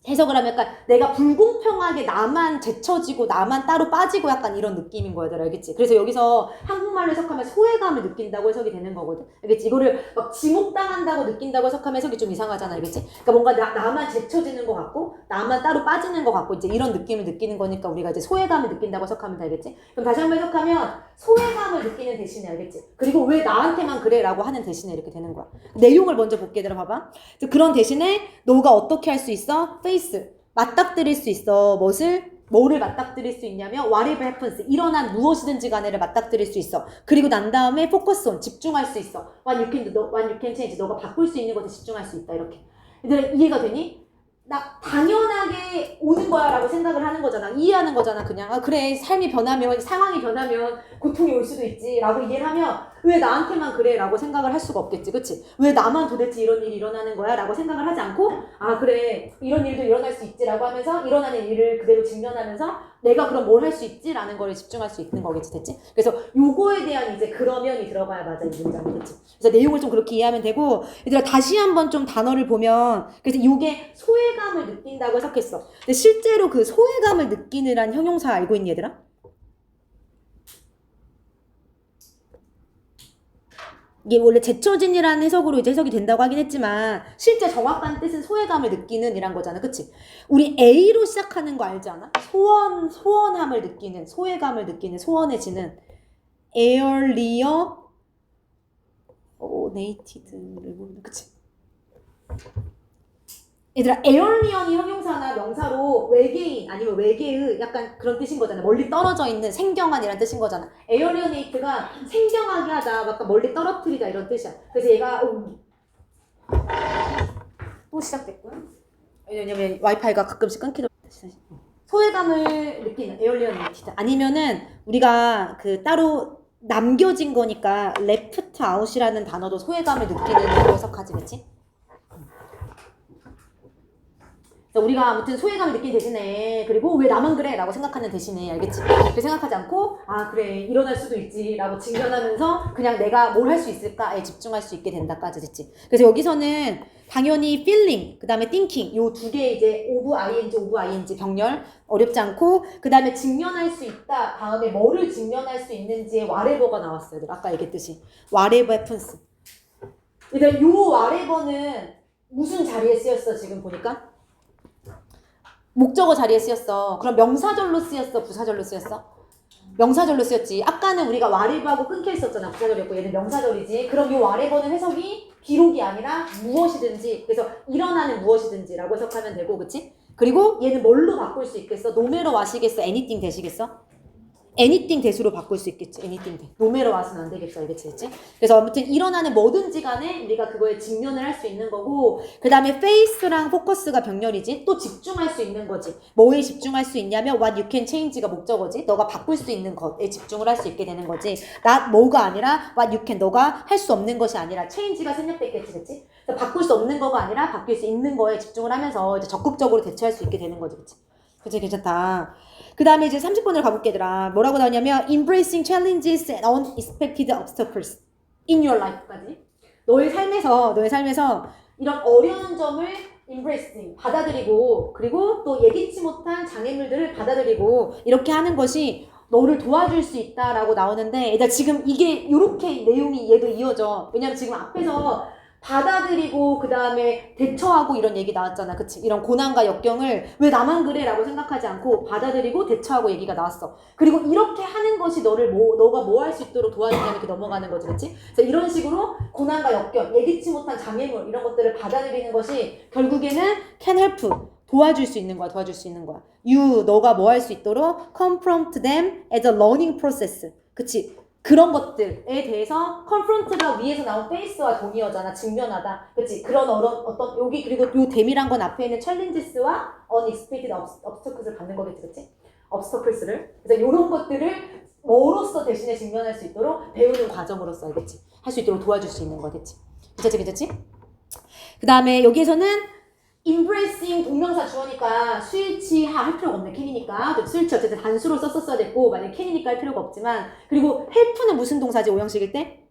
해석을 하면 약간 내가 불공평하게 나만 제쳐지고 나만 따로 빠지고 약간 이런 느낌인 거야. 알겠지? 그래서 여기서 한국말로 해석하면 소외감을 느낀다고 해석이 되는 거거든. 알겠지? 이거를 막 지목당한다고 느낀다고 해석하면 해석이 좀 이상하잖아. 알겠지? 그러니까 뭔가 나만 제쳐지는 것 같고 나만 따로 빠지는 것 같고 이제 이런 느낌을 느끼는 거니까 우리가 이제 소외감을 느낀다고 해석하면 되겠지? 그럼 다시 한번 해석하면 소외감을 느끼는 대신에. 알겠지? 그리고 왜 나한테만 그래 라고 하는 대신에 이렇게 되는 거야. 내용을 먼저 볼게. 얘들아 봐봐. 그런 대신에 너가 어떻게 할 수 있어? 페이스, 맞닥뜨릴 수 있어. 무엇을? 뭐를 맞닥뜨릴 수 있냐면 whatever happens, 일어난 무엇이든지 간에를 맞닥뜨릴 수 있어. 그리고 난 다음에 focus on, 집중할 수 있어. what you can do, what you can change, 너가 바꿀 수 있는 것에 집중할 수 있다. 이렇게. 얘들아 이해가 되니? 나 당연하게 오는 거야 라고 생각을 하는 거잖아. 이해하는 거잖아. 그냥 아 그래 삶이 변하면 상황이 변하면 고통이 올 수도 있지 라고 이해를 하면 왜 나한테만 그래 라고 생각을 할 수가 없겠지. 그치? 왜 나만 도대체 이런 일이 일어나는 거야 라고 생각을 하지 않고 아 그래 이런 일도 일어날 수 있지 라고 하면서 일어나는 일을 그대로 직면하면서 내가 그럼 뭘 할 수 있지? 라는 거를 집중할 수 있는 거겠지. 됐지? 그래서 요거에 대한 이제 그러면이 들어가야 맞아 이 문장이. 됐지? 그래서 내용을 좀 그렇게 이해하면 되고 얘들아 다시 한번 좀 단어를 보면 그래서 요게 소외감을 느낀다고 해석했어. 근데 실제로 그 소외감을 느끼느란 형용사 알고 있니 얘들아? 이게 원래 제쳐진이라는 해석으로 이제 해석이 된다고 하긴 했지만 실제 정확한 뜻은 소외감을 느끼는 이란 거잖아. 그치? 우리 A로 시작하는 거 알지 않아? 소원함을 느끼는, 소외감을 느끼는, 소원해지는 earlier nated를 모르는 그치? 얘들아 에얼리언이 형용사나 명사로 외계인 아니면 외계의 약간 그런 뜻인 거잖아. 멀리 떨어져 있는 생경한이란 뜻인 거잖아. 에얼리어네이트가 생경하게 하다 약간 멀리 떨어뜨리다 이런 뜻이야. 그래서 얘가 또 시작됐고요. 왜냐면 와이파이가 가끔씩 끊기도 소외감을 느끼는 에얼리어네이트 아니면은 우리가 그 따로 남겨진 거니까 left out이라는 단어도 소외감을 느끼는 걸로 해석하지 그치? 우리가 아무튼 소외감을 느낀 대신에 그리고 왜 나만 그래? 라고 생각하는 대신에 알겠지? 그렇게 생각하지 않고 아 그래 일어날 수도 있지 라고 직면하면서 그냥 내가 뭘 할 수 있을까에 집중할 수 있게 된다까지 됐지? 그래서 여기서는 당연히 feeling, 그 다음에 thinking 요 두 개 이제 of ing 병렬 어렵지 않고 그 다음에 직면할 수 있다 다음에 뭐를 직면할 수 있는지의 whatever가 나왔어요. 아까 얘기했듯이 whatever happens. 일단 요 whatever는 무슨 자리에 쓰였어 지금 보니까? 목적어 자리에 쓰였어. 그럼 명사절로 쓰였어? 부사절로 쓰였어? 명사절로 쓰였지. 아까는 우리가 whatever하고 끊겨 있었잖아. 부사절이었고 얘는 명사절이지. 그럼 이 whatever는 해석이 기록이 아니라 무엇이든지 그래서 일어나는 무엇이든지 라고 해석하면 되고 그치? 그리고 얘는 뭘로 바꿀 수 있겠어? no matter what이겠어? anything 되시겠어? anything 대수로 바꿀 수 있겠지. anything 대. no matter what은 안 되겠죠. 알겠지? 그래서 아무튼 일어나는 뭐든지 간에 우리가 그거에 직면을 할 수 있는 거고 그 다음에 face랑 focus가 병렬이지. 또 집중할 수 있는 거지. 뭐에 집중할 수 있냐면 what you can change가 목적어지. 너가 바꿀 수 있는 것에 집중을 할 수 있게 되는 거지. not 뭐가 아니라 what you can 너가 할 수 없는 것이 아니라 change가 생략됐겠지. 그치? 그래서 바꿀 수 없는 거가 아니라 바뀔 수 있는 거에 집중을 하면서 이제 적극적으로 대처할 수 있게 되는 거지. 그치? 그치? 괜찮다. 그 다음에 이제 30번을 가볼게 얘들아. 뭐라고 나오냐면 embracing challenges and unexpected obstacles in your life까지. 너의 삶에서 이런 어려운 점을 embracing 받아들이고 그리고 또 예기치 못한 장애물들을 받아들이고 이렇게 하는 것이 너를 도와줄 수 있다라고 나오는데 얘들아 지금 이게 이렇게 내용이 얘도 이어져. 왜냐면 지금 앞에서 받아들이고 그 다음에 대처하고 이런 얘기 나왔잖아. 그치? 이런 고난과 역경을 왜 나만 그래? 라고 생각하지 않고 받아들이고 대처하고 얘기가 나왔어. 그리고 이렇게 하는 것이 너가 뭐 할 수 있도록 도와주냐면 이렇게 넘어가는 거지. 그치? 그래서 이런 식으로 고난과 역경, 예기치 못한 장애물 이런 것들을 받아들이는 것이 결국에는 can help. 도와줄 수 있는 거야. 너가 뭐 할 수 있도록 confront them as a learning process. 그치? 그런 것들에 대해서 confront가 위에서 나온 face와 동의어잖아. 직면하다. 그치? 그런 어떤 여기 그리고 요 대밀한 건 앞에 있는 challenges와 unexpected obstacles를 받는 거겠지. 그치? obstacles를. 그래서 요런 것들을 뭐로써 대신에 직면할 수 있도록 배우는 과정으로서 알겠지? 할 수 있도록 도와줄 수 있는 거겠지. 괜찮지? 그 다음에 여기에서는 embracing 동명사 주어니까 수일치하 할 필요가 없네. can이니까. 수일치 어쨌든 단수로 썼었어야 됐고 만약에 can이니까 할 필요가 없지만 그리고 help는 무슨 동사지? 오형식일 때?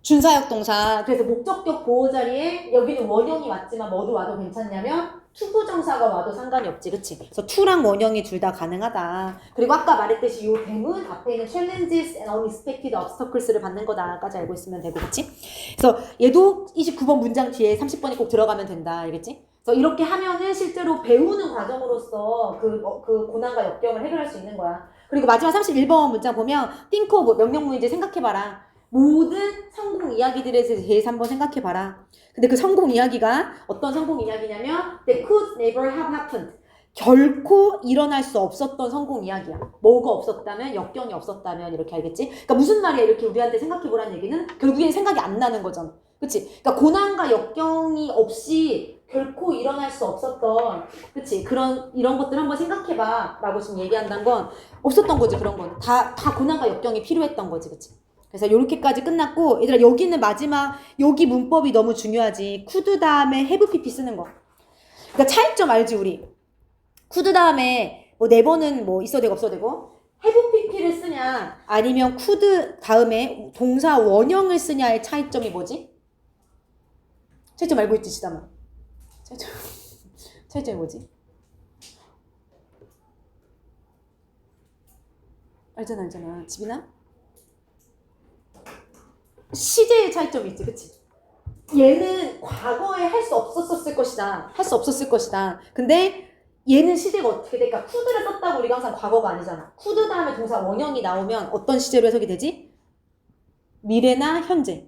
준사역 동사. 그래서 목적격 보호 자리에 여기는 원형이 왔지만 뭐도 와도 괜찮냐면 투부정사가 와도 상관이 없지. 그치? 그래서 to랑 원형이 둘 다 가능하다. 그리고 아까 말했듯이 요 댐은 앞에 있는 challenges and unexpected obstacles를 받는 거다까지 알고 있으면 되고. 그치? 그래서 얘도 29번 문장 뒤에 30번이 꼭 들어가면 된다. 알겠지? 그래서 이렇게 하면은 실제로 배우는 과정으로서 그 고난과 역경을 해결할 수 있는 거야. 그리고 마지막 31번 문장 보면 think of 명령문이제 생각해봐라. 모든 성공 이야기들에 대해서 한번 생각해봐라. 근데 그 성공 이야기가 어떤 성공 이야기냐면 That could never have happened. 결코 일어날 수 없었던 성공 이야기야. 뭐가 없었다면, 역경이 없었다면 이렇게 알겠지? 그러니까 무슨 말이야? 이렇게 우리한테 생각해보라는 얘기는 결국엔 생각이 안 나는 거잖아. 그치? 그러니까 고난과 역경이 없이 결코 일어날 수 없었던, 그치? 이런 것들 한번 생각해봐 라고 지금 얘기한다는 건 없었던 거지. 그런 건 다 고난과 역경이 필요했던 거지. 그치? 그래서 이렇게까지 끝났고, 얘들아 여기는 마지막, 여기 문법이 너무 중요하지. 쿠드 다음에 have pp 쓰는 거. 그러니까 차이점 알지 우리? 쿠드 다음에 뭐 네 번은 뭐 있어도 되고 없어도 되고, have pp를 쓰냐 아니면 쿠드 다음에 동사 원형을 쓰냐의 차이점이 뭐지? 차이점 알고 있지 시다마? 차이점이 뭐지? 알잖아 집이나? 시제의 차이점이 있지. 그치? 얘는 과거에 할 수 없었을 것이다. 근데 얘는 시제가 어떻게 돼? 그러니까 쿠드를 썼다고 우리가 항상 과거가 아니잖아. 쿠드 다음에 동사 원형이 나오면 어떤 시제로 해석이 되지? 미래나 현재.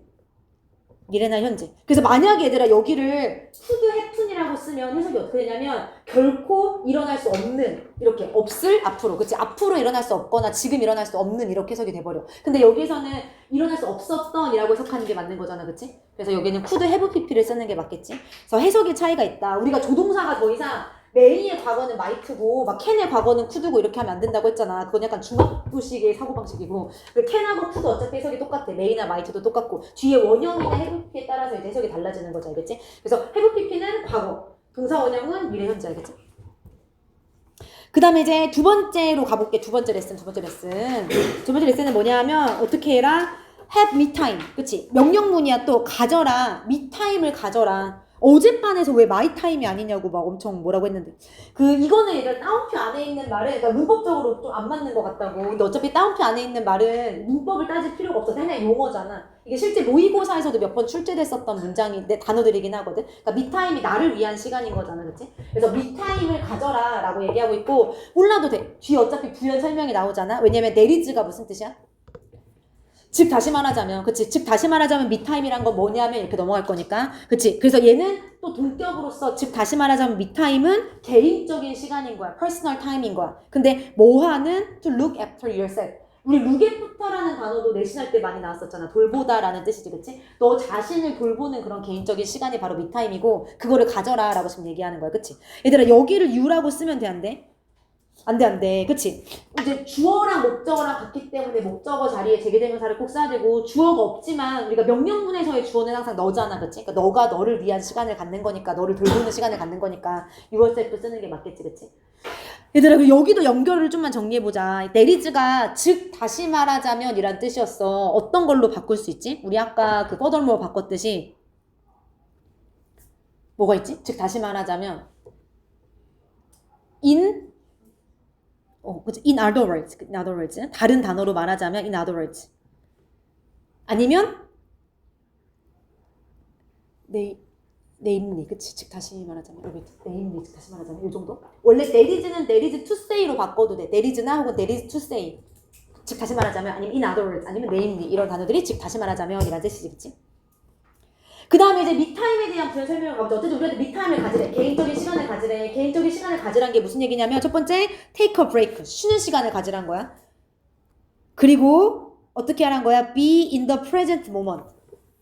그래서 만약에 얘들아 여기를 쿠드 해툰이라고 쓰면 해석이 어떻게 되냐면 결코 일어날 수 없는, 이렇게 없을 앞으로, 그치? 앞으로 일어날 수 없거나 지금 일어날 수 없는 이렇게 해석이 돼버려. 근데 여기서는 일어날 수 없었던 이라고 해석하는 게 맞는 거잖아, 그치? 그래서 여기는 쿠드 have pp를 쓰는 게 맞겠지? 그래서 해석의 차이가 있다. 우리가 조동사가 더 이상 메이의 과거는 마이트고 막 캔의 과거는 쿠드고 이렇게 하면 안 된다고 했잖아. 그건 약간 중학교식의 사고방식이고, 캔하고 쿠드 어차피 해석이 똑같아. 메이나 마이트도 똑같고 뒤에 원형이나 have pp에 따라서 이제 해석이 달라지는 거죠. 알겠지? 그래서 have pp는 과거, 동사 원형은 미래 현재. 알겠지? 그 다음에 이제 두 번째로 가볼게. 두 번째 레슨은 뭐냐 하면 어떻게 해라? have me time. 그치? 명령문이야. 또 가져라. me time을 가져라. 어젯밤에서 왜 my time이 아니냐고 막 엄청 뭐라고 했는데, 이거는 일단 따옴표 안에 있는 말은, 그러니까 문법적으로 좀 안 맞는 것 같다고. 근데 어차피 따옴표 안에 있는 말은 문법을 따질 필요가 없어. 그냥 용어잖아. 이게 실제 모의고사에서도 몇 번 출제됐었던 문장인데 단어들이긴 하거든. 그러니까 me time이 나를 위한 시간인 거잖아, 그치? 그래서 me time을 가져라 라고 얘기하고 있고, 몰라도 돼. 뒤에 어차피 부연 설명이 나오잖아. 왜냐면 there is가 무슨 뜻이야? 즉 다시 말하자면, 그치? 즉 다시 말하자면 미타임이란 건 뭐냐면 이렇게 넘어갈 거니까, 그치? 그래서 얘는 또 동격으로서 즉 다시 말하자면 미타임은 개인적인 시간인 거야. personal time인 거야. 근데 뭐하는 to look after yourself. 우리 look after라는 단어도 내신할 때 많이 나왔었잖아. 돌보다라는 뜻이지, 그치? 너 자신을 돌보는 그런 개인적인 시간이 바로 미타임이고, 그거를 가져라 라고 지금 얘기하는 거야. 그치? 얘들아 여기를 you라고 쓰면 돼, 안 돼? 안 돼. 그치? 이제 주어랑 목적어랑 같기 때문에 목적어 자리에 제기대명사를 꼭 써야 되고, 주어가 없지만 우리가 명령문에서의 주어는 항상 너잖아. 그치? 그러니까 너가 너를 위한 시간을 갖는 거니까, 너를 돌보는 시간을 갖는 거니까 yourself 쓰는 게 맞겠지. 그치? 얘들아 여기도 연결을 좀만 정리해보자. 내리즈가 즉 다시 말하자면 이란 뜻이었어. 어떤 걸로 바꿀 수 있지? 우리 아까 furthermore 바꿨듯이 뭐가 있지? 즉 다시 말하자면 그치? in other words. 다른 단어로 말하자면 in other words. 아니면 namely. 그치? 즉 다시 말하자면 namely. 즉 다시 말하자면 이 정도? 원래 there is는 there is to say로 바꿔도 돼. there is나 혹은 there is to say. 즉 다시 말하자면, 아니면 in other words, 아니면 namely. 이런 단어들이 즉 다시 말하자면 이란 뜻이지. 그치? 그 다음에 이제 미타임에 대한 부연 설명을 가보자. 어쨌든 우리한테 미타임을 가지래. 개인적인 시간을 가지래. 개인적인 시간을 가지란 게 무슨 얘기냐면, 첫 번째, take a break. 쉬는 시간을 가지란 거야. 그리고 어떻게 하란 거야? be in the present moment.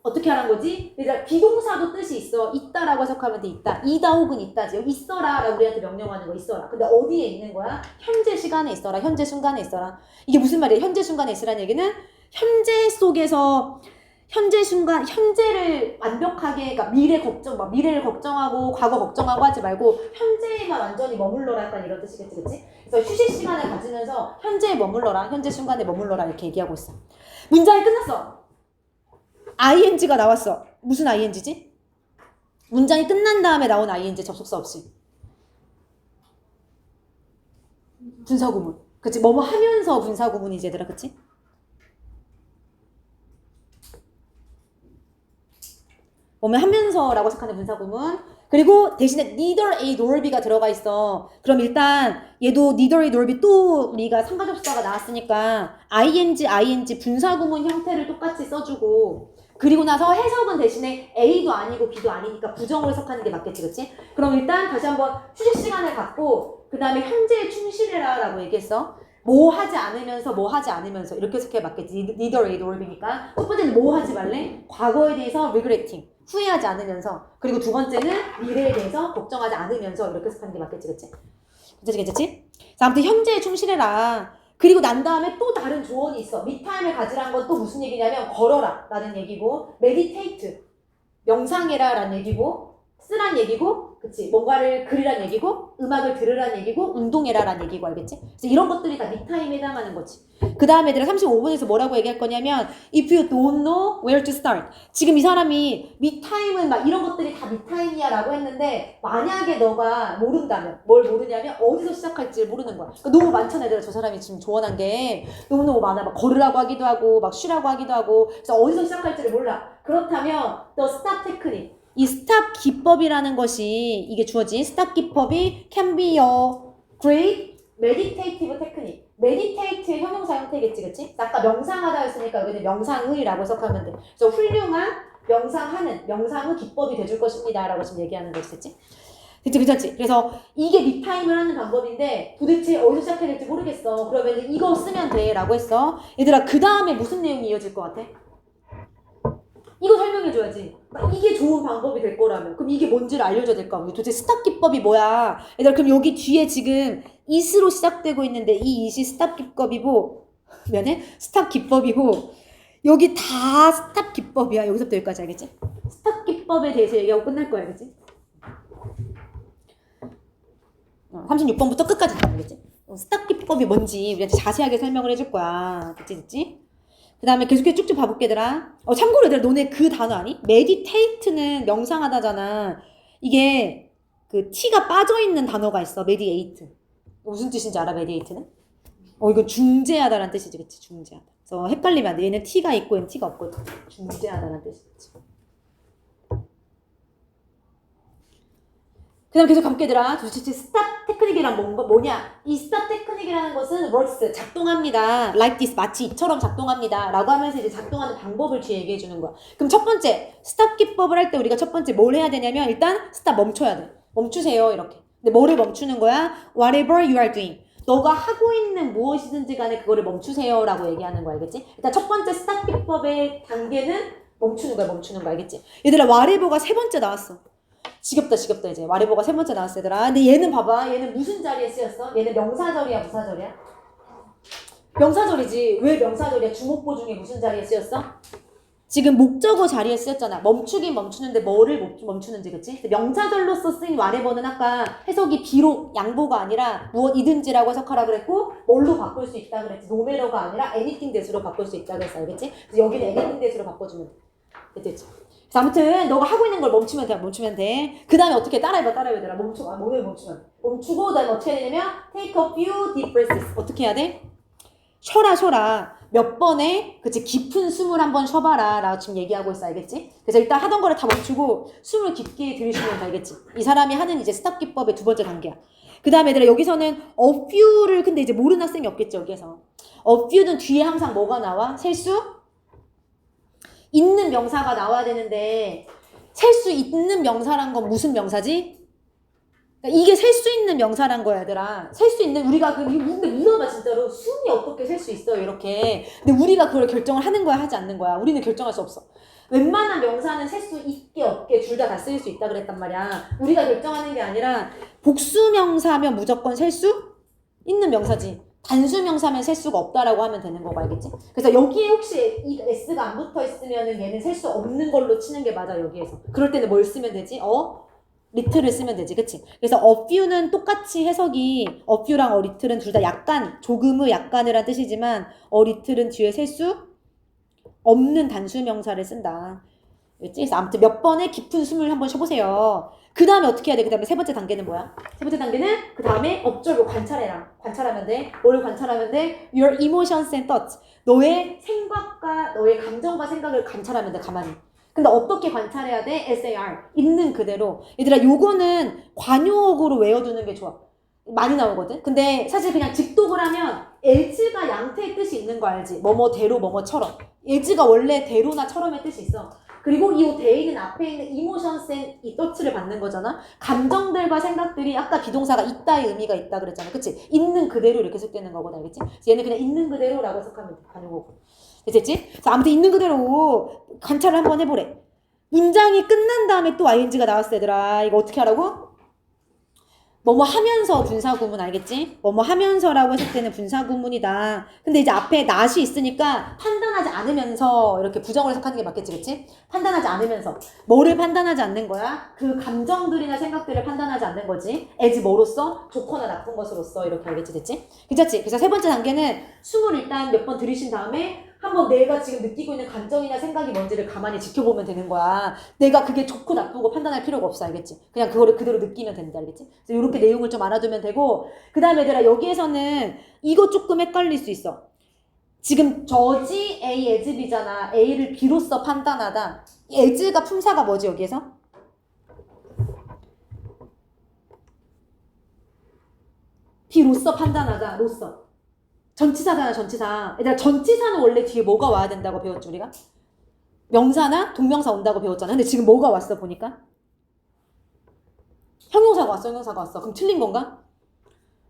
어떻게 하란 거지? 그러니까 비동사도 뜻이 있어. 있다라고 해석하면 돼. 있다 혹은 있다지. 여기 있어라 라고 우리한테 명령하는 거 있어라. 근데 어디에 있는 거야? 현재 시간에 있어라. 현재 순간에 있어라. 이게 무슨 말이야? 현재 순간에 있으라는 얘기는 현재 속에서 현재 순간, 현재를 완벽하게, 그러니까 미래를 걱정하고 과거 걱정하고 하지 말고 현재에만 완전히 머물러라, 약간 이런 뜻이겠지, 그치? 그래서 휴식 시간을 가지면서 현재에 머물러라, 현재 순간에 머물러라 이렇게 얘기하고 있어. 문장이 끝났어. ing가 나왔어. 무슨 ing지? 문장이 끝난 다음에 나온 ing, 접속사 없이. 분사구문. 그치? 뭐뭐 하면서 분사구문이지, 얘들아, 그치? 뭐뭐 하면서라고 해석하는 분사구문. 그리고 대신에 neither A nor B가 들어가 있어. 그럼 일단 얘도 neither A nor B, 또 우리가 상가접수사가 나왔으니까 ing 분사구문 형태를 똑같이 써주고, 그리고 나서 해석은 대신에 A도 아니고 B도 아니니까 부정으로 해석하는 게 맞겠지, 그치? 그럼 일단 다시 한번 휴식 시간을 갖고 그 다음에 현재에 충실해라 라고 얘기했어. 뭐 하지 않으면서 뭐 하지 않으면서 이렇게 해석해 맞겠지. neither A nor B니까 첫 번째는 뭐 하지 말래? 과거에 대해서 regretting, 후회하지 않으면서. 그리고 두 번째는 미래에 대해서 걱정하지 않으면서 이렇게 해석하는 게 맞겠지, 그치? 괜찮지? 자, 아무튼 현재에 충실해라. 그리고 난 다음에 또 다른 조언이 있어. 미타임을 가지라는 건 또 무슨 얘기냐면 걸어라 라는 얘기고, meditate, 명상해라 라는 얘기고, 쓰란 얘기고, 그치? 뭔가를 그리란 얘기고, 음악을 들으란 얘기고, 운동해라 라는 얘기고, 알겠지? 그래서 이런 것들이 다 미타임에 해당하는 거지. 그 다음에 얘들아 35분에서 뭐라고 얘기할 거냐면 if you don't know where to start. 지금 이 사람이 미타임은 막 이런 것들이 다 미타임이야 라고 했는데, 만약에 너가 모른다면, 뭘 모르냐면 어디서 시작할지 모르는 거야. 그러니까 너무 많잖아 얘들아. 저 사람이 지금 조언한 게 너무너무 많아. 막 걸으라고 하기도 하고 막 쉬라고 하기도 하고. 그래서 어디서 시작할지를 몰라. 그렇다면 the stop technique, 이 스탑 기법이라는 것이, 이게 주어진 스탑 기법이 can be a great meditative technique. meditate의 형용사 형태겠지, 그치? 아까 명상하다 했으니까 여기는 명상의라고 해석하면 돼. 그래서 훌륭한 명상하는, 명상의 기법이 돼줄 것입니다 라고 지금 얘기하는 거지, 그치? 괜찮지? 그래서 이게 미타임을 하는 방법인데 도대체 어디서 시작해야 될지 모르겠어. 그러면 이거 쓰면 돼 라고 했어. 얘들아, 그 다음에 무슨 내용이 이어질 것 같아? 이거 설명해줘야지. 이게 좋은 방법이 될 거라면. 그럼 이게 뭔지를 알려줘야 될 거 아니야. 도대체 스탑 기법이 뭐야? 얘들아, 그럼 여기 뒤에 지금 it으로 시작되고 있는데 이 it이 스탑 기법이고, 면에 스탑 기법이고, 여기 다 스탑 기법이야. 여기서부터 여기까지, 알겠지? 스탑 기법에 대해서 얘기하고 끝날 거야, 알겠지? 36번부터 끝까지 알겠지? 스탑 기법이 뭔지 우리한테 자세하게 설명을 해줄 거야. 그치? 그 다음에 계속해서 쭉쭉 봐볼게, 얘들아. 참고로 얘들아, 너네 그 단어 아니? meditate는 명상하다잖아. 이게 그 t가 빠져있는 단어가 있어. meditate. 무슨 뜻인지 알아, meditate는? 이건 중재하다라는 뜻이지, 그치? 중재하다. 그래서 헷갈리면 안 돼. 얘는 t가 있고 얘는 t가 없거든. 중재하다라는 뜻이지. 그 다음 계속 가볼게, 얘들아. 도대체 스탑 테크닉이란 뭐냐? 이 스탑 테크닉이라는 것은 works, 작동합니다. like this, 마치 이처럼 작동합니다. 라고 하면서 이제 작동하는 방법을 뒤에 얘기해 주는 거야. 그럼 첫 번째, 스탑 기법을 할 때 우리가 첫 번째 뭘 해야 되냐면 일단 스탑 멈춰야 돼. 멈추세요, 이렇게. 근데 뭐를 멈추는 거야? whatever you are doing. 너가 하고 있는 무엇이든지 간에 그거를 멈추세요 라고 얘기하는 거야, 알겠지? 일단 첫 번째 스탑 기법의 단계는 멈추는 거야, 알겠지? 얘들아, whatever가 세 번째 나왔어. 지겹다 이제. 와리보가 세 번째 나왔어, 얘들아. 근데 얘는 봐봐. 얘는 무슨 자리에 쓰였어? 얘는 명사절이야, 부사절이야? 명사절이지. 왜 명사절이야? 주목보 중에 무슨 자리에 쓰였어? 지금 목적어 자리에 쓰였잖아. 멈추긴 멈추는데 뭐를 멈추는지, 그치? 명사절로서 쓰인 와레버는 아까 해석이 비록 양보가 아니라 무엇이든지라고 해석하라 그랬고, 뭘로 바꿀 수 있다 그랬지. 노매러가 아니라 anything that으로 바꿀 수 있다 그랬어, 알겠지? 그래서 여기는 anything that으로 바꿔주면 돼. 됐지? 그래서 아무튼 너가 하고 있는 걸 멈추면 돼. 그 다음에 어떻게 따라해봐 얘들아. 몸을 멈추면. 멈추고 그 다음에 어떻게 해야 되냐면 take a few deep breaths. 어떻게 해야 돼? 쉬어라. 몇 번에 그치 깊은 숨을 한번 쉬어봐라 라고 지금 얘기하고 있어, 알겠지? 그래서 일단 하던 거를 다 멈추고 숨을 깊게 들이쉬면 알겠지? 이 사람이 하는 이제 스탑 기법의 두 번째 단계야. 그 다음에 얘들아, 여기서는 a few를 근데 이제 모르는 학생이 없겠지, 여기에서. a few는 뒤에 항상 뭐가 나와? 셀 수 있는 명사가 나와야 되는데, 셀 수 있는 명사란 건 무슨 명사지? 그러니까 이게 셀 수 있는 명사란 거야, 얘들아. 셀 수 있는, 우리가 근데 물어봐, 진짜로. 숨이 어떻게 셀 수 있어요, 이렇게. 근데 우리가 그걸 결정을 하는 거야, 하지 않는 거야? 우리는 결정할 수 없어. 웬만한 명사는 셀 수 있게 없게 둘 다 쓰일 수 있다 그랬단 말이야. 우리가 결정하는 게 아니라 복수 명사면 무조건 셀 수 있는 명사지. 단수 명사면 셀 수가 없다라고 하면 되는 거고, 알겠지? 그래서 여기에 혹시 이 S가 안 붙어 있으면은 얘는 셀 수 없는 걸로 치는 게 맞아, 여기에서. 그럴 때는 뭘 쓰면 되지? little을 쓰면 되지, 그치? 그래서 a few는 똑같이 해석이 a few랑 a little은 둘 다 약간, 조금의 약간이란 뜻이지만 a little은 뒤에 셀 수 없는 단수 명사를 쓴다. 그치? 그래서 아무튼 몇 번에 깊은 숨을 한번 쉬어보세요. 그 다음에 어떻게 해야 돼? 그 다음에 세 번째 단계는 뭐야? 세 번째 단계는 그 다음에 observe, 관찰해라. 관찰하면 돼. 뭐를 관찰하면 돼? Your emotions and thoughts. 너의 생각과 너의 감정과 생각을 관찰하면 돼, 가만히. 근데 어떻게 관찰해야 돼? SAR. 있는 그대로. 얘들아, 요거는 관용어구로 외워두는 게 좋아. 많이 나오거든? 근데 사실 그냥 직독을 하면 As가 양태의 뜻이 있는 거 알지? 뭐뭐대로 뭐뭐처럼. as가 원래 대로나 처럼의 뜻이 있어. 그리고 이 대는 앞에 있는 emotions and 이 touch를 받는 거잖아. 감정들과 생각들이 아까 비동사가 있다의 의미가 있다 그랬잖아. 그치? 있는 그대로 이렇게 해석되는 거거든. 알겠지? 그래서 얘는 그냥 있는 그대로라고 해석하면 되는 거고. 됐지? 그래서 아무튼 있는 그대로 관찰을 한번 해보래. 문장이 끝난 다음에 또 ing가 나왔어 얘들아. 이거 어떻게 하라고? 뭐뭐 하면서 분사구문 알겠지? 뭐뭐 하면서라고 해석되는 분사구문이다. 근데 이제 앞에 not이 있으니까 판단하지 않으면서 이렇게 부정을 해석하는 게 맞겠지, 그치? 판단하지 않으면서. 뭐를 판단하지 않는 거야? 그 감정들이나 생각들을 판단하지 않는 거지. as 뭐로써? 좋거나 나쁜 것으로써 이렇게 알겠지, 됐지? 괜찮지? 그래서 세 번째 단계는 숨을 일단 몇 번 들이신 다음에 한번 내가 지금 느끼고 있는 감정이나 생각이 뭔지를 가만히 지켜보면 되는 거야. 내가 그게 좋고 나쁘고 판단할 필요가 없어, 알겠지? 그냥 그거를 그대로 느끼면 된다, 알겠지? 그래서 이렇게 내용을 좀 알아두면 되고, 그 다음에 얘들아 여기에서는 이거 조금 헷갈릴 수 있어. 지금 저지 A, as B잖아. A를 B로서 판단하다. as가 품사가 뭐지 여기에서? B로서 판단하다, 로서. 전치사잖아, 전치사. 얘들아, 전치사는 원래 뒤에 뭐가 와야 된다고 배웠지, 우리가? 명사나 동명사 온다고 배웠잖아. 근데 지금 뭐가 왔어, 보니까? 형용사가 왔어, 형용사가 왔어. 그럼 틀린 건가?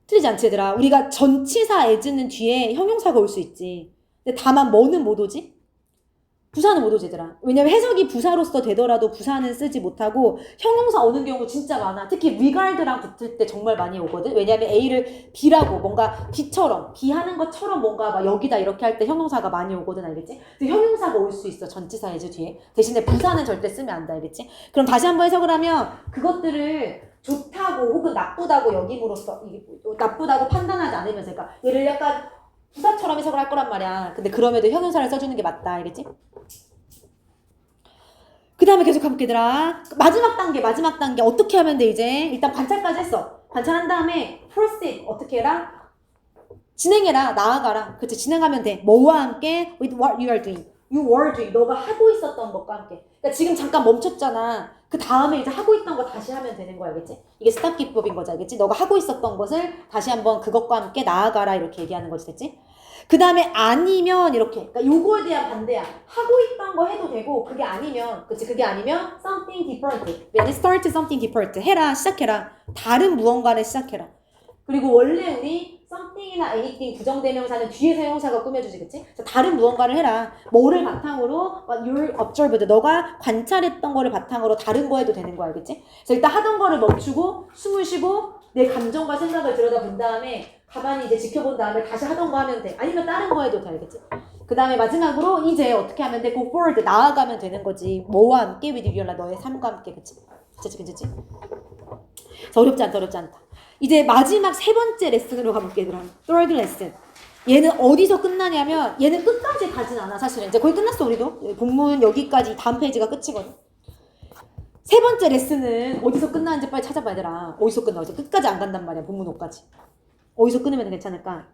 틀리지 않지, 얘들아. 우리가 전치사 as는 뒤에 형용사가 올 수 있지. 근데 다만 뭐는 못 오지? 부사는 못 오지, 얘들아. 왜냐면 해석이 부사로서 되더라도 부사는 쓰지 못하고 형용사 오는 경우 진짜 많아. 특히 regard랑 붙을 때 정말 많이 오거든. 왜냐면 A를 B라고 뭔가 B처럼 B하는 것처럼 뭔가 막 여기다 이렇게 할 때 형용사가 많이 오거든, 알겠지? 그래서 형용사가 올 수 있어, 전치사 as 뒤에. 대신에 부사는 절대 쓰면 안 돼, 알겠지? 그럼 다시 한번 해석을 하면 그것들을 좋다고 혹은 나쁘다고 여김으로써 나쁘다고 판단하지 않으면서, 그러니까 얘를 약간 부사처럼 해석을 할 거란 말이야. 근데 그럼에도 형용사를 써주는 게 맞다, 알겠지? 그 다음에 계속 가볼게, 얘들아. 마지막 단계 어떻게 하면 돼, 이제? 일단 관찰까지 했어. 관찰한 다음에 proceed 어떻게 해라? 진행해라, 나아가라. 그치, 진행하면 돼. 뭐와 함께? with what you are doing. You were doing. 너가 하고 있었던 것과 함께. 그러니까 지금 잠깐 멈췄잖아. 그 다음에 이제 하고 있던 거 다시 하면 되는 거야, 알겠지? 이게 스탑 기법인 거지, 알겠지? 너가 하고 있었던 것을 다시 한번 그것과 함께 나아가라 이렇게 얘기하는 거지, 됐지? 그 다음에 아니면 이렇게, 그러니까 요거에 대한 반대야. 하고 있던 거 해도 되고 그게 아니면, 그치? 그게 아니면 something different. 왜냐면 start something different. 해라, 시작해라. 다른 무언가를 시작해라. 그리고 원래 우리 something이나 anything 부정대명사는 뒤에서 형용사가 꾸며주지, 그치? 그래서 다른 무언가를 해라. 뭐를 바탕으로 what you observed. 너가 관찰했던 거를 바탕으로 다른 거 해도 되는 거야, 알겠지? 그래서 일단 하던 거를 멈추고 숨을 쉬고 내 감정과 생각을 들여다본 다음에 가만히 이제 지켜본 다음에 다시 하던 거 하면 돼. 아니면 다른 거 해도 돼, 알겠지? 그 다음에 마지막으로 이제 어떻게 하면 돼? go forward. 나아가면 되는 거지. 뭐와 함께? with your life. 너의 삶과 함께. 그치? 괜찮지? 그래서 어렵지 않다. 이제 마지막 세 번째 레슨으로 가볼게, 얘들아. third lesson. 얘는 어디서 끝나냐면 얘는 끝까지 가진 않아, 사실은. 이제 거의 끝났어, 우리도. 본문 여기까지 다음 페이지가 끝이거든. 세 번째 레슨은 어디서 끝나는지 빨리 찾아봐야 되라. 어디서 끝나? 끝까지 안 간단 말이야, 본문 5까지. 어디서 끊으면 괜찮을까?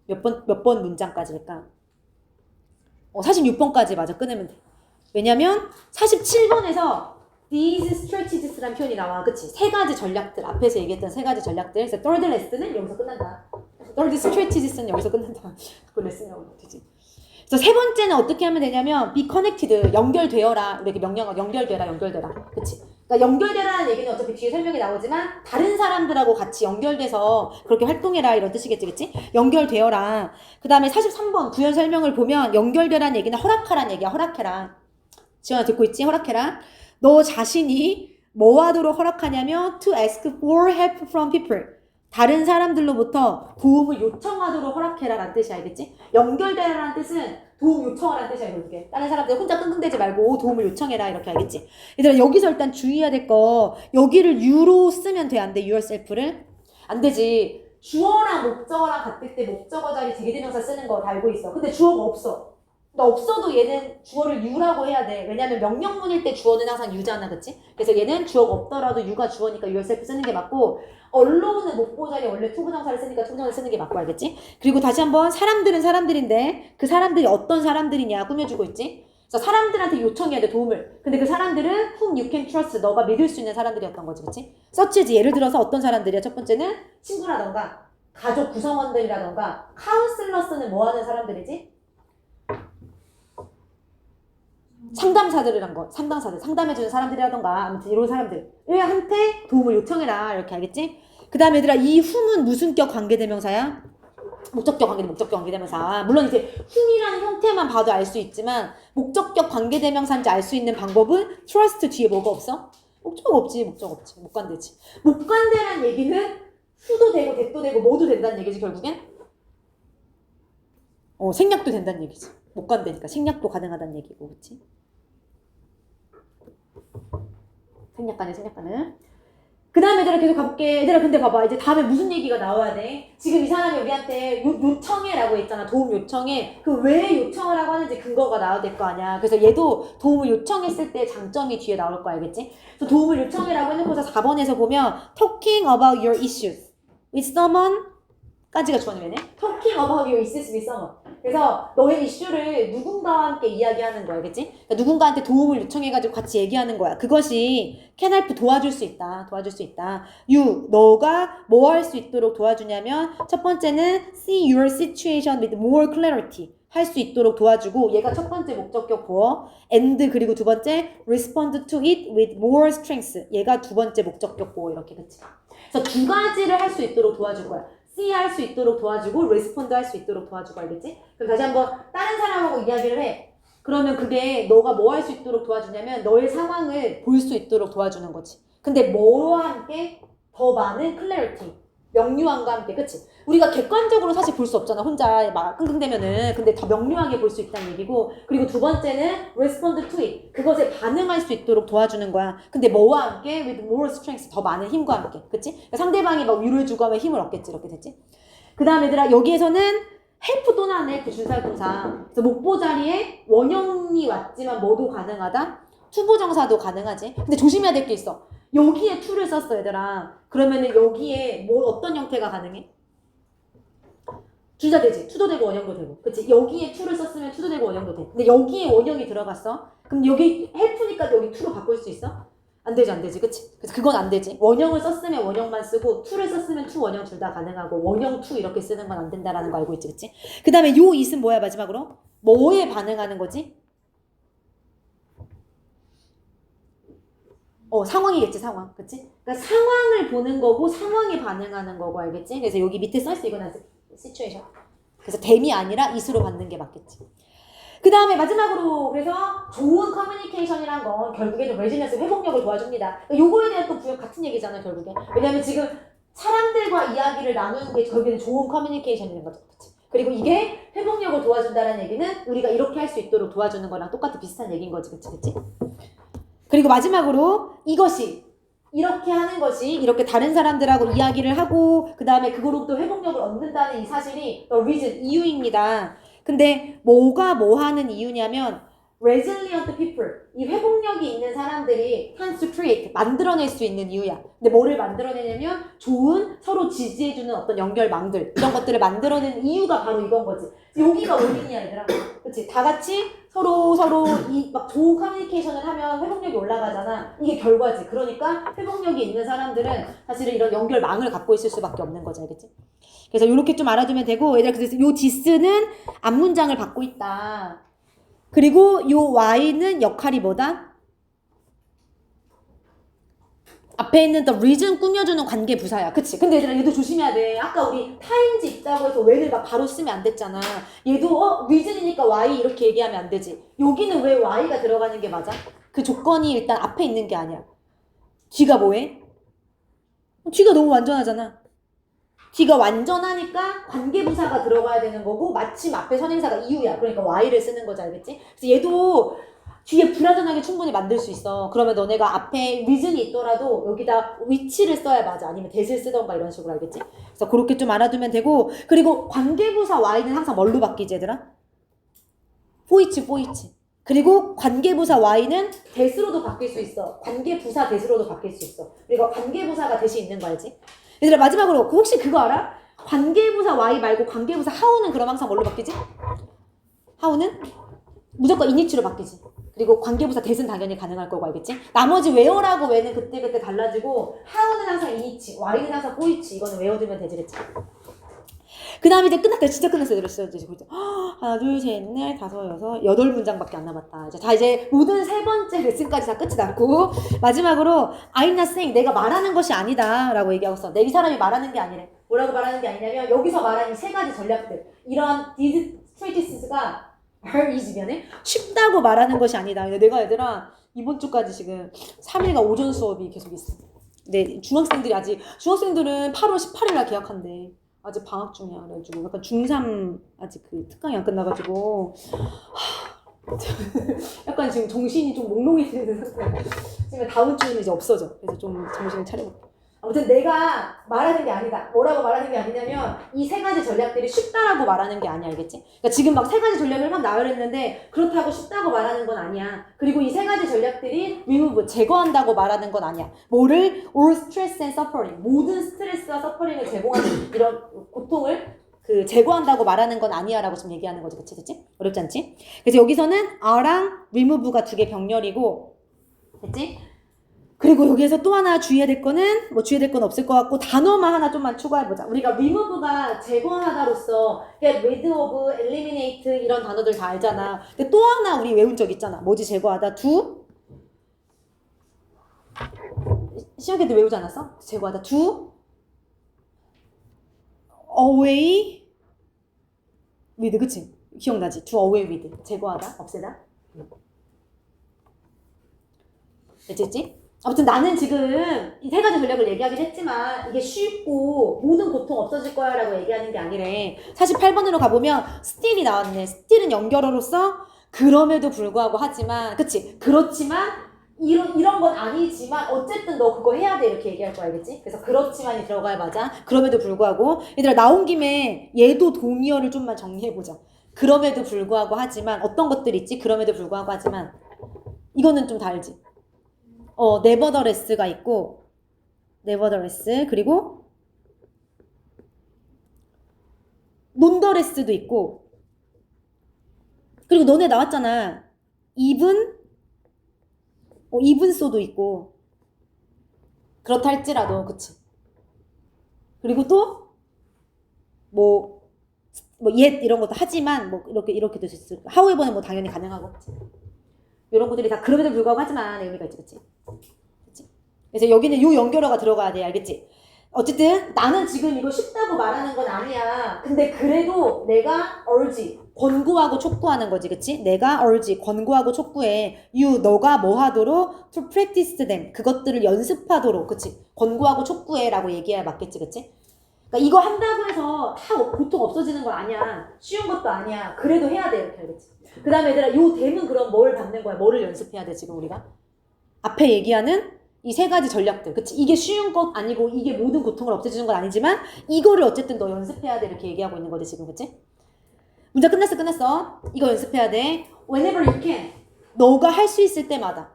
몇 번 문장까지일까? 46번까지 맞아, 끊으면 돼. 왜냐면 47번에서 these strategies라는 표현이 나와, 그치? 세 가지 전략들, 앞에서 얘기했던 세 가지 전략들. 그래서 third lesson은 여기서 끝난다. third strategies는 여기서 끝난다. 그 레슨이라고 되지. 그래서 세 번째는 어떻게 하면 되냐면 be connected, 연결되어라. 이렇게 명령어 연결되라. 그치? 그러니까 연결되라는 얘기는 어차피 뒤에 설명이 나오지만 다른 사람들하고 같이 연결돼서 그렇게 활동해라 이런 뜻이겠지, 그치? 연결되어라. 그 다음에 43번 구현 설명을 보면 연결되라는 얘기는 허락하라는 얘기야. 허락해라. 지원아 듣고 있지? 허락해라. 너 자신이 뭐 하도록 허락하냐면 to ask for help from people. 다른 사람들로부터 도움을 요청하도록 허락해라 라는 뜻이, 알겠지? 연결되라는 뜻은 도움 요청하라는 뜻이야, 이렇게. 다른 사람들 혼자 끙끙대지 말고 도움을 요청해라, 이렇게, 알겠지? 얘들아, 여기서 일단 주의해야 될 거, 여기를 you로 쓰면 돼, 안 돼? yourself를? 안 되지. 주어랑 목적어랑 같을 때 목적어 자리 대개대명사 쓰는 거 다 알고 있어. 근데 주어가 없어. 근데 없어도 얘는 주어를 you라고 해야 돼. 왜냐면 명령문일 때 주어는 항상 you잖아, 그치? 그래서 얘는 주어가 없더라도 you가 주어니까 yourself 쓰는 게 맞고, 언론은 목보 자리에 원래 투부정사를 쓰니까 투부정사를 쓰는 게 맞고, 알겠지? 그리고 다시 한번 사람들은 사람들인데 그 사람들이 어떤 사람들이냐 꾸며주고 있지? 그래서 사람들한테 요청해야 돼, 도움을. 근데 그 사람들은 whom you can trust, 너가 믿을 수 있는 사람들이었던 거지, 그치? 서치지. 예를 들어서 어떤 사람들이야? 첫 번째는 친구라던가 가족 구성원들이라던가, 카운슬러스는 뭐 하는 사람들이지? 상담사들이란 거, 상담해주는 사람들이라던가 아무튼 이런 사람들한테 도움을 요청해라 이렇게 알겠지? 그 다음에 얘들아 이 whom은 무슨격 관계대명사야? 목적격 관계대명사. 물론 이제 whom이라는 형태만 봐도 알 수 있지만 목적격 관계대명사인지 알 수 있는 방법은 trust 뒤에 뭐가 없어? 목적 없지. 못 간대지. 못 간대란 얘기는 who도 되고 that도 되고 뭐도 된다는 얘기지 결국엔. 생략도 된다는 얘기지. 못 간다니까 생략도 가능하다는 얘기고, 그렇지? 생략가는. 그 다음에 얘들아 계속 가볼게. 얘들아 근데 봐봐. 이제 다음에 무슨 얘기가 나와야 돼? 지금 이 사람이 우리한테 요청해라고 했잖아. 도움 요청해. 그 왜 요청을 하고 하는지 근거가 나와야 될 거 아니야. 그래서 얘도 도움을 요청했을 때 장점이 뒤에 나올 거 알겠지? 그래서 도움을 요청해라고 해놓고서 4번에서 보면 talking about your issues with someone 까지가 주어지네. talking about your issues with someone. 그래서 너의 이슈를 누군가와 함께 이야기하는 거야, 그치? 그러니까 누군가한테 도움을 요청해가지고 같이 얘기하는 거야. 그것이 can help 도와줄 수 있다. you, 너가 뭐 할 수 있도록 도와주냐면 첫 번째는 see your situation with more clarity. 할 수 있도록 도와주고 얘가 첫 번째 목적격 보어 and 그리고 두 번째 respond to it with more strength. 얘가 두 번째 목적격 보어 이렇게, 그치? 그래서 두 가지를 할 수 있도록 도와줄 거야. see 할 수 있도록 도와주고 respond 할 수 있도록 도와주고 알겠지? 그럼 다시 한번 다른 사람하고 이야기를 해. 그러면 그게 너가 뭐 할 수 있도록 도와주냐면 너의 상황을 볼 수 있도록 도와주는 거지. 근데 뭐와 함께? 더 많은 clarity. 명료함과 함께, 그치? 우리가 객관적으로 사실 볼 수 없잖아. 혼자 막 끙끙대면은. 근데 더 명료하게 볼 수 있다는 얘기고. 그리고 두 번째는 respond to it. 그것에 반응할 수 있도록 도와주는 거야. 근데 뭐와 함께? with more strength. 더 많은 힘과 함께. 그치? 그러니까 상대방이 막 위로해 주고 하면 힘을 얻겠지. 이렇게 됐지? 그 다음에 얘들아, 여기에서는 help 또 나네. 그 준사동사. 그래서 목보 자리에 원형이 왔지만 뭐도 가능하다? 투부정사도 가능하지. 근데 조심해야 될 게 있어. 여기에 to를 썼어, 얘들아. 그러면은 여기에 뭐 어떤 형태가 가능해? 둘 다 되지. to도 되고 원형도 되고. 그치? 여기에 to를 썼으면 to도 되고 원형도 돼. 근데 여기에 원형이 들어갔어. 그럼 여기 help니까 여기 to로 바꿀 수 있어? 안 되지. 그치? 그래서 그건 안 되지. 원형을 썼으면 원형만 쓰고 to를 썼으면 to, 원형 둘 다 가능하고 원형 to 이렇게 쓰는 건 안 된다라는 거 알고 있지, 그치? 그 다음에 요 it은 뭐야, 마지막으로? 뭐에 반응하는 거지? 상황이겠지, 상황. 그치? 그러니까 상황을 보는 거고 상황에 반응하는 거고, 알겠지? 그래서 여기 밑에 써있어, 이거는 situation. 그래서 댐이 아니라 it으로 받는 게 맞겠지. 그 다음에 마지막으로 그래서 좋은 커뮤니케이션이란 건 결국에는 레지던스 회복력을 도와줍니다. 요거에 대한 또 부연 같은 얘기잖아, 결국에. 왜냐면 지금 사람들과 이야기를 나누는 게 결국에는 좋은 커뮤니케이션인 거죠. 그치? 그리고 이게 회복력을 도와준다는 얘기는 우리가 이렇게 할 수 있도록 도와주는 거랑 똑같이 비슷한 얘기인 거지, 그치? 그리고 마지막으로 이것이 이렇게 하는 것이 이렇게 다른 사람들하고 이야기를 하고 그 다음에 그거로부터 회복력을 얻는다는 이 사실이 the reason, 이유입니다. 근데 뭐가 뭐 하는 이유냐면 resilient people, 이 회복력이 있는 사람들이 can to create, 만들어낼 수 있는 이유야. 근데 뭐를 만들어내냐면 좋은 서로 지지해주는 어떤 연결망들, 이런 것들을 만들어내는 이유가 바로 이건 거지. 여기가 원인이야, 얘들아. 그치? 다 같이 서로 이 막 좋은 커뮤니케이션을 하면 회복력이 올라가잖아. 이게 결과지. 그러니까 회복력이 있는 사람들은 사실은 이런 연결망을 갖고 있을 수밖에 없는 거죠, 알겠지? 그래서 이렇게 좀 알아두면 되고, 얘들아, 그래서 요 this는 앞문장을 받고 있다. 그리고 요 y는 역할이 뭐다? 앞에 있는 the reason 꾸며주는 관계 부사야. 그치? 근데 얘들아, 얘도 조심해야 돼. 아까 우리 times 있다고 해서 when을 막 바로 쓰면 안 됐잖아. 얘도 reason이니까 y 이렇게 얘기하면 안 되지. 여기는 왜 y가 들어가는 게 맞아? 그 조건이 일단 앞에 있는 게 아니야. 뒤가 뭐해? 뒤가 너무 완전하잖아. 뒤가 완전하니까 관계부사가 들어가야 되는 거고 마침 앞에 선행사가 이유야. 그러니까 y를 쓰는 거지, 알겠지? 그래서 얘도 뒤에 불완전하게 충분히 만들 수 있어. 그러면 너네가 앞에 reason이 있더라도 여기다 which를 써야 맞아. 아니면 that을 쓰던가 이런 식으로, 알겠지? 그래서 그렇게 좀 알아두면 되고, 그리고 관계부사 y는 항상 뭘로 바뀌지, 얘들아? for each. 그리고 관계부사 y는 that으로도 바뀔 수 있어. 관계부사 that으로도 바뀔 수 있어. 그리고 관계부사가 that이 있는 거 알지? 얘들아, 마지막으로 혹시 그거 알아? 관계부사 y 말고 관계부사 how는 그럼 항상 뭘로 바뀌지? how는 무조건 init로 바뀌지. 그리고 관계부사 that은 당연히 가능할 거고, 알겠지? 나머지 where라고 when은 그때그때 달라지고 how는 항상 init, y는 항상 for each. 이거는 외워두면 되지, 그치? 그 다음에 이제 끝났다. 진짜 끝났어요. 그랬어요. 이제 하나, 둘, 셋, 넷, 다섯, 여섯, 8문장밖에 안 남았다. 이제 모든 세 번째 레슨까지 다 끝이 났고, 마지막으로, I'm not saying, 내가 말하는 것이 아니다. 라고 얘기하고 있어. 내 이 사람이 말하는 게 아니래. 뭐라고 말하는 게 아니냐면, 여기서 말하는 이 세 가지 전략들. 이런 these strategies가 are easy면은 쉽다고 말하는 것이 아니다. 내가 얘들아, 이번 주까지 지금 3일간 오전 수업이 계속 있어. 네, 중학생들은 8월 18일날 개학한대. 아직 방학 중이야. 그래가지고 약간 중3 아직 그 특강이 안 끝나가지고 약간 지금 정신이 좀 몽롱해지는 상태. 지금 다음 주는 이제 없어져. 그래서 좀 정신을 차려볼게. 아무튼 내가 말하는 게 아니다. 뭐라고 말하는 게 아니냐면 이 세 가지 전략들이 쉽다라고 말하는 게 아니야. 알겠지? 그러니까 지금 막 세 가지 전략을 막 나열했는데 그렇다고 쉽다고 말하는 건 아니야. 그리고 이 세 가지 전략들이 remove, 제거한다고 말하는 건 아니야. 뭐를? all stress and suffering, 모든 스트레스와 서퍼링을 제공하는 이런 고통을 제거한다고 말하는 건 아니야 라고 지금 얘기하는 거지. 그치? 어렵지 않지? 그래서 여기서는 a랑 remove가 두 개 병렬이고, 됐지? 그리고 여기에서 또 하나 주의해야 될 거는, 뭐 주의해야 될 건 없을 것 같고, 단어만 하나 좀만 추가해보자. 우리가 remove가 제거하다로서, get rid of, eliminate 이런 단어들 다 알잖아. 근데 또 하나 우리 외운 적 있잖아. 뭐지 제거하다? do? 시험기 때 외우지 않았어? 제거하다. do? away with, 그치? 기억나지? do away with. 제거하다, 없애다. 됐지? 아무튼 나는 지금 이 세 가지 전략을 얘기하긴 했지만 이게 쉽고 모든 고통 없어질 거야 라고 얘기하는 게 아니래. 48번으로 가보면 still이 나왔네. still은 연결어로서 그럼에도 불구하고 하지만, 그치? 그렇지만 이런 건 아니지만 어쨌든 너 그거 해야 돼 이렇게 얘기할 거야. 알겠지? 그래서 그렇지만이 들어가야 맞아. 그럼에도 불구하고. 얘들아 나온 김에 얘도 동의어를 좀만 정리해보자. 그럼에도 불구하고 하지만 어떤 것들 있지? 그럼에도 불구하고 하지만 이거는 좀 다르지. nevertheless가 있고, nevertheless, 그리고 nonetheless도 있고, 그리고 너네 나왔잖아. even so도 있고, 그렇다 할지라도, 그치? 그리고 또, yet 이런 것도 하지만, 이렇게도 있을 거. however는 뭐 당연히 가능하고, 그치? 이런 것들이 다 그럼에도 불구하고 하지만 의미가 있지, 그치? 그래서 여기는 요 연결어가 들어가야 돼, 알겠지? 어쨌든 나는 지금 이거 쉽다고 말하는 건 아니야. 근데 그래도 내가 urge, 권고하고 촉구하는 거지, 그치? 내가 urge, 권고하고 촉구해. 너가 뭐 하도록? to practice them. 그것들을 연습하도록, 그치? 권고하고 촉구해 라고 얘기해야 맞겠지, 그치? 그러니까 이거 한다고 해서 다 고통 없어지는 건 아니야. 쉬운 것도 아니야. 그래도 해야 돼, 이렇게 알겠지? 그 다음에 얘들아, 요 댐은 그럼 뭘 받는 거야? 뭐를 연습해야 돼, 지금 우리가? 앞에 얘기하는 이 세 가지 전략들, 그치? 이게 쉬운 것 아니고 이게 모든 고통을 없애주는 건 아니지만 이거를 어쨌든 너 연습해야 돼 이렇게 얘기하고 있는 거지 지금, 그치? 문제 끝났어. 이거 연습해야 돼. Whenever you can. 너가 할 수 있을 때마다,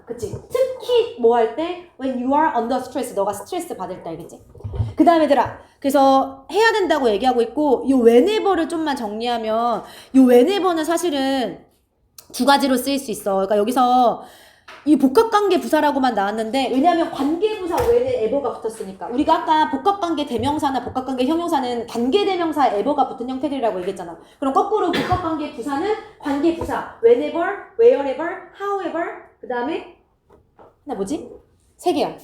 그치? 특히 뭐 할 때? When you are under stress. 너가 스트레스 받을 때, 알겠지? 그 다음에 얘들아, 그래서 해야 된다고 얘기하고 있고, 요 whenever를 좀만 정리하면, 요 whenever는 사실은 두 가지로 쓰일 수 있어. 그러니까 여기서 이 복합관계 부사라고만 나왔는데, 왜냐하면 관계부사 외에 에버가 붙었으니까. 우리가 아까 복합관계 대명사나 복합관계 형용사는 관계대명사에 에버가 붙은 형태들이라고 얘기했잖아. 그럼 거꾸로 복합관계 부사는 관계부사 whenever, wherever, however, 그 다음에 나 뭐지? 세 개야.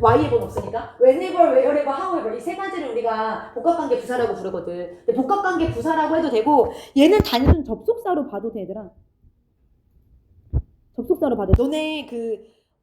Y에버는 없으니까 whenever, wherever, however 이 세 가지를 우리가 복합관계 부사라고 부르거든. 근데 복합관계 부사라고 해도 되고 얘는 단순 접속사로 봐도 되더라. 접속사로 받아. 너네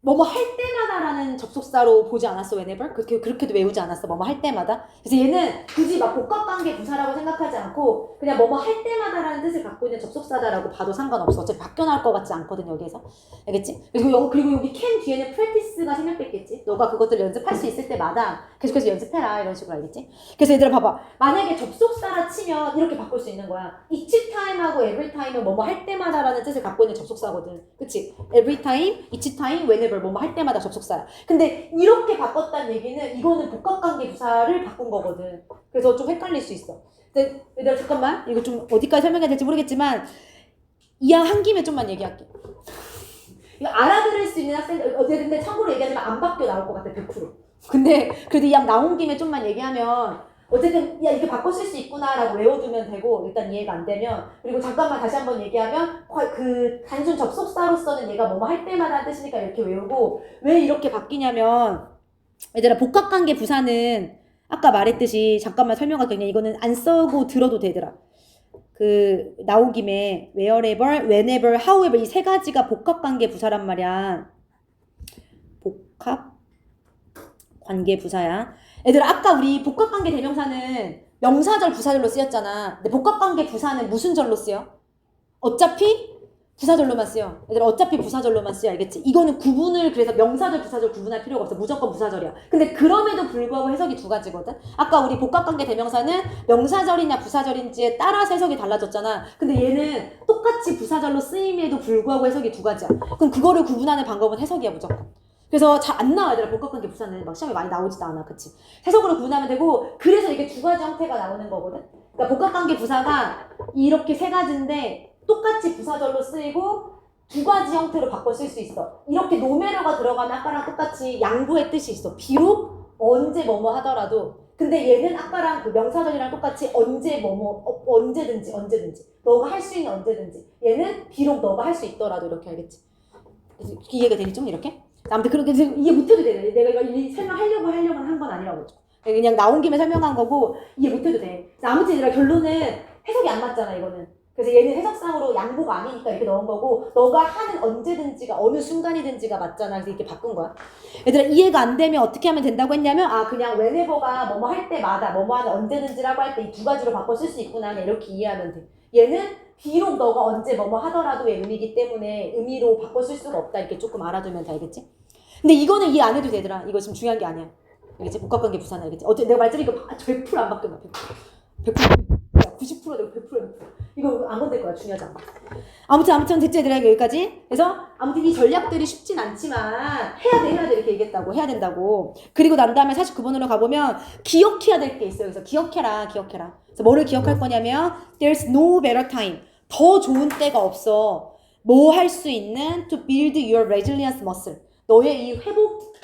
뭐뭐 할 때마다라는 접속사로 보지 않았어, whenever? 그렇게도 외우지 않았어, 뭐뭐 할 때마다? 그래서 얘는 굳이 막 복합관계 부사라고 생각하지 않고 그냥 뭐뭐 할 때마다라는 뜻을 갖고 있는 접속사다라고 봐도 상관없어. 어차피 바뀌어 나올 것 같지 않거든, 여기에서. 알겠지? 그리고 여기 can 뒤에는 practice가 생략됐겠지? 너가 그것들을 연습할 수 있을 때마다 계속해서 연습해라, 이런 식으로, 알겠지? 그래서 얘들아 봐봐. 만약에 접속사라 치면 이렇게 바꿀 수 있는 거야. each time하고 every time은 뭐뭐 할 때마다라는 뜻을 갖고 있는 접속사거든. 그치? every time, each time, whenever 뭐뭐 할 때마다 접속사야. 근데 이렇게 바꿨다는 얘기는 이거는 복합관계 부사를 바꾼 거거든. 그래서 좀 헷갈릴 수 있어. 근데 얘들아 잠깐만, 이거 좀 어디까지 설명해야 될지 모르겠지만 이왕 한 김에 좀만 얘기할게. 이거 알아들을 수 있는 학생들, 근데 참고로 얘기하지만 안 바뀌어 나올 것 같아, 100%. 근데 그래도 이왕 나온 김에 좀만 얘기하면 어쨌든 야 이렇게 바꿔 쓸 수 있구나라고 외워두면 되고 일단 이해가 안 되면 그리고 잠깐만 다시 한번 얘기하면 그 단순 접속사로서는 얘가 뭐뭐 할 때마다 뜻이니까 이렇게 외우고 왜 이렇게 바뀌냐면 얘들아 복합관계 부사는 아까 말했듯이 잠깐만 설명할게 그냥 이거는 안 써고 들어도 되더라. 그 나온 김에 wherever, whenever, however 이 세 가지가 복합관계 부사란 말이야. 복합관계 부사야. 얘들아 아까 우리 복합관계 대명사는 명사절 부사절로 쓰였잖아. 근데 복합관계 부사는 무슨 절로 쓰여? 어차피 부사절로만 쓰여. 얘들아 어차피 부사절로만 쓰여 알겠지? 이거는 구분을 그래서 명사절 부사절 구분할 필요가 없어. 무조건 부사절이야. 근데 그럼에도 불구하고 해석이 두 가지거든. 아까 우리 복합관계 대명사는 명사절이냐 부사절인지에 따라서 해석이 달라졌잖아. 근데 얘는 똑같이 부사절로 쓰임에도 불구하고 해석이 두 가지야. 그럼 그거를 구분하는 방법은 해석이야 무조건. 그래서 잘 안 나와 얘들아 복합관계 부사는 막 시험에 많이 나오지도 않아. 그치? 해석으로 구분하면 되고 그래서 이게 두 가지 형태가 나오는 거거든. 그러니까 복합관계 부사가 이렇게 세 가지인데 똑같이 부사절로 쓰이고 두 가지 형태로 바꿔 쓸 수 있어. 이렇게 노메러가 들어가면 아까랑 똑같이 양보의 뜻이 있어. 비록 언제 뭐뭐 하더라도. 근데 얘는 아까랑 그 명사절이랑 똑같이 언제 뭐뭐 언제든지 너가 할 수 있는 언제든지. 얘는 비록 너가 할 수 있더라도 이렇게 알겠지? 이해가 되니 좀 이렇게? 아무튼 그렇게 이해 못해도 돼. 내가 이거 설명하려고 한 건 아니라고. 그냥 나온 김에 설명한 거고 이해 못해도 돼. 아무튼 얘들아 결론은 해석이 안 맞잖아 이거는. 그래서 얘는 해석상으로 양보가 아니니까 이렇게 넣은 거고 너가 하는 언제든지가 어느 순간이든지가 맞잖아. 그래서 이렇게 바꾼 거야. 얘들아 이해가 안 되면 어떻게 하면 된다고 했냐면 그냥 whenever가 뭐뭐 할 때마다 뭐뭐 하는 언제든지라고 할 때 이 두 가지로 바꿔 쓸 수 있구나. 그냥 이렇게 이해하면 돼. 얘는 비록 너가 언제 뭐뭐 하더라도의 의미이기 때문에 의미로 바꿔 쓸 수가 없다. 이렇게 조금 알아두면 돼. 알겠지? 근데 이거는 이해 안 해도 되더라. 이거 지금 중요한 게 아니야. 알겠지? 복합관계 부사는 알겠지? 내가 말했더니 이거 100% 안 바뀌어. 100%. 90% 되고 100%. 이거 안 건들 거야. 중요하지 않아. 아무튼 됐지 얘들아 여기까지. 그래서 아무튼 이 전략들이 쉽진 않지만 해야 돼 이렇게 얘기했다고. 해야 된다고. 그리고 난 다음에 49번으로 가보면 기억해야 될 게 있어요. 그래서 기억해라. 그래서 뭐를 기억할 거냐면 There's no better time. 더 좋은 때가 없어. 뭐 할 수 있는 to build your resilience muscle. 너의 이 회복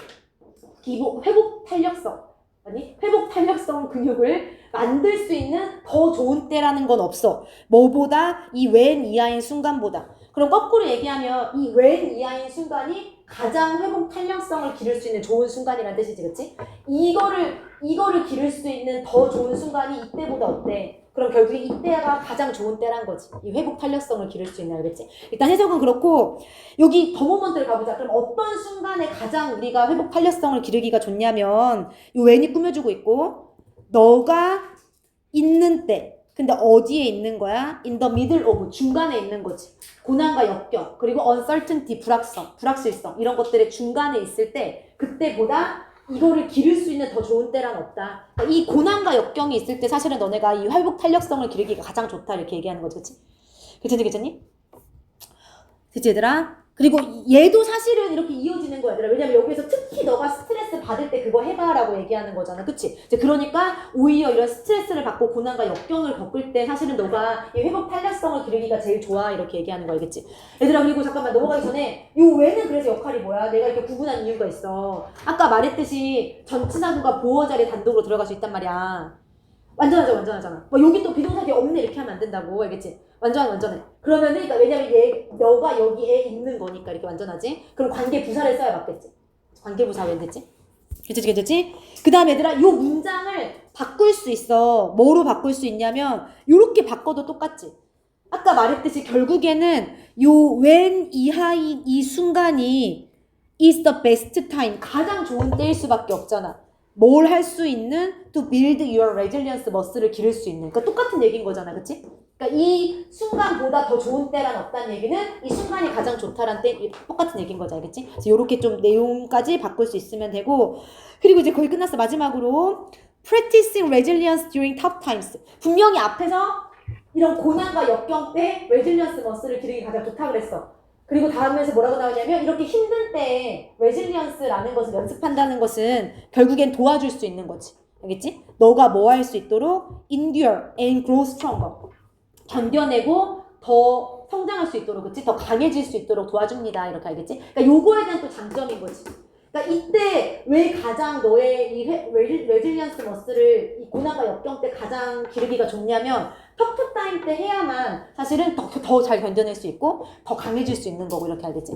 탄력성 근육을 만들 수 있는 더 좋은 때라는 건 없어. 뭐보다 이 when 이하인 순간보다. 그럼 거꾸로 얘기하면 이 when 이하인 순간이 가장 회복 탄력성을 기를 수 있는 좋은 순간이라는 뜻이지, 그치? 이거를 기를 수 있는 더 좋은 순간이 이때보다 어때? 그럼 결국에 이때가 가장 좋은 때란 거지. 이 회복 탄력성을 기를 수 있는, 알겠지? 일단 해석은 그렇고 여기 더 모먼트를 가보자. 그럼 어떤 순간에 가장 우리가 회복 탄력성을 기르기가 좋냐면 이 when이 꾸며주고 있고 너가 있는 때. 근데 어디에 있는 거야? In the middle of, 중간에 있는 거지. 고난과 역경, 그리고 uncertainty, 불확실성 이런 것들의 중간에 있을 때 그때보다 이거를 기를 수 있는 더 좋은 때란 없다. 그러니까 이 고난과 역경이 있을 때 사실은 너네가 이 회복 탄력성을 기르기가 가장 좋다 이렇게 얘기하는 거지, 그치? 괜찮니? 그치 얘들아? 그리고 얘도 사실은 이렇게 이어지는 거야 얘들아. 왜냐면 여기서 특히 너가 스트레스 받을 때 그거 해봐라고 얘기하는 거잖아, 그치? 이제 그러니까 오히려 이런 스트레스를 받고 고난과 역경을 겪을 때 사실은 너가 이 회복 탄력성을 기르기가 제일 좋아 이렇게 얘기하는 거 알겠지? 얘들아 그리고 잠깐만 넘어가기 전에 요 왜는 그래서 역할이 뭐야? 내가 이렇게 구분한 이유가 있어. 아까 말했듯이 전치사구가 보어 자리에 단독으로 들어갈 수 있단 말이야. 완전하잖아. 뭐 여기 또 비동사 뒤에 없네 이렇게 하면 안 된다고, 알겠지? 완전해. 그러면은 그러니까 왜냐면 너가 여기에 있는 거니까 이렇게 완전하지? 그럼 관계 부사를 써야 맞겠지? 관계 부사 왜 됐지? 괜찮지? 그 다음에 얘들아 요 문장을 바꿀 수 있어. 뭐로 바꿀 수 있냐면 요렇게 바꿔도 똑같지? 아까 말했듯이 결국에는 요 when 이하인 이 순간이 is the best time, 가장 좋은 때일 수밖에 없잖아. 뭘 할 수 있는 to build your resilience muscle을 기를 수 있는. 그러니까 똑같은 얘기인 거잖아, 그치? 그러니까 이 순간보다 더 좋은 때란 없다는 얘기는 이 순간이 가장 좋다란 때 똑같은 얘기인 거지, 알겠지? 그래서 이렇게 좀 내용까지 바꿀 수 있으면 되고, 그리고 이제 거의 끝났어. 마지막으로 practicing resilience during tough times. 분명히 앞에서 이런 고난과 역경 때 resilience muscle을 기르기 가장 좋다 그랬어. 그리고 다음에서 뭐라고 나오냐면 이렇게 힘든 때에 resilience라는 것을 연습한다는 것은 결국엔 도와줄 수 있는 거지. 알겠지? 너가 뭐 할 수 있도록 endure and grow stronger. 견뎌내고 더 성장할 수 있도록, 그치? 더 강해질 수 있도록 도와줍니다. 이렇게 알겠지? 그러니까 요거에 대한 또 장점인 거지. 그러니까 이때 왜 가장 너의 이 레질리언스 머슬을 이 고난과 역경 때 가장 기르기가 좋냐면 터프 타임 때 해야만 사실은 더 잘 견뎌낼 수 있고 더 강해질 수 있는 거고 이렇게 알겠지?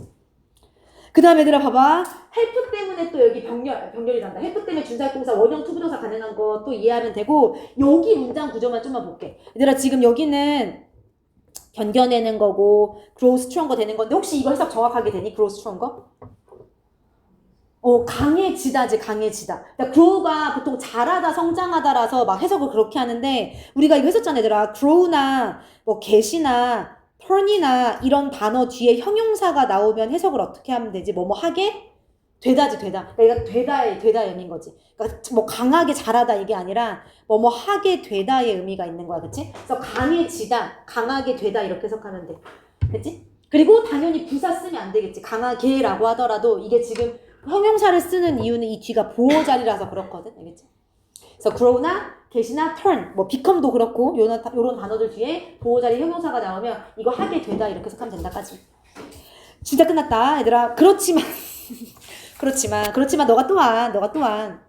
그 다음에 얘들아 봐봐. 헬프 때문에 또 여기 병렬이 난다. 헬프 때문에 준사역동사 원형 투부동사 가능한 거 또 이해하면 되고 여기 문장 구조만 좀만 볼게. 얘들아 지금 여기는 견뎌내는 거고 grow stronger 되는 건데 혹시 이거 해석 정확하게 되니? grow stronger? 강해지다지 강해지다. 그러니까 grow가 보통 자라다 성장하다라서 막 해석을 그렇게 하는데 우리가 이거 했었잖아 얘들아. grow나 뭐 get이나 turn이나 이런 단어 뒤에 형용사가 나오면 해석을 어떻게 하면 되지? 뭐뭐 하게? 되다지 되다. 그러니까 되다의 의미인 거지. 그러니까 뭐 강하게 자라다 이게 아니라 뭐뭐 하게 되다의 의미가 있는 거야. 그치? 그래서 강해지다, 강하게 되다 이렇게 해석하면 돼. 그치? 그리고 당연히 부사 쓰면 안 되겠지. 강하게라고 하더라도 이게 지금 형용사를 쓰는 이유는 이 뒤가 보호 자리라서 그렇거든. 알겠지? 그래서 grow나 get이나 turn, 뭐 become도 그렇고 요런 단어들 뒤에 보호 자리 형용사가 나오면 이거 하게 되다 이렇게 해석하면 된다까지. 진짜 끝났다 얘들아. 그렇지만 너가 또한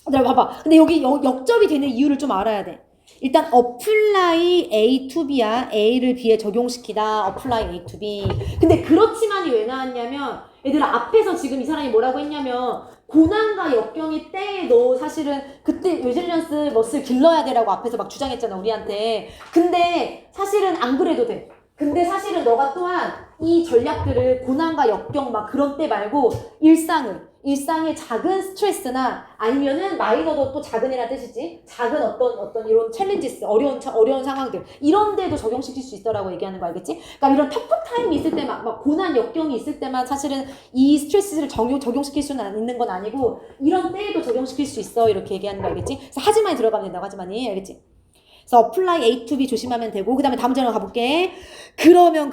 얘들아 봐봐. 근데 여기 역접이 되는 이유를 좀 알아야 돼. 일단 apply A to B야. A를 B에 적용시키다. apply A to B. 근데 그렇지만이 왜 나왔냐면 얘들아 앞에서 지금 이 사람이 뭐라고 했냐면 고난과 역경의 때에 너 사실은 그때 레질리언스 머슬 길러야 돼라고 앞에서 막 주장했잖아 우리한테. 근데 사실은 안 그래도 돼. 근데 사실은 너가 또한 이 전략들을 고난과 역경 막 그런 때 말고 일상의 작은 스트레스나 아니면은 마이너도 또 작은이라는 뜻이지. 작은 어떤 이런 챌린지스, 어려운 상황들 이런 데도 적용시킬 수 있더라고 얘기하는 거 알겠지? 그러니까 이런 터프 타임이 있을 때만 막 고난 역경이 있을 때만 사실은 이 스트레스를 적용시킬 수는 있는 건 아니고 이런 때에도 적용시킬 수 있어 이렇게 얘기하는 거 알겠지? 그래서 하지만이 들어가면 된다고 하지만이 알겠지? 그래서 apply A to B 조심하면 되고 그 다음에 다음 문제로 가볼게. 그러면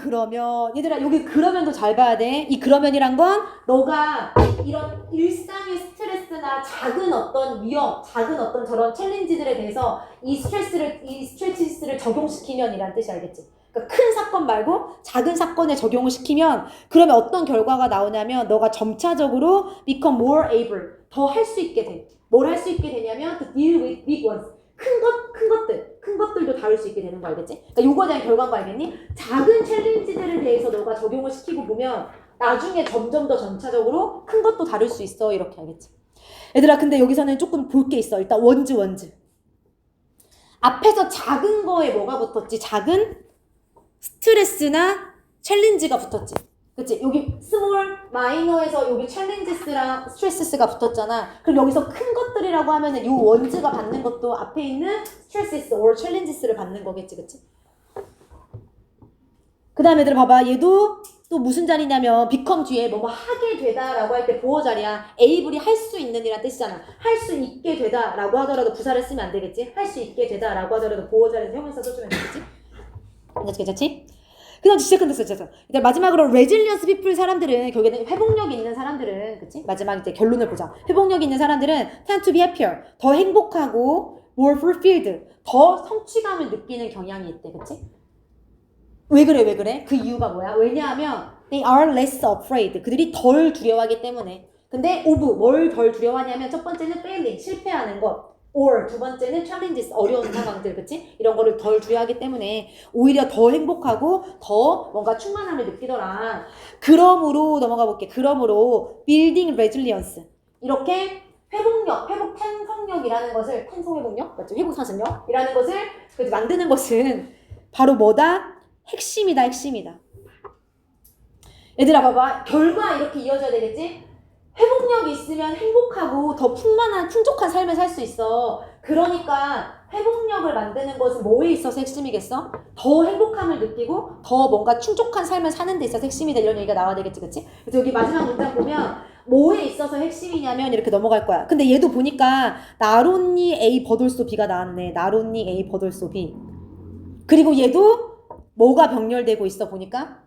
얘들아 여기 그러면도 잘 봐야 돼. 이 그러면이란 건 너가 이런 일상의 스트레스나 작은 어떤 위험, 작은 어떤 저런 챌린지들에 대해서 이 스트레스를 적용시키면 이란 뜻이 알겠지? 그러니까 큰 사건 말고 작은 사건에 적용을 시키면 그러면 어떤 결과가 나오냐면 너가 점차적으로 become more able 더 할 수 있게 돼. 뭘 할 수 있게 되냐면 to deal with big ones. 큰 것들도 다룰 수 있게 되는 거 알겠지? 그러니까 요거에 대한 결과인 거 알겠니? 작은 챌린지들에 대해서 너가 적용을 시키고 보면 나중에 점점 더 점차적으로 큰 것도 다룰 수 있어 이렇게 알겠지? 얘들아 근데 여기서는 조금 볼 게 있어. 일단 원즈 앞에서 작은 거에 뭐가 붙었지? 작은 스트레스나 챌린지가 붙었지. 그치? 여기 스몰, 마이너에서 여기 챌린지스랑 스트레스가 붙었잖아. 그럼 여기서 큰 것들이라고 하면은 요 원즈가 받는 것도 앞에 있는 스트레스 or 챌린지스를 받는 거겠지, 그치? 그 다음에 얘들아 봐봐. 얘도 또 무슨 자리냐면 become 뒤에 뭐뭐 하게 되다라고 할 때 보호 자리야. able이 할 수 있는 이란 뜻이잖아. 할 수 있게 되다라고 하더라도 부사를 쓰면 안 되겠지? 할 수 있게 되다라고 하더라도 보호 자리에서 형용사 써주면 되겠지? 괜찮지? 그 다음 진짜 끝났어. 일단 마지막으로 레질리언스 피플 사람들은 결국에는 회복력이 있는 사람들은 그치? 마지막 이제 결론을 보자. 회복력이 있는 사람들은 tend to be happier 더 행복하고 more fulfilled 더 성취감을 느끼는 경향이 있대. 그치? 왜 그래? 그 이유가 뭐야? 왜냐하면 they are less afraid 그들이 덜 두려워하기 때문에. 근데 뭘 덜 두려워하냐면 첫 번째는 failing 실패하는 것 or 두 번째는 challenges 어려운 상황들 그치? 이런 거를 덜 두려워하기 때문에 오히려 더 행복하고 더 뭔가 충만함을 느끼더라. 그러므로 넘어가 볼게. 그러므로 building resilience 이렇게 회복 탄성력이라는 것을 탄성회복력? 맞죠? 회복 탄성력이라는 것을 만드는 것은 바로 뭐다? 핵심이다. 얘들아 봐봐. 결과 이렇게 이어져야 되겠지? 회복력이 있으면 행복하고 더 풍족한 삶을 살 수 있어. 그러니까 회복력을 만드는 것은 뭐에 있어서 핵심이겠어? 더 행복함을 느끼고 더 뭔가 충족한 삶을 사는 데 있어서 핵심이다. 이런 얘기가 나와야 되겠지, 그치? 그래서 여기 마지막 문장 보면 뭐에 있어서 핵심이냐면 이렇게 넘어갈 거야. 근데 얘도 보니까 not only A but also B가 나왔네. not only A but also B. 그리고 얘도 뭐가 병렬되고 있어 보니까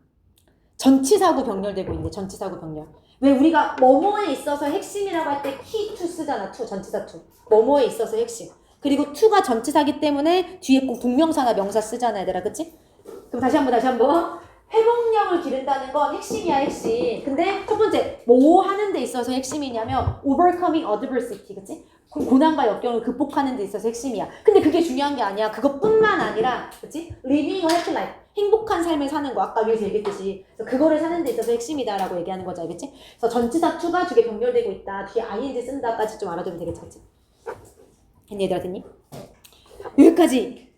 전치사구 병렬되고 있네. 전치사구 병렬. 왜 우리가 뭐뭐에 있어서 핵심이라고 할 때 key to 쓰잖아. to 전치사 to. 뭐뭐에 있어서 핵심. 그리고 to가 전치사기 때문에 뒤에 꼭 동명사나 명사 쓰잖아, 얘들아. 그치? 그럼 다시 한번. 회복력을 기른다는 건 핵심이야, 핵심. 근데 첫 번째, 뭐 하는 데 있어서 핵심이냐면 overcoming adversity, 그치? 고난과 역경을 극복하는 데 있어서 핵심이야. 근데 그게 중요한 게 아니야. 그것뿐만 아니라, 그치? living a happy life. 행복한 삶을 사는 거. 아까 위에서 얘기했듯이. 그래서 그거를 사는 데 있어서 핵심이다라고 얘기하는 거지, 알겠지? 그래서 전치사 to가 뒤에 병렬되고 있다. 뒤에 ing 쓴다까지 좀 알아두면 되겠지, 그치? 됐니, 얘들아, 됐니? 여기까지